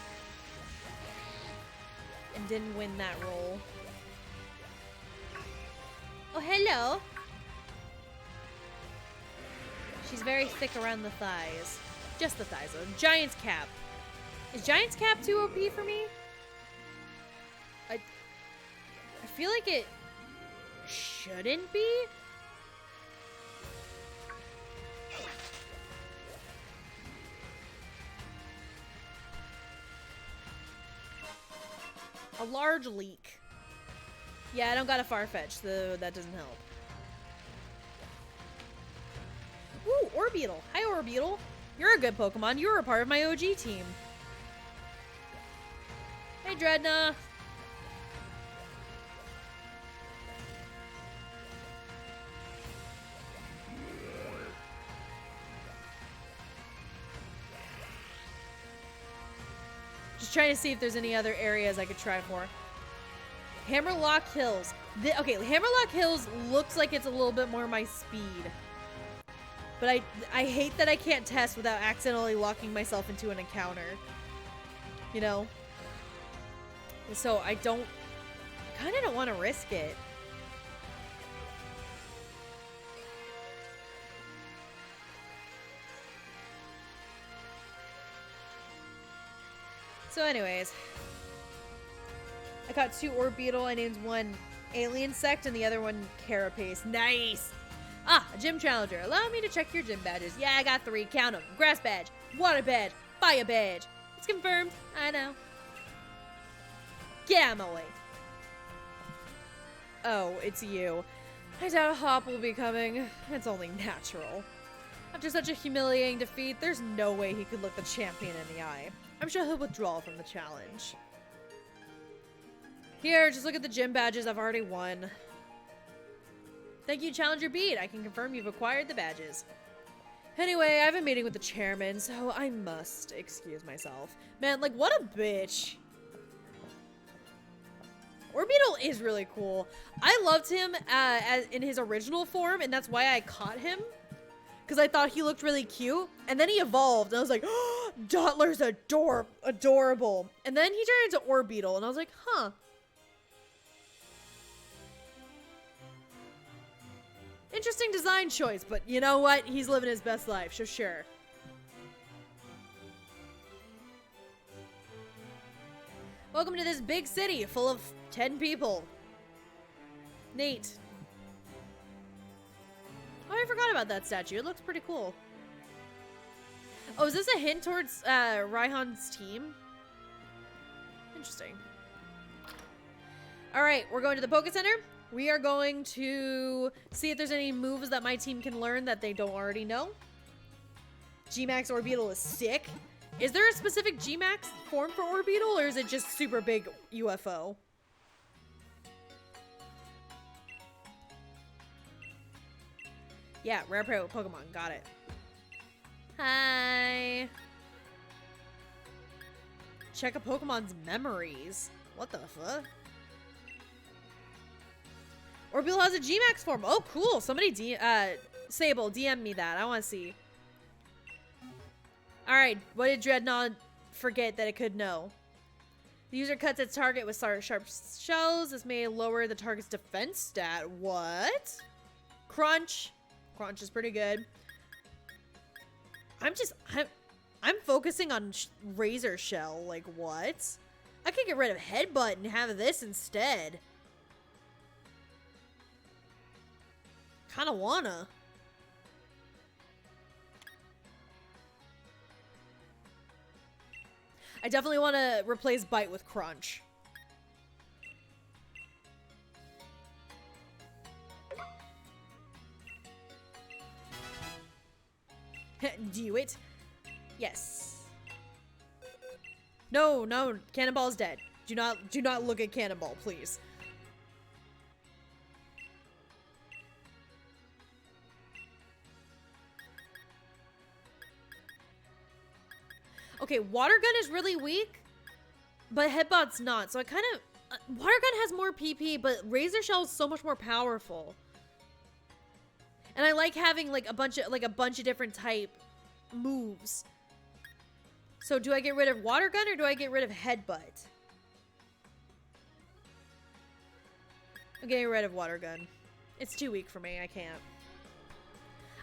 And didn't win that roll. Oh, hello! She's very thick around the thighs. Just the thighs, though. Giant's Cap. Is Giant's Cap too OP for me? I feel like it shouldn't be. A large leak. Yeah, I don't got a Farfetch, so that doesn't help. Ooh, Orbeetle. Hi, Orbeetle. You're a good Pokemon. You were a part of my OG team. Hey, Dreadnought. Just trying to see if there's any other areas I could try for. Hammerlock Hills. Okay, Hammerlock Hills looks like it's a little bit more my speed. But I hate that I can't test without accidentally locking myself into an encounter. You know? So I kind of don't want to risk it. So anyways. I got 2 Orbeetle. I named one Alien Sect and the other one Carapace. Nice! Ah, a gym challenger. Allow me to check your gym badges. Yeah, I got 3. Count them. Grass badge, water badge, fire badge. It's confirmed. I know. Get out of my way. Oh, it's you. I doubt a Hop will be coming. It's only natural. After such a humiliating defeat, there's no way he could look the champion in the eye. I'm sure he'll withdraw from the challenge. Here, just look at the gym badges I've already won. Thank you, Challenger Beat. I can confirm you've acquired the badges. Anyway, I have a meeting with the chairman, so I must excuse myself. Man, like, what a bitch. Orbeetle is really cool. I loved him in his original form, and that's why I caught him. Because I thought he looked really cute. And then he evolved, and I was like, oh, Dottler's adorable. And then he turned into Orbeetle, and I was like, huh. Interesting design choice, but you know what? He's living his best life, so sure. Welcome to this big city full of 10 people. Neat. Oh, I forgot about that statue. It looks pretty cool. Oh, is this a hint towards Raihan's team? Interesting. Alright, we're going to the Poké Center. We are going to see if there's any moves that my team can learn that they don't already know. G-Max Orbeetle is sick. Is there a specific G-Max form for Orbeetle, or is it just super big UFO? Yeah, rare Pokemon. Got it. Hi. Check a Pokemon's memories. What the fuck? Orbeetle has a G-Max form. Oh, cool. Somebody, Sable, DM me that. I want to see. All right. What did Dreadnought forget that it could know? The user cuts its target with sharp shells. This may lower the target's defense stat. What? Crunch. Crunch is pretty good. I'm focusing on Razor Shell. Like, what? I could get rid of Headbutt and have this instead. kind of wanna. I definitely want to replace Bite with Crunch. Do it. Yes. No, no, Cannonball's dead. Do not look at Cannonball, please. Okay, Water Gun is really weak, but Headbutt's not. So I kind of Water Gun has more PP, but Razor Shell is so much more powerful. And I like having like a bunch of different type moves. So do I get rid of Water Gun or do I get rid of Headbutt? I'm getting rid of Water Gun. It's too weak for me. I can't.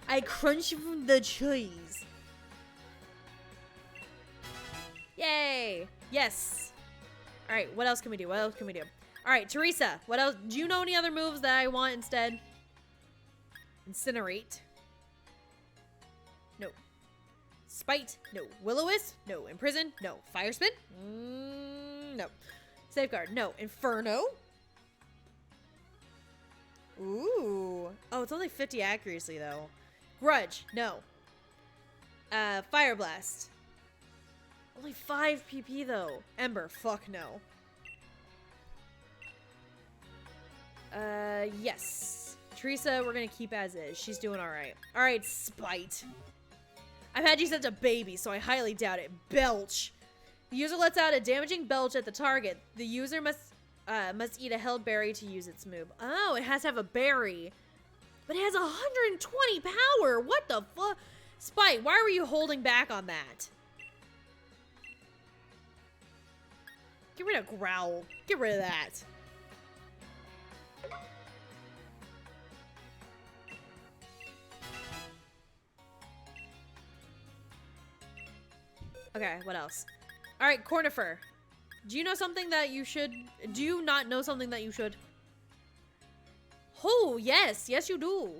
I crunch from the cheese. Yay! Yes. All right. What else can we do? What else can we do? All right, Teresa. What else? Do you know any other moves that I want instead? Incinerate. No. Spite. No. Will-O-Wisp. No. Imprison. No. Fire Spin. No. Safeguard. No. Inferno. Ooh. Oh, it's only 50 accuracy though. Grudge. No. Fire Blast. Only 5 PP though. Ember. Fuck no. Yes. Teresa, we're gonna keep as is. She's doing alright. Alright, Spite. I've had you since a baby, so I highly doubt it. Belch. The user lets out a damaging belch at the target. The user must eat a held berry to use its move. Oh, it has to have a berry. But it has 120 power. What the fuck? Spite, why were you holding back on that? Get rid of Growl. Get rid of that. Okay, what else? All right, Cornifer. Do you know something that you should... Do you not know something that you should? Oh, yes. Yes, you do.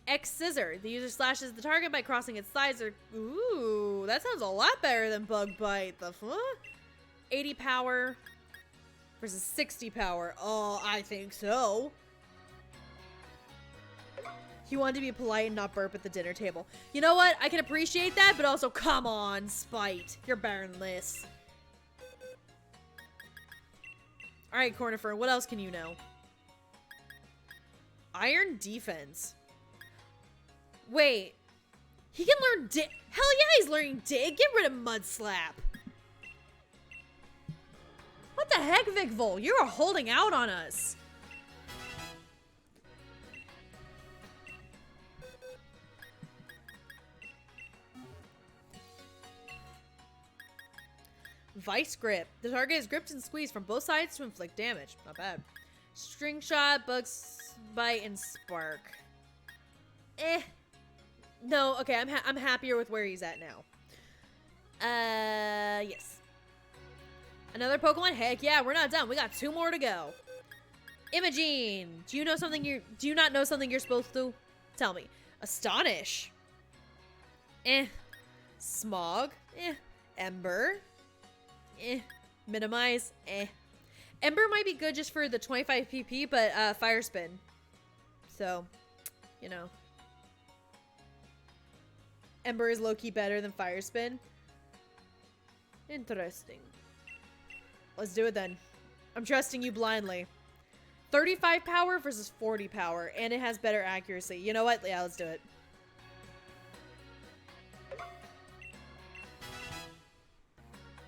X Scissor. The user slashes the target by crossing its thighs or... Ooh, that sounds a lot better than Bug Bite. The fuck? 80 power versus 60 power. Oh, I think so. He wanted to be polite and not burp at the dinner table. You know what? I can appreciate that, but also, come on, Spite. You're better than this. Alright, Cornifer, what else can you know? Iron Defense. Wait. He can learn dig. Hell yeah, he's learning dig. Get rid of Mud Slap. What the heck, Vicvol? You are holding out on us. Vice Grip. The target is gripped and squeezed from both sides to inflict damage. Not bad. String Shot, Bugs Bite, and Spark. No, okay, I'm happier with where he's at now. Yes. Another Pokemon? Heck yeah, we're not done. We got 2 more to go. Imogene. Do you not know something you're supposed to? Tell me. Astonish. Smog. Ember. Minimize. Ember might be good just for the 25 PP, but Fire Spin. So, you know. Ember is low-key better than Fire Spin. Interesting. Let's do it then. I'm trusting you blindly. 35 power versus 40 power, and it has better accuracy. You know what? Yeah, let's do it.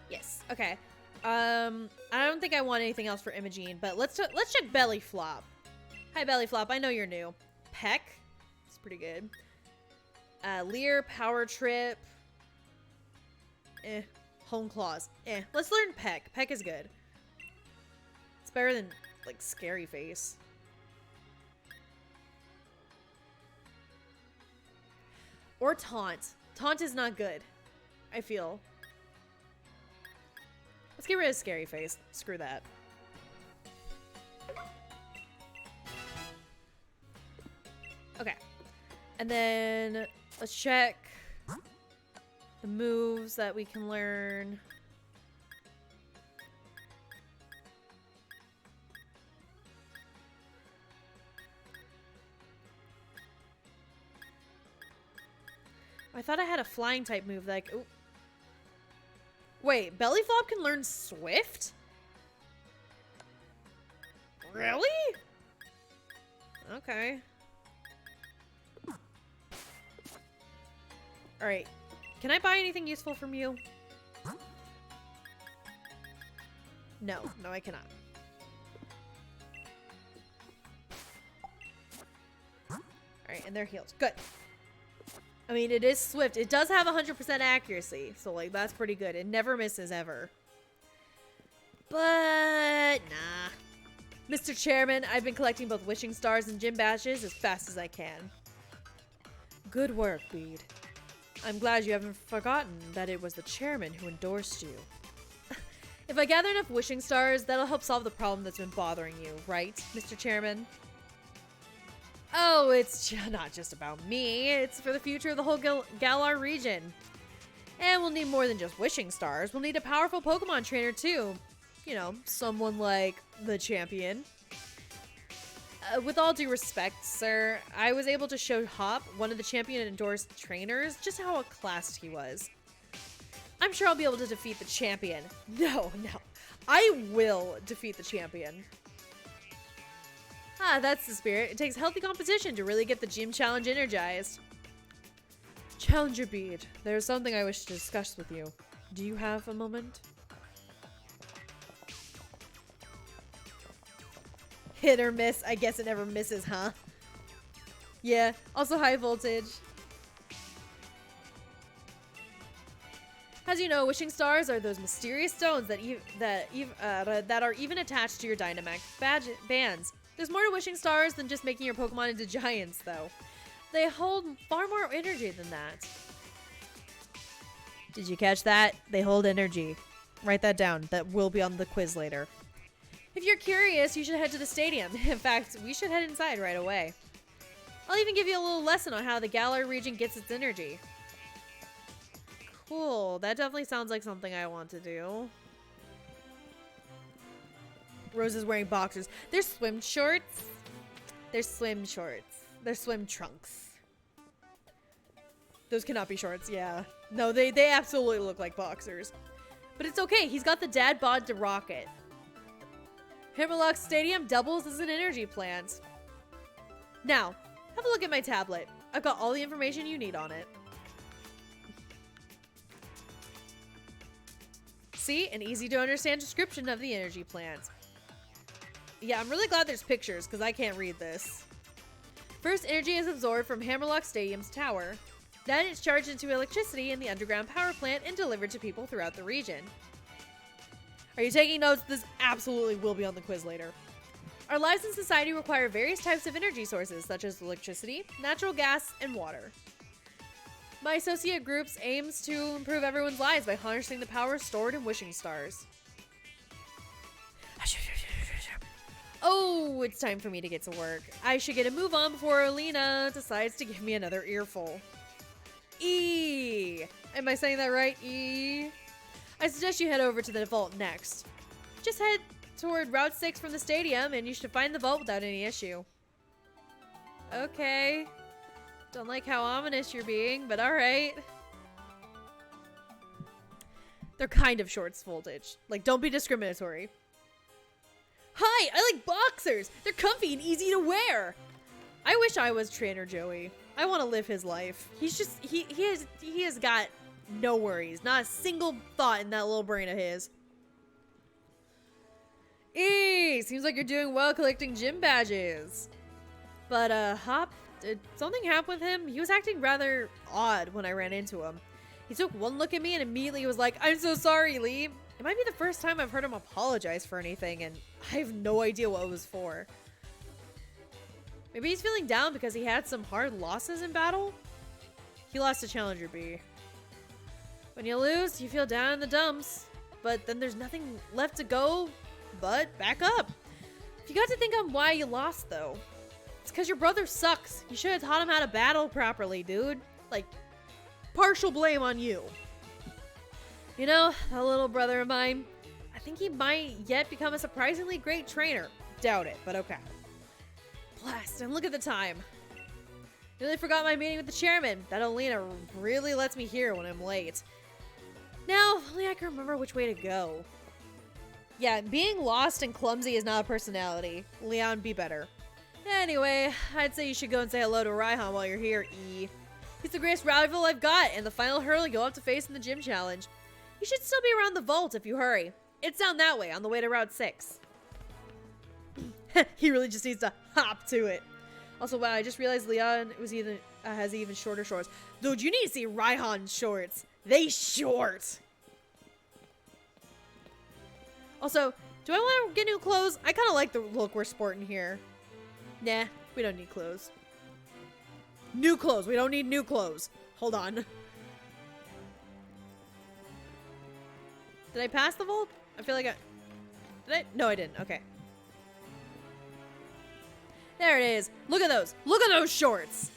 Yes. Okay. I don't think I want anything else for Imogene, but let's check Belly Flop. Hi, Belly Flop. I know you're new. Peck. It's pretty good. Leer, Power Trip. Hone Claws. Let's learn Peck. Peck is good. It's better than, like, Scary Face. Or Taunt. Taunt is not good, I feel. Let's get rid of Scary Face. Screw that. Okay. And then let's check the moves that we can learn. I thought I had a flying type move like, ooh. Wait, Belly Flop can learn Swift? Really? Okay. Alright. Can I buy anything useful from you? No. No, I cannot. Alright, and they're healed. Good. I mean, it is Swift. It does have 100% accuracy. So, like, that's pretty good. It never misses ever. But, nah. Mr. Chairman, I've been collecting both wishing stars and gym badges as fast as I can. Good work, Bede. I'm glad you haven't forgotten that it was the chairman who endorsed you. If I gather enough wishing stars, that'll help solve the problem that's been bothering you, right, Mr. Chairman? Oh, it's not just about me. It's for the future of the whole Galar region. And we'll need more than just wishing stars. We'll need a powerful Pokemon trainer, too. You know, someone like the champion. With all due respect, sir, I was able to show Hop, one of the champion-endorsed trainers, just how outclassed he was. I'm sure I'll be able to defeat the champion. No. I will defeat the champion. Ah, that's the spirit. It takes healthy competition to really get the gym challenge energized. Challenger Bede, there's something I wish to discuss with you. Do you have a moment? Hit or miss. I guess it never misses, huh? Yeah, also high voltage. As you know, wishing stars are those mysterious stones that are even attached to your Dynamax bands. There's more to wishing stars than just making your Pokemon into giants, though. They hold far more energy than that. Did you catch that? They hold energy. Write that down. That will be on the quiz later. If you're curious, you should head to the stadium. In fact, we should head inside right away. I'll even give you a little lesson on how the Galar region gets its energy. Cool. That definitely sounds like something I want to do. Rose is wearing boxers. They're swim shorts. They're swim shorts. They're swim trunks. Those cannot be shorts, yeah. No, they absolutely look like boxers. But it's okay. He's got the dad bod to rock it. Hammerlock Stadium doubles as an energy plant. Now, have a look at my tablet. I've got all the information you need on it. See? An easy to understand description of the energy plant. Yeah, I'm really glad there's pictures because I can't read this. First, energy is absorbed from Hammerlock Stadium's tower. Then it's charged into electricity in the underground power plant and delivered to people throughout the region. Are you taking notes? This absolutely will be on the quiz later. Our lives in society require various types of energy sources, such as electricity, natural gas, and water. My associate groups aims to improve everyone's lives by harnessing the power stored in wishing stars. Oh, it's time for me to get to work. I should get a move on before Alina decides to give me another earful. E! Am I saying that right? E? I suggest you head over to the vault next. Just head toward Route 6 from the stadium and you should find the vault without any issue. Okay. Don't like how ominous you're being, but alright. They're kind of short voltage. Like, don't be discriminatory. Hi, I like boxers. They're comfy and easy to wear. I wish I was Trainer Joey. I want to live his life. He's just, he has got no worries. Not a single thought in that little brain of his. Seems like you're doing well collecting gym badges. But, Hop, did something happen with him? He was acting rather odd when I ran into him. He took one look at me and immediately was like, I'm so sorry, Lee. It might be the first time I've heard him apologize for anything, and I have no idea what it was for. Maybe he's feeling down because he had some hard losses in battle? He lost to Challenger B. When you lose, you feel down in the dumps, but then there's nothing left to go but back up. If you got to think on why you lost, though, it's because your brother sucks. You should have taught him how to battle properly, dude. Like, partial blame on you. You know, that little brother of mine, I think he might yet become a surprisingly great trainer. Doubt it, but okay. Blast, and look at the time. Nearly forgot my meeting with the chairman. That Alina really lets me hear when I'm late. Now, if only I can remember which way to go. Yeah, being lost and clumsy is not a personality. Leon, be better. Anyway, I'd say you should go and say hello to Raihan while you're here, E. He's the greatest rival I've got, and the final hurdle you'll have to face in the gym challenge. You should still be around the vault if you hurry. It's down that way, on the way to Route 6. He really just needs to hop to it. Also, wow, I just realized Leon has even shorter shorts. Dude, you need to see Raihan's shorts. They short. Also, do I want to get new clothes? I kind of like the look we're sporting here. Nah, we don't need clothes. New clothes. We don't need new clothes. Hold on. Did I pass the vault? I feel like I... Did I? No, I didn't. Okay. There it is. Look at those. Look at those shorts.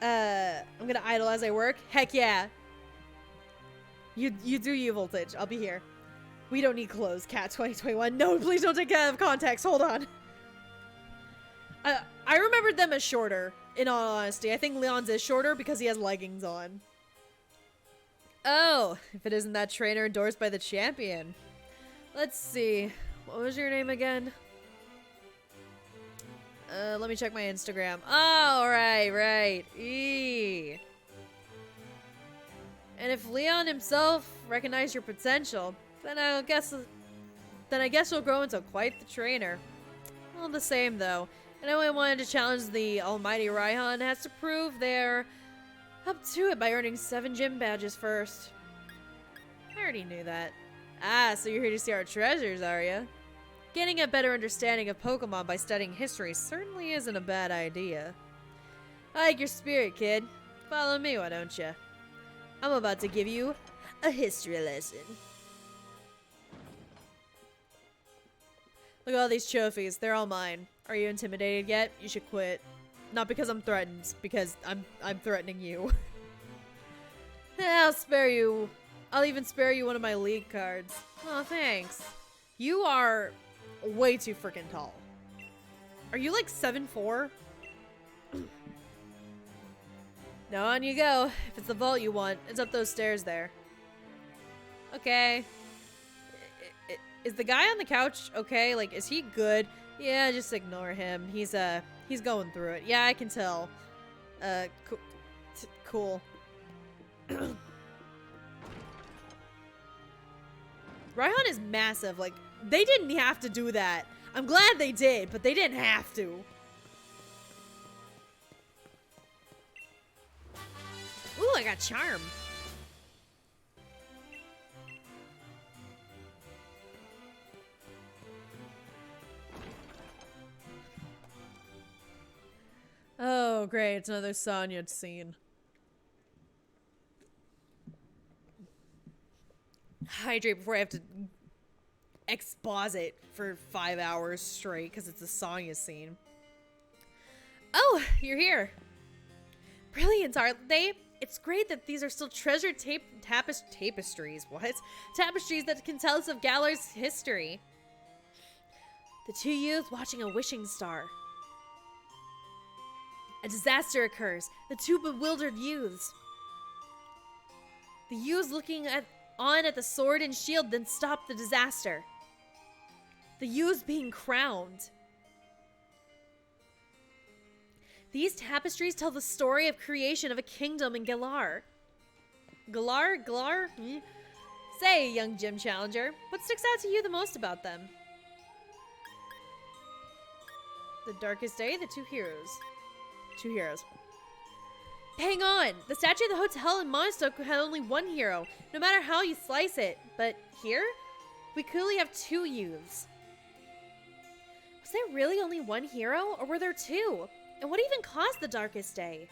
I'm gonna idle as I work. Heck yeah. You do you, Voltage. I'll be here. We don't need clothes, Cat 2021. No, please don't take it out of context. Hold on. I remembered them as shorter, in all honesty. I think Leon's is shorter because he has leggings on. Oh, if it isn't that trainer endorsed by the champion. Let's see. What was your name again? Let me check my Instagram. Oh, right. E. And if Leon himself recognized your potential, then I guess you'll grow into quite the trainer. All the same, though, anyone wanted to challenge the almighty Raihan has to prove they're up to it by earning 7 gym badges first. I already knew that. Ah, so you're here to see our treasures, are you? Gaining a better understanding of Pokemon by studying history certainly isn't a bad idea. I like your spirit, kid. Follow me, why don't you? I'm about to give you a history lesson. Look at all these trophies. They're all mine. Are you intimidated yet? You should quit. Not because I'm threatened, because I'm threatening you. I'll spare you. I'll even spare you one of my league cards. Oh, thanks. You are way too freaking tall. Are you like 7'4"? Now on you go. If it's the vault you want, it's up those stairs there. Okay. Is the guy on the couch okay? Like, is he good? Yeah, just ignore him. He's going through it. Yeah, I can tell. Cool. Raihan is massive. Like, they didn't have to do that. I'm glad they did, but they didn't have to. Ooh, I got charm. Oh, great. It's another Sonya scene. Hydrate before I have to exposit for 5 hours straight because it's a Sonya scene. Oh, you're here. Brilliant, aren't they? It's great that these are still treasured tapestries. What? Tapestries that can tell us of Galar's history. The two youths watching a wishing star. A disaster occurs. The two bewildered youths. The youths looking on at the sword and shield then stop the disaster. The youths being crowned. These tapestries tell the story of creation of a kingdom in Galar. Galar? Say, young gym challenger, what sticks out to you the most about them? The darkest day, the two heroes. Two heroes. Hang on! The statue of the hotel in Monastoke had only one hero, no matter how you slice it. But here, we clearly have two youths. Was there really only one hero, or were there two? And what even caused the darkest day?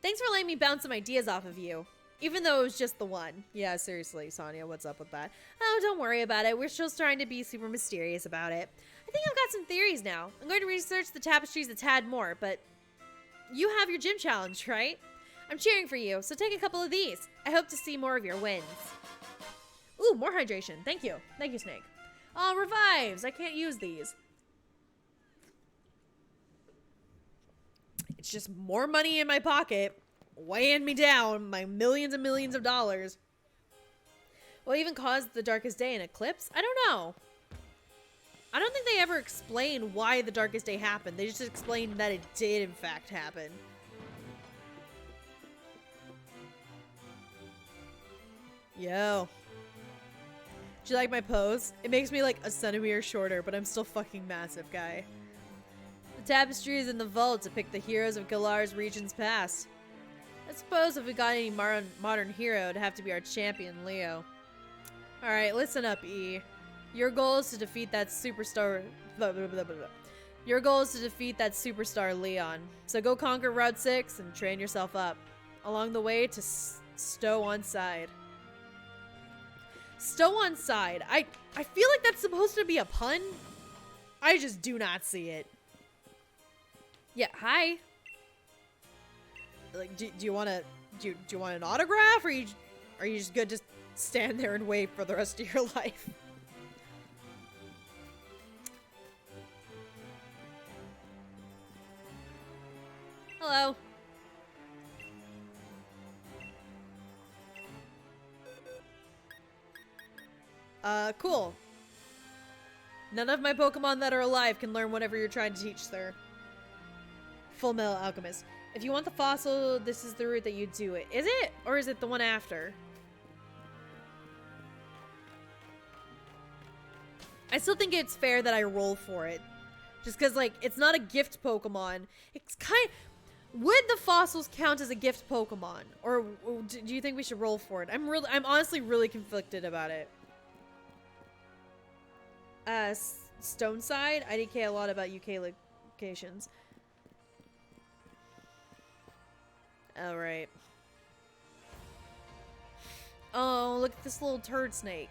Thanks for letting me bounce some ideas off of you. Even though it was just the one. Yeah, seriously, Sonia, what's up with that? Oh, don't worry about it. We're just trying to be super mysterious about it. I think I've got some theories now. I'm going to research the tapestries a tad more, but you have your gym challenge, right? I'm cheering for you, so take a couple of these. I hope to see more of your wins. Ooh, more hydration. Thank you. Thank you, Snake. Oh, revives. I can't use these. It's just more money in my pocket, weighing me down my millions and millions of dollars. What even caused the darkest day, an eclipse? I don't know. I don't think they ever explain why the darkest day happened. They just explained that it did, in fact, happen. Yo. Do you like my pose? It makes me like a centimeter shorter, but I'm still fucking massive, guy. The tapestries in the vault depict the heroes of Galar's region's past. I suppose if we got any modern hero, it'd have to be our champion, Leo. Alright, listen up, E. Your goal is to defeat that superstar... Blah, blah, blah, blah, blah. Your goal is to defeat that superstar, Leon. So go conquer Route 6 and train yourself up. Along the way to Stow on Side. Stow on Side. I feel like that's supposed to be a pun. I just do not see it. Yeah, hi. Like, do you want to do you want an autograph, or are you just good to stand there and wait for the rest of your life? Hello. Cool. None of my Pokemon that are alive can learn whatever you're trying to teach, sir. Full Metal Alchemist. If you want the fossil, this is the route that you do it. Is it? Or is it the one after? I still think it's fair that I roll for it. Just because, like, it's not a gift Pokemon. It's kind... Would the fossils count as a gift Pokemon? Or do you think we should roll for it? I'm honestly really conflicted about it. Stone Side? I DK a lot about UK locations. Alright. Oh, look at this little turd snake.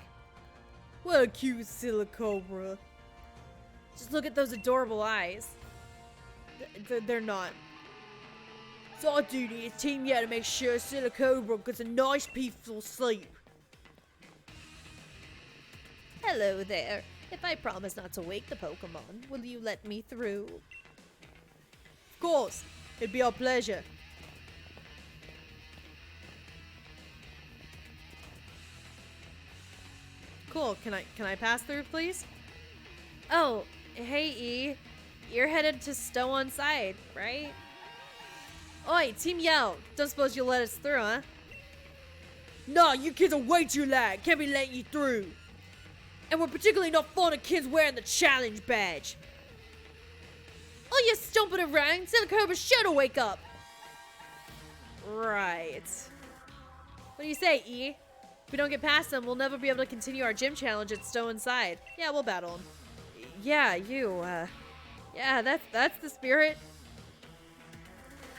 What a cute Silicobra. Just look at those adorable eyes. They're not. It's our duty as Team Yeah to make sure Silicobra gets a nice peaceful sleep. Hello there. If I promise not to wake the Pokemon, will you let me through? Of course. It'd be our pleasure. Cool. Can I pass through, please? Oh, hey E. You're headed to Stow on Side, right? Oi, Team Yell. Don't suppose you'll let us through, huh? Nah, you kids are way too loud. Can't be letting you through. And we're particularly not fond of kids wearing the challenge badge. Oh, you're stomping around. Silicobra's sure to wake up. Right. What do you say, E? If we don't get past them, we'll never be able to continue our gym challenge at Stow Inside. Yeah, we'll battle them. Yeah, yeah, that's the spirit.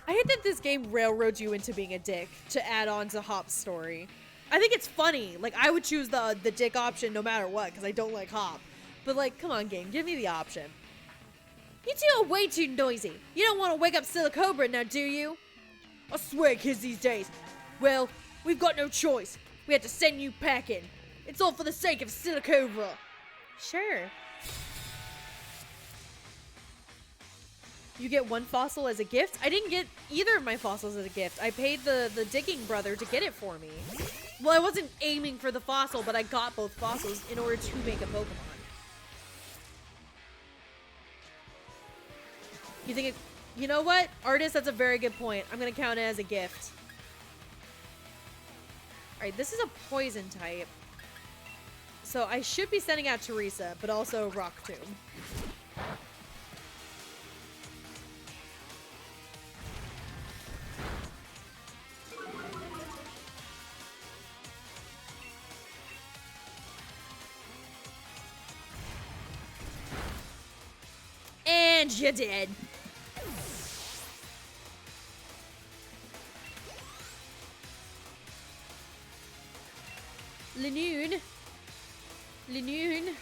I hate that this game railroads you into being a dick to add on to Hop's story. I think it's funny. Like, I would choose the dick option no matter what, because I don't like Hop. But, like, come on, game. Give me the option. You two are way too noisy. You don't want to wake up Silicobra now, do you? I swear, kids these days. Well, we've got no choice. We had to send you packing. It's all for the sake of Silicobra. Sure. You get one fossil as a gift? I didn't get either of my fossils as a gift. I paid the digging brother to get it for me. Well, I wasn't aiming for the fossil, but I got both fossils in order to make a Pokemon. You think it... You know what? Artist, that's a very good point. I'm going to count it as a gift. Alright, this is a poison type. So I should be sending out Teresa, but also Rock Tomb. And you did. Linoon. Linoon.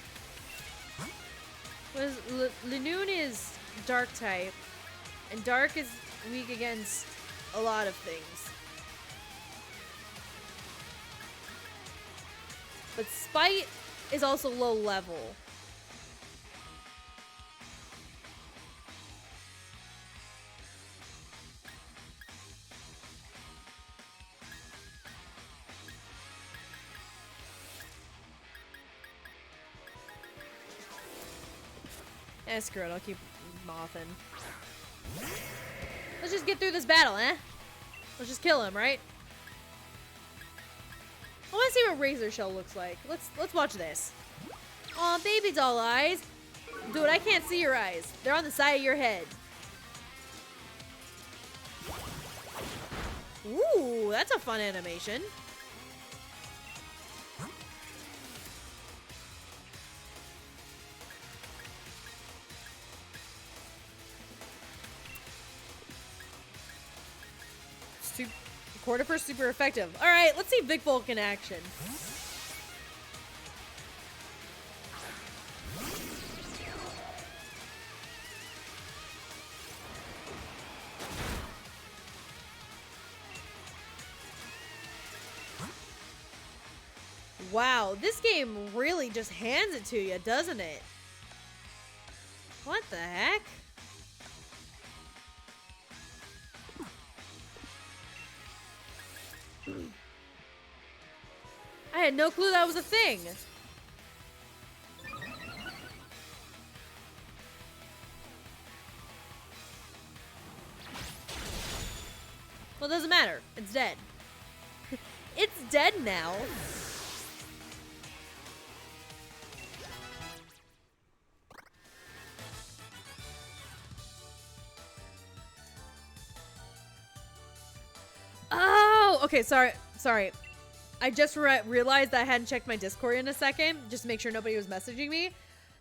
Linoon is dark type. And dark is weak against a lot of things. But spite is also low level. Eh, screw it, I'll keep mothing. Let's just get through this battle, eh? Let's just kill him, right? I want to see what Razor Shell looks like. Let's watch this. Aw, baby doll eyes. Dude, I can't see your eyes. They're on the side of your head. Ooh, that's a fun animation. Quarter for super effective. All right, let's see Vic Volk in action. Wow, this game really just hands it to you, doesn't it? What the heck? I had no clue that was a thing. Well, it doesn't matter. It's dead. It's dead now. Oh, okay, sorry. I just realized that I hadn't checked my Discord in a second, just to make sure nobody was messaging me.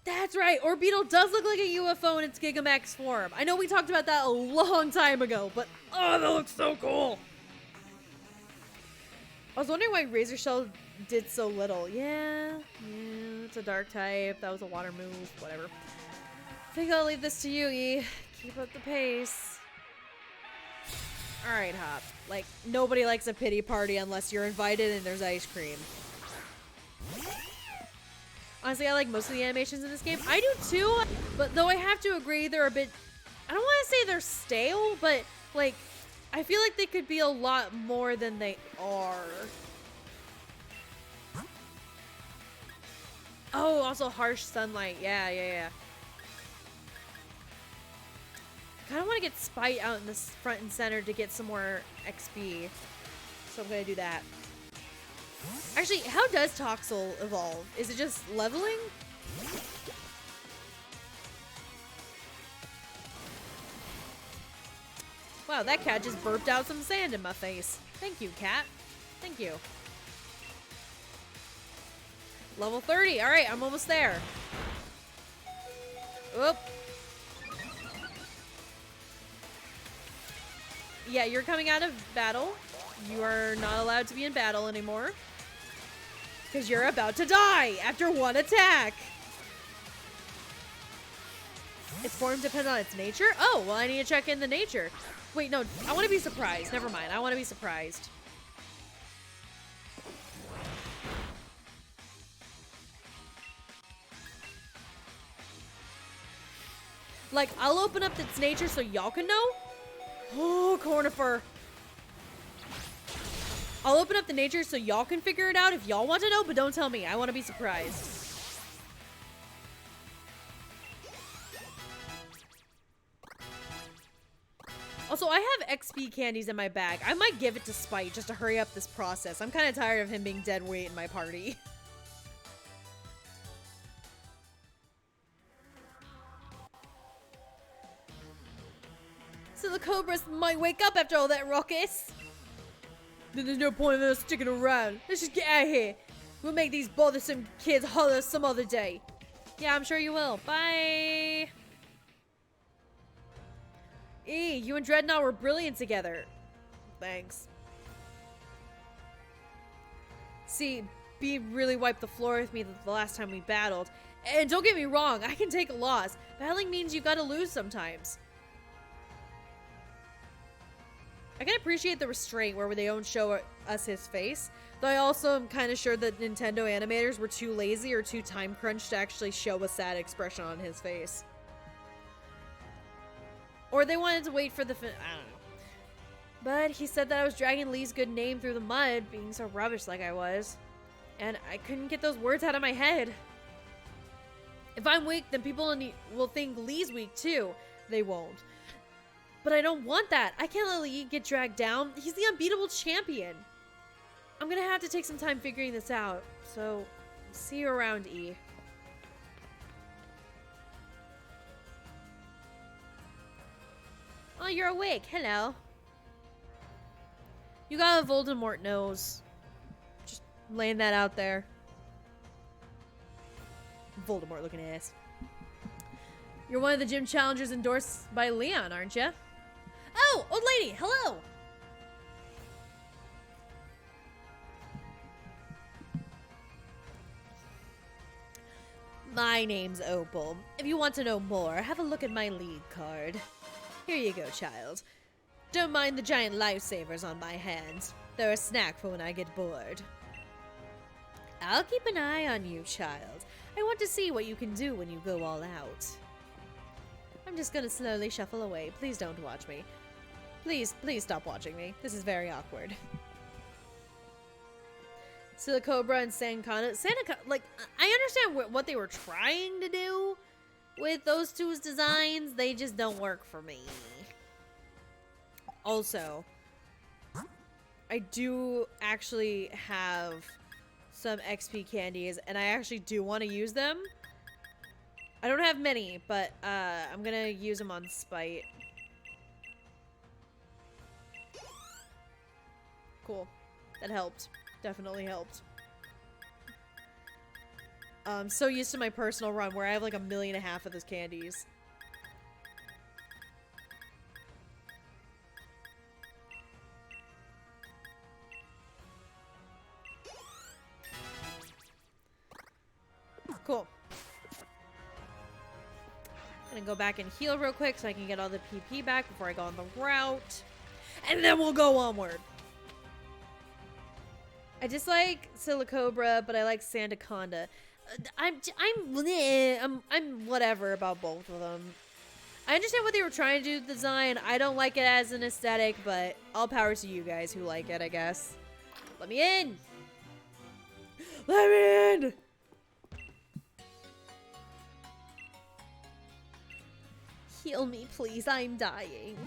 That's right, Orbeetle does look like a UFO in its Gigamax form. I know we talked about that a long time ago, but oh, that looks so cool. I was wondering why Razor Shell did so little. Yeah, it's a dark type. That was a water move, whatever. I think I'll leave this to you, E. Keep up the pace. Alright, Hop. Like, nobody likes a pity party unless you're invited and there's ice cream. Honestly, I like most of the animations in this game. I do too, but though I have to agree they're a bit... I don't want to say they're stale, but, like, I feel like they could be a lot more than they are. Oh, also harsh sunlight. Yeah. I kind of want to get Spite out in the front and center to get some more XP. So I'm going to do that. Actually, how does Toxel evolve? Is it just leveling? Wow, that cat just burped out some sand in my face. Thank you, cat. Thank you. Level 30. All right, I'm almost there. Oop. Yeah, you're coming out of battle. You are not allowed to be in battle anymore. Because you're about to die after one attack. Its form depends on its nature? Oh, well, I need to check in the nature. Wait, no, I want to be surprised. Never mind, I want to be surprised. Like, I'll open up its nature so y'all can know. Oh, Cornifer. I'll open up the nature so y'all can figure it out if y'all want to know, but don't tell me. I want to be surprised. Also, I have XP candies in my bag. I might give it to Spite just to hurry up this process. I'm kind of tired of him being dead weight in my party. So the Cobras might wake up after all that ruckus. Then there's no point in us sticking around. Let's just get out of here. We'll make these bothersome kids holler some other day. Yeah, I'm sure you will. Bye. You and Dreadnought were brilliant together. Thanks. See, B really wiped the floor with me the last time we battled. And don't get me wrong, I can take a loss. Battling means you gotta lose sometimes. I can appreciate the restraint where they don't show us his face, though I also am kind of sure that Nintendo animators were too lazy or too time crunched to actually show a sad expression on his face. Or they wanted to wait for the I don't know. But he said that I was dragging Lee's good name through the mud, being so rubbish like I was. And I couldn't get those words out of my head. If I'm weak, then people will think Lee's weak too. They won't. But I don't want that. I can't let Lee get dragged down. He's the unbeatable champion. I'm gonna have to take some time figuring this out. So, see you around, E. Oh, you're awake. Hello. You got a Voldemort nose. Just laying that out there. Voldemort looking ass. You're one of the gym challengers endorsed by Leon, aren't you? Oh, old lady, hello! My name's Opal. If you want to know more, have a look at my league card. Here you go, child. Don't mind the giant lifesavers on my hands. They're a snack for when I get bored. I'll keep an eye on you, child. I want to see what you can do when you go all out. I'm just gonna slowly shuffle away. Please don't watch me. Please stop watching me. This is very awkward. Silicobra and Sandcona. Like, I understand what they were trying to do with those two's designs. They just don't work for me. Also, I do actually have some XP candies, and I actually do want to use them. I don't have many, but I'm gonna use them on spite. Cool. That helped. Definitely helped. I'm so used to my personal run where I have like 1.5 million of those candies. Cool. Gonna go back and heal real quick so I can get all the PP back before I go on the route. And then we'll go onward. I dislike Silicobra, but I like Sandaconda. I'm whatever about both of them. I understand what they were trying to do with the design. I don't like it as an aesthetic, but all power to you guys who like it, I guess. Let me in! Let me in! Heal me, please. I'm dying.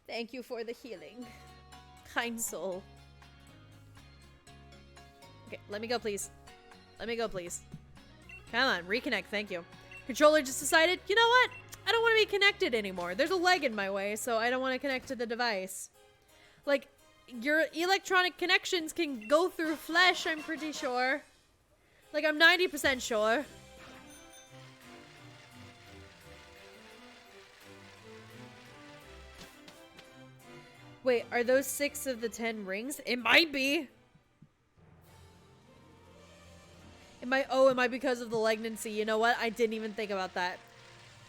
Thank you for the healing. Kind soul. Okay, let me go, please. Let me go, please. Come on, reconnect. Thank you. Controller just decided, you know what? I don't want to be connected anymore. There's a leg in my way, so I don't want to connect to the device. Like, your electronic connections can go through flesh, I'm pretty sure. Like, I'm 90% sure. Wait, are those 6 of the 10 rings? It might be. It might because of the legnancy. You know what? I didn't even think about that.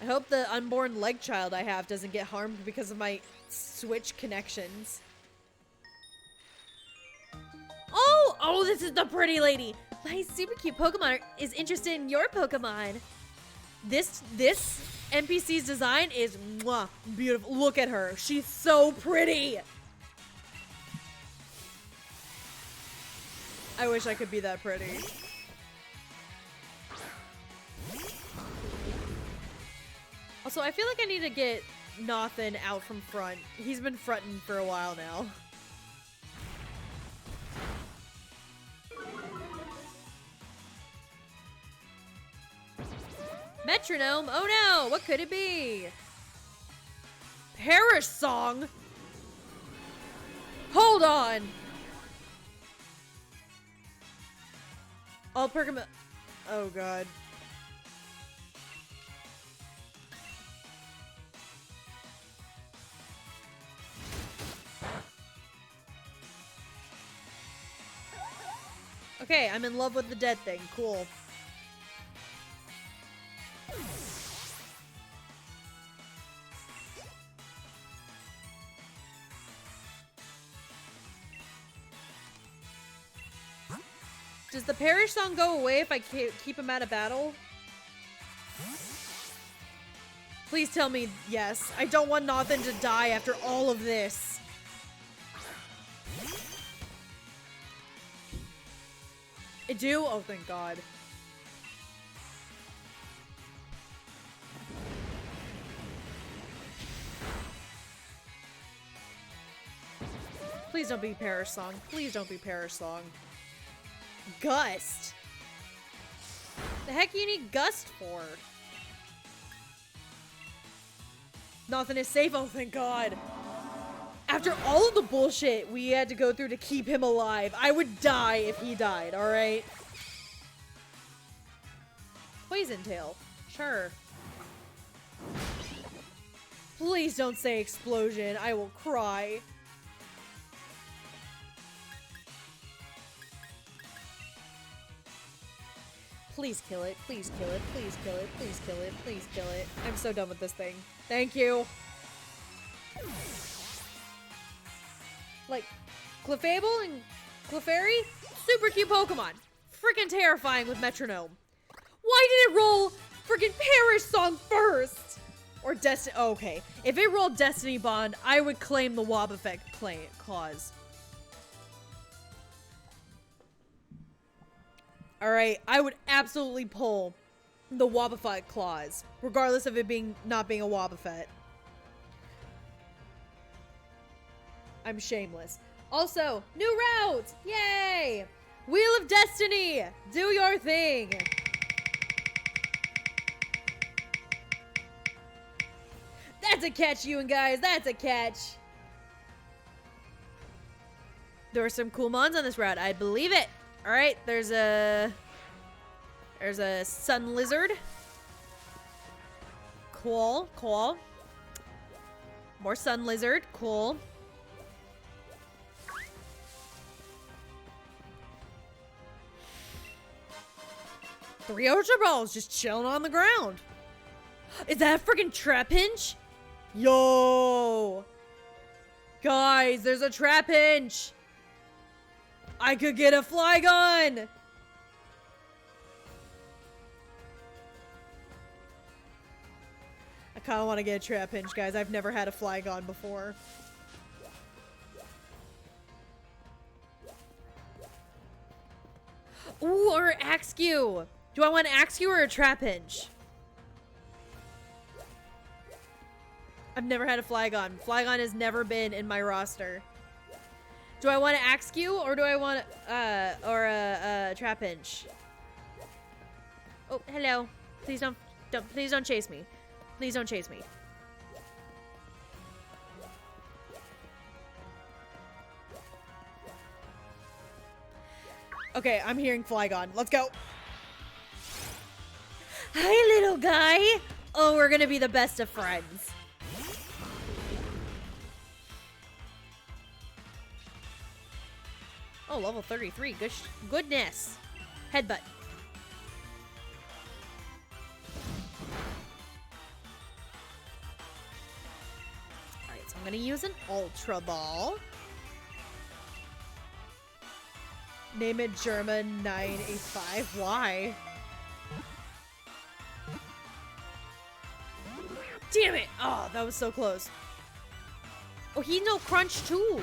I hope the unborn leg child I have doesn't get harmed because of my Switch connections. Oh, this is the pretty lady. My super cute Pokemon is interested in your Pokemon. This NPC's design is mwah, beautiful. Look at her. She's so pretty. I wish I could be that pretty. Also, I feel like I need to get Nothin out from front. He's been fronting for a while now. Metronome? Oh no! What could it be? Parish song? Hold on! All Pokemon. Oh god. Okay, I'm in love with the dead thing. Cool. Does the perish song go away if I keep him out of battle? Please tell me yes. I don't want Nathan to die after all of this. It do? Oh, thank God. Please don't be Perish Song. Please don't be Perish Song. Gust? The heck you need Gust for? Nothing is safe. Oh, thank God. After all of the bullshit we had to go through to keep him alive, I would die if he died, alright? Poison Tail. Sure. Please don't say explosion. I will cry. Please kill it. Please kill it. Please kill it. Please kill it. Please kill it. I'm so done with this thing. Thank you. Like, Clefable and Clefairy? Super cute Pokemon. Freaking terrifying with Metronome. Why did it roll freaking Perish Song first? Or Destiny. Oh, okay. If it rolled Destiny Bond, I would claim the Wobbuffet clause. Alright, I would absolutely pull the Wobbuffet clause, regardless of it not being a Wobbuffet. I'm shameless. Also, new route! Yay! Wheel of Destiny! Do your thing! That's a catch, you and guys. That's a catch. There are some cool mons on this route. I believe it. All right, there's a sun lizard. Cool, cool. More sun lizard. Cool. Three Ultra Balls just chilling on the ground. Is that a freaking Trapinch? Yo! Guys, there's a Trapinch! I could get a Flygon! I kind of want to get a Trapinch, guys. I've never had a Flygon before. Ooh, or Axew! Do I want an Axew or a Trapinch? I've never had a Flygon. Flygon has never been in my roster. Do I want an Axew or do I want a Trapinch? Oh, hello. Please don't chase me. Please don't chase me. Okay, I'm hearing Flygon. Let's go. Hi, little guy. Oh, we're gonna be the best of friends. Oh, level 33. Goodness. Headbutt. Alright, so I'm gonna use an Ultra Ball. Name it German 985. Why? Damn it! Oh, that was so close. Oh, he no crunch too.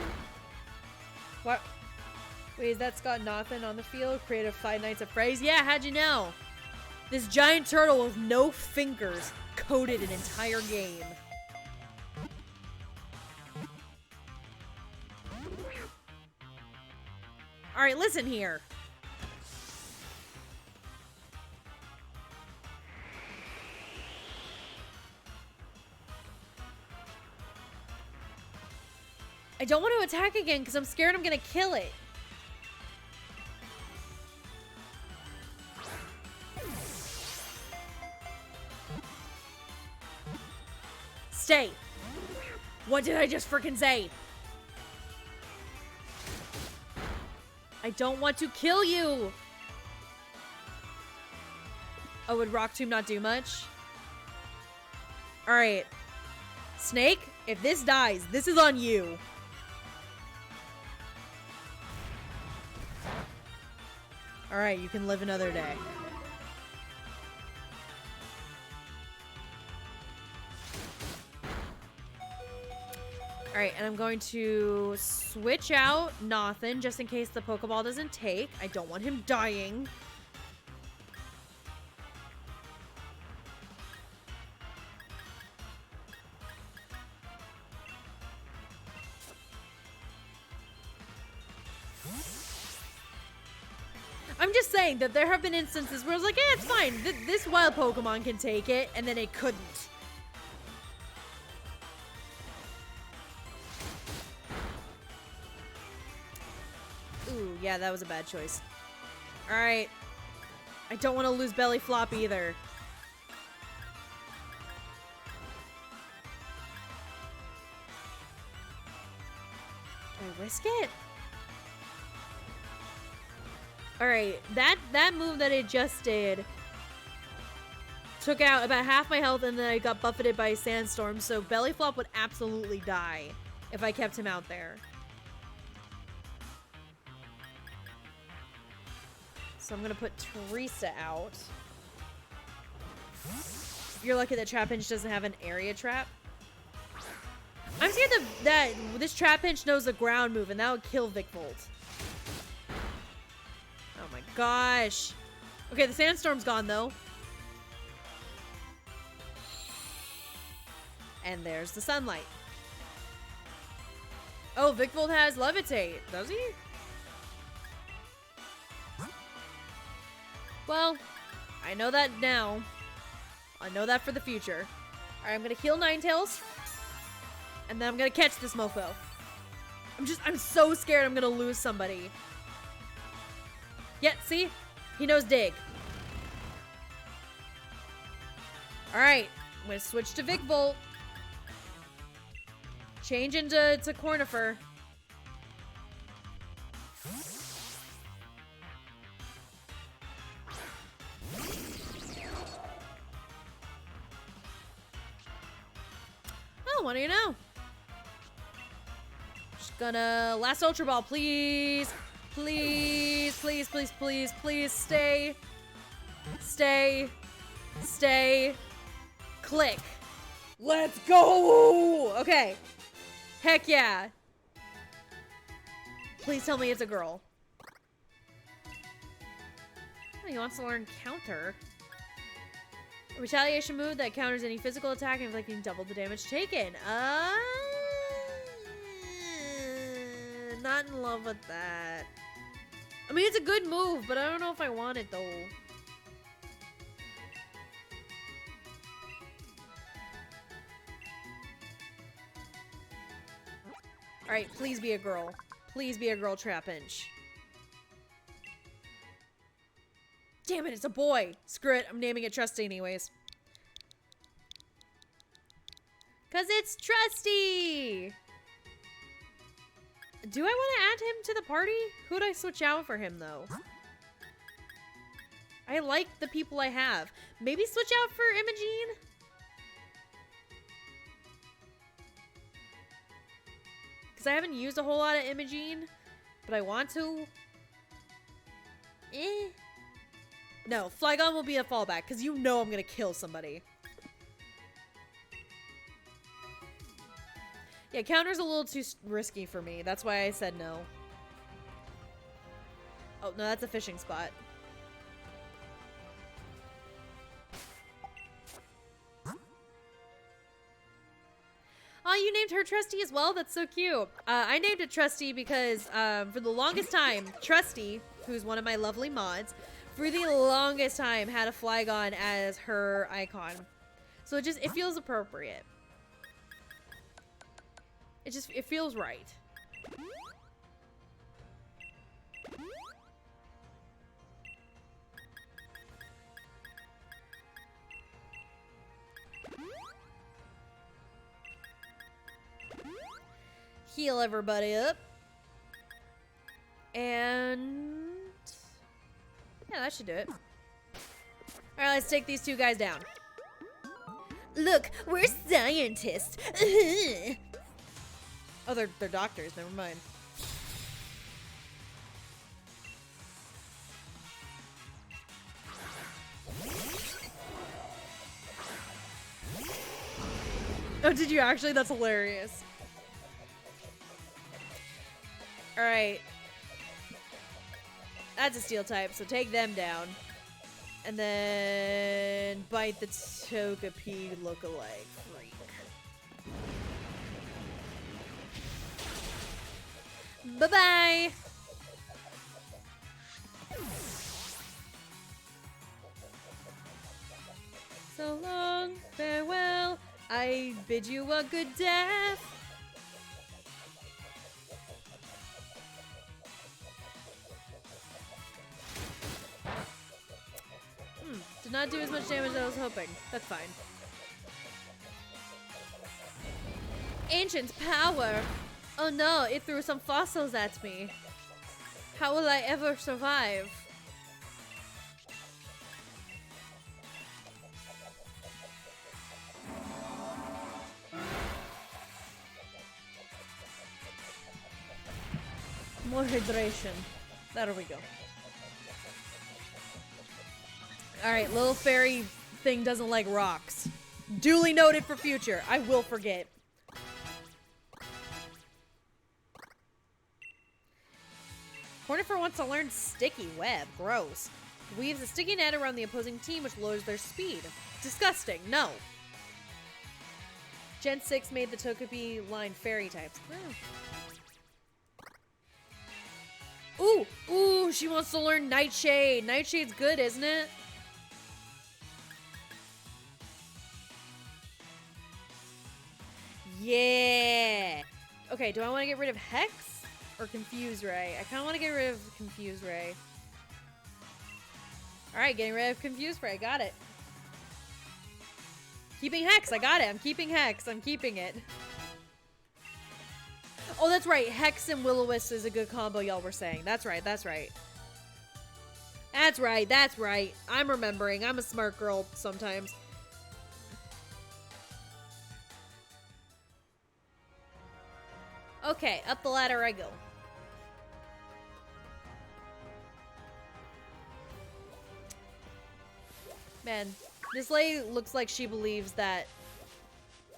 What? Wait, is that Scott Nathan on the field? Creative Five Nights at Freddy's? Yeah, how'd you know? This giant turtle with no fingers coded an entire game. Alright, listen here. I don't want to attack again because I'm scared I'm gonna kill it. Stay. What did I just freaking say? I don't want to kill you. Oh, would Rock Tomb not do much? All right. Snake, if this dies, this is on you. All right, you can live another day. All right, and I'm going to switch out Nothin just in case the Pokeball doesn't take. I don't want him dying. I'm just saying that there have been instances where I was like, it's fine. This wild Pokemon can take it, and then it couldn't. Ooh, yeah, that was a bad choice. Alright. I don't want to lose Belly Flop either. Do I risk it? Alright, that move that it just did took out about half my health, and then I got buffeted by a Sandstorm, so Belly Flop would absolutely die if I kept him out there. So I'm gonna put Teresa out. You're lucky that Trapinch doesn't have an area trap. I'm scared that this Trapinch knows the ground move, and that would kill Vikavolt. Oh my gosh. Okay, the Sandstorm's gone though. And there's the Sunlight. Oh, Vikavolt has Levitate. Does he? Well, I know that now. I know that for the future. Alright, I'm gonna heal Ninetales. And then I'm gonna catch this mofo. I'm so scared I'm gonna lose somebody. Yeah, see? He knows Dig. Alright, I'm gonna switch to Vikavolt. Change into Cornifer. Oh, what do you know? Just gonna last Ultra Ball, please. Please, please, please, please, please stay. Stay. Stay. Click. Let's go! Okay. Heck yeah. Please tell me it's a girl. Oh, he wants to learn Counter. A retaliation move that counters any physical attack, inflicting double the damage taken. Not in love with that. I mean, it's a good move, but I don't know if I want it, though. Alright, please be a girl. Please be a girl, Trapinch. Damn it, it's a boy. Screw it, I'm naming it Trusty anyways. Cause it's Trusty! Do I want to add him to the party? Who would I switch out for him, though? I like the people I have. Maybe switch out for Imogene? Because I haven't used a whole lot of Imogene, but I want to. No, Flygon will be a fallback, because you know I'm going to kill somebody. Yeah, Counter's a little too risky for me. That's why I said no. Oh, no, that's a fishing spot. Oh, you named her Trusty as well? That's so cute. I named it Trusty because for the longest time, Trusty, who's one of my lovely mods, for the longest time had a Flygon as her icon. So it feels appropriate. It feels right. Heal everybody up. And yeah, that should do it. All right, let's take these two guys down. Look, we're scientists. Oh, they're doctors. Never mind. Oh, did you actually? That's hilarious. All right. That's a steel type, so take them down. And then bite the Togepi look-alike freak. Bye-bye! So long, farewell, I bid you a good death. Did not do as much damage as I was hoping. That's fine. Ancient power! Oh no, it threw some fossils at me. How will I ever survive? More hydration. There we go. Alright, little fairy thing doesn't like rocks. Duly noted for future. I will forget. Hornifer wants to learn Sticky Web. Gross. Weaves a sticky net around the opposing team, which lowers their speed. Disgusting. No. Gen 6 made the Togepi line fairy types. Oh. Ooh, she wants to learn Nightshade. Nightshade's good, isn't it? Yeah. Okay, do I want to get rid of Hex or Confuse Ray? I kind of want to get rid of Confuse Ray. All right, getting rid of Confuse Ray. Got it. Keeping Hex. I got it. I'm keeping Hex. I'm keeping it. Oh, that's right. Hex and Will-O-Wisp is a good combo, y'all were saying. That's right. That's right. That's right. That's right. I'm remembering. I'm a smart girl sometimes. Okay, up the ladder I go. Man, this lady looks like she believes that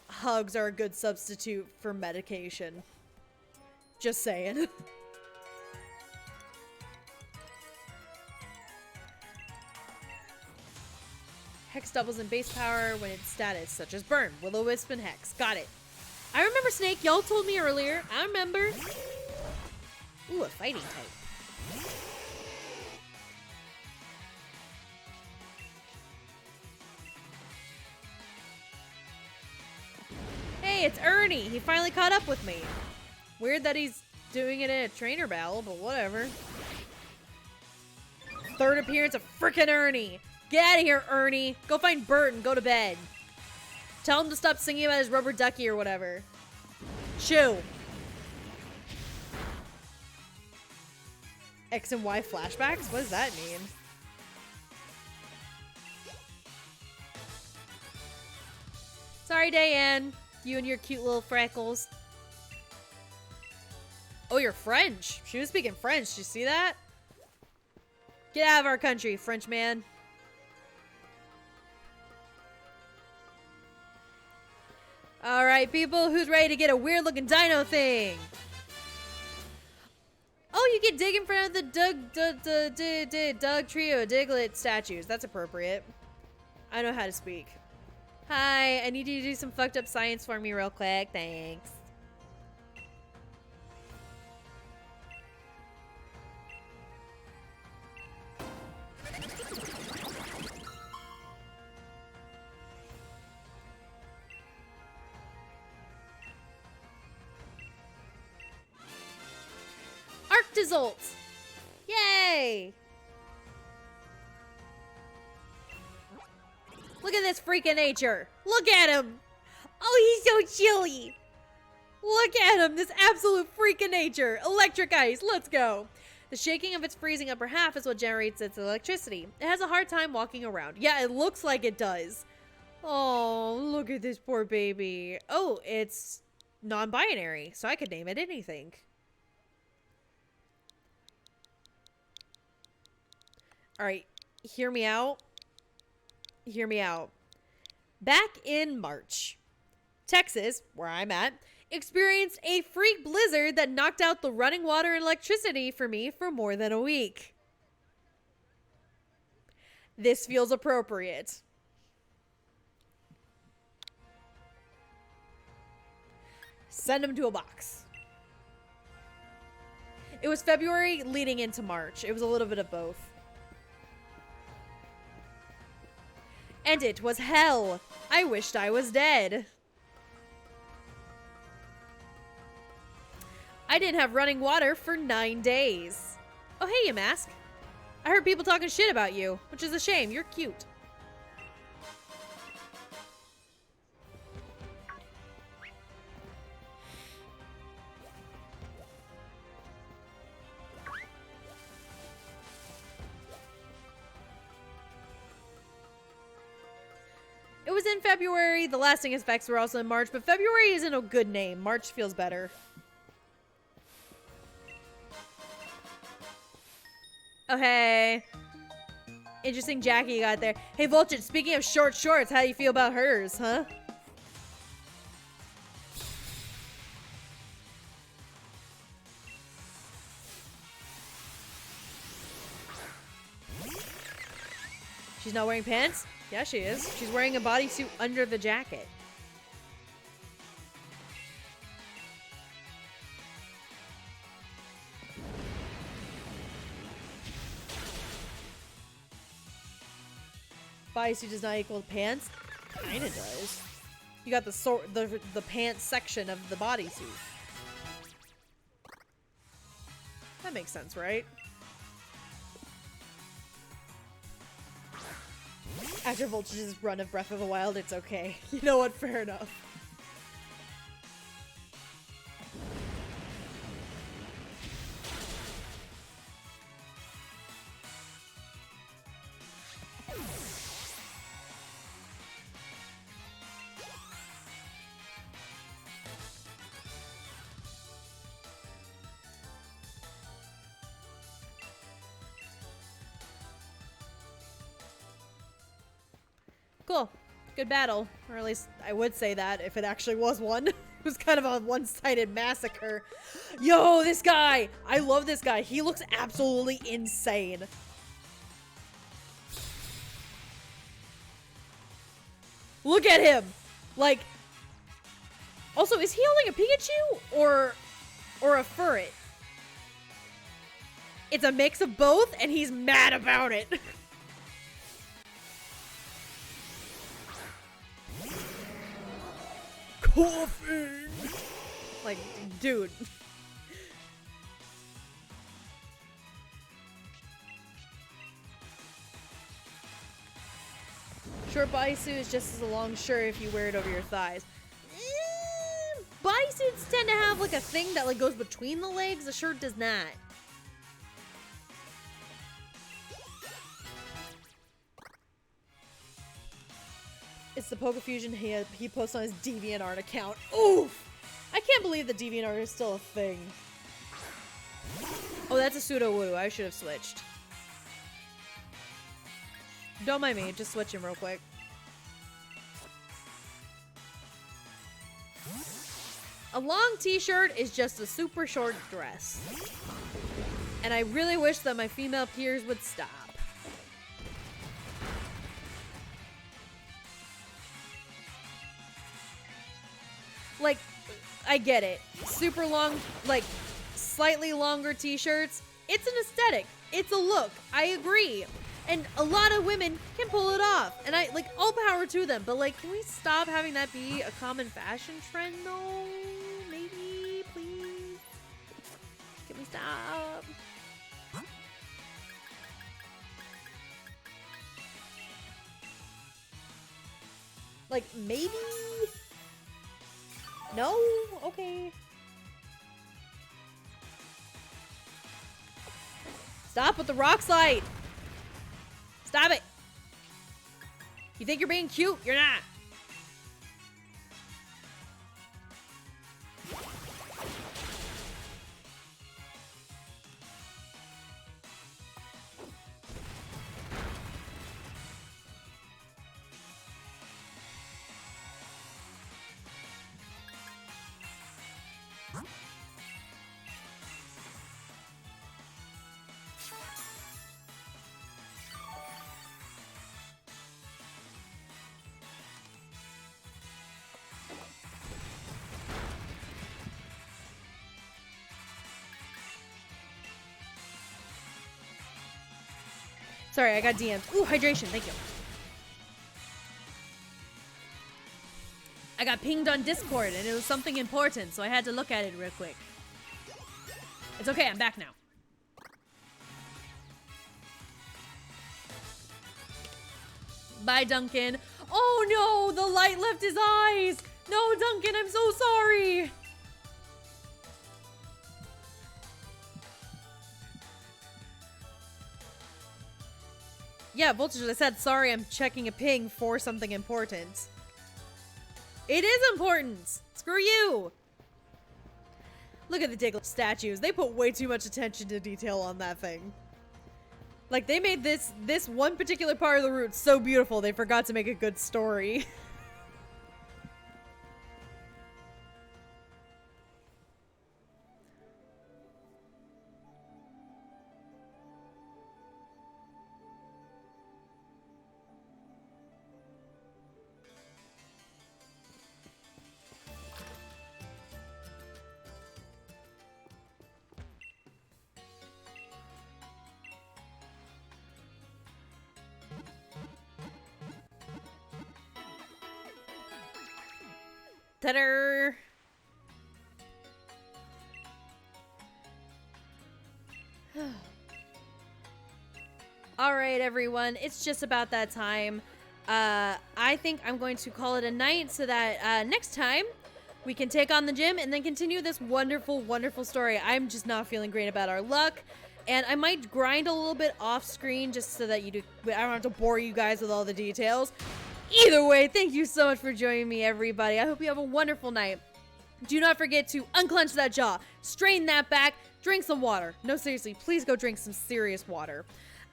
hugs are a good substitute for medication. Just saying. Hex doubles in base power when it's status, such as Burn, Will-O-Wisp, and Hex. Got it. I remember Snake. Y'all told me earlier. I remember. Ooh, a fighting type. Hey, it's Ernie. He finally caught up with me. Weird that he's doing it in a trainer battle, but whatever. Third appearance of frickin' Ernie. Get out of here, Ernie. Go find Bert and go to bed. Tell him to stop singing about his rubber ducky or whatever. Chew. X and Y flashbacks? What does that mean? Sorry, Diane. You and your cute little freckles. Oh, you're French. She was speaking French. Did you see that? Get out of our country, French man. All right, people, who's ready to get a weird-looking dino thing? Oh, you get dig in front of the Doug Trio Diglett statues. That's appropriate. I know how to speak. Hi, I need you to do some fucked up science for me real quick. Thanks. Arctizolt! Yay! Look at this freak of nature. Look at him. Oh, he's so chilly. Look at him. This absolute freak of nature. Electric ice. Let's go. The shaking of its freezing upper half is what generates its electricity. It has a hard time walking around. Yeah, it looks like it does. Oh, look at this poor baby. Oh, it's non-binary, so I could name it anything. All right, hear me out. Hear me out. Back in March, Texas, where I'm at, experienced a freak blizzard that knocked out the running water and electricity for me for more than a week. This feels appropriate. Send them to a box. It was February leading into March. It was a little bit of both. And it was hell. I wished I was dead. I didn't have running water for 9 days. Oh, hey, you mask. I heard people talking shit about you, which is a shame. You're cute. It was in February. The lasting effects were also in March, but February isn't a good name. March feels better. Oh, hey. Interesting jacket you got there. Hey, Voltage, speaking of short shorts, how do you feel about hers, huh? She's not wearing pants? Yeah, she is. She's wearing a bodysuit under the jacket. Bodysuit does not equal pants? Kinda does. You got the pants section of the bodysuit. That makes sense, right? After Voltage's run of Breath of the Wild, it's okay. You know what? Fair enough. Cool. Good battle. Or at least I would say that if it actually was one. It was kind of a one-sided massacre. Yo, this guy! I love this guy. He looks absolutely insane. Look at him! Like... Also, is he holding a Pikachu? Or a Furret? It's a mix of both, and he's mad about it. Coughing! Like, dude. Short bodysuit is just as a long shirt if you wear it over your thighs. Bodysuits tend to have like a thing that like goes between the legs. The shirt does not. It's the Poke Fusion he posts on his DeviantArt account. Oof! I can't believe the DeviantArt is still a thing. Oh, that's a Pseudo-Woo. I should have switched. Don't mind me. Just switch him real quick. A long t-shirt is just a super short dress. And I really wish that my female peers would stop. Like, I get it. Super long, like, slightly longer t-shirts. It's an aesthetic. It's a look. I agree. And a lot of women can pull it off. And I, like, all power to them. But, like, can we stop having that be a common fashion trend, though? Maybe, please? Can we stop? Like, maybe? No? Okay. Stop with the rock slide. Stop it. You think you're being cute? You're not. Sorry, I got DM'd. Ooh, hydration, thank you. I got pinged on Discord and it was something important, so I had to look at it real quick. It's okay, I'm back now. Bye, Duncan. Oh no, the light left his eyes. No, Duncan, I'm so sorry. Yeah, Voltage, I said, sorry, I'm checking a ping for something important. It is important! Screw you! Look at the Diglett statues. They put way too much attention to detail on that thing. Like, they made this one particular part of the route so beautiful, they forgot to make a good story. Ta-da! Alright, everyone. It's just about that time. I think I'm going to call it a night so that next time we can take on the gym and then continue this wonderful, wonderful story. I'm just not feeling great about our luck. And I might grind a little bit off screen just so that I don't have to bore you guys with all the details. Either way, thank you so much for joining me, everybody. I hope you have a wonderful night. Do not forget to unclench that jaw, strain that back, drink some water. No, seriously, please go drink some serious water.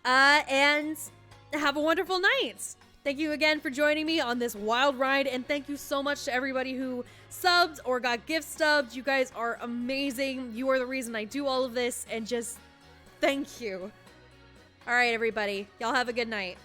And have a wonderful night. Thank you again for joining me on this wild ride, and thank you so much to everybody who subbed or got gift stubbed. You guys are amazing. You are the reason I do all of this, and just thank you. All right, everybody. Y'all have a good night.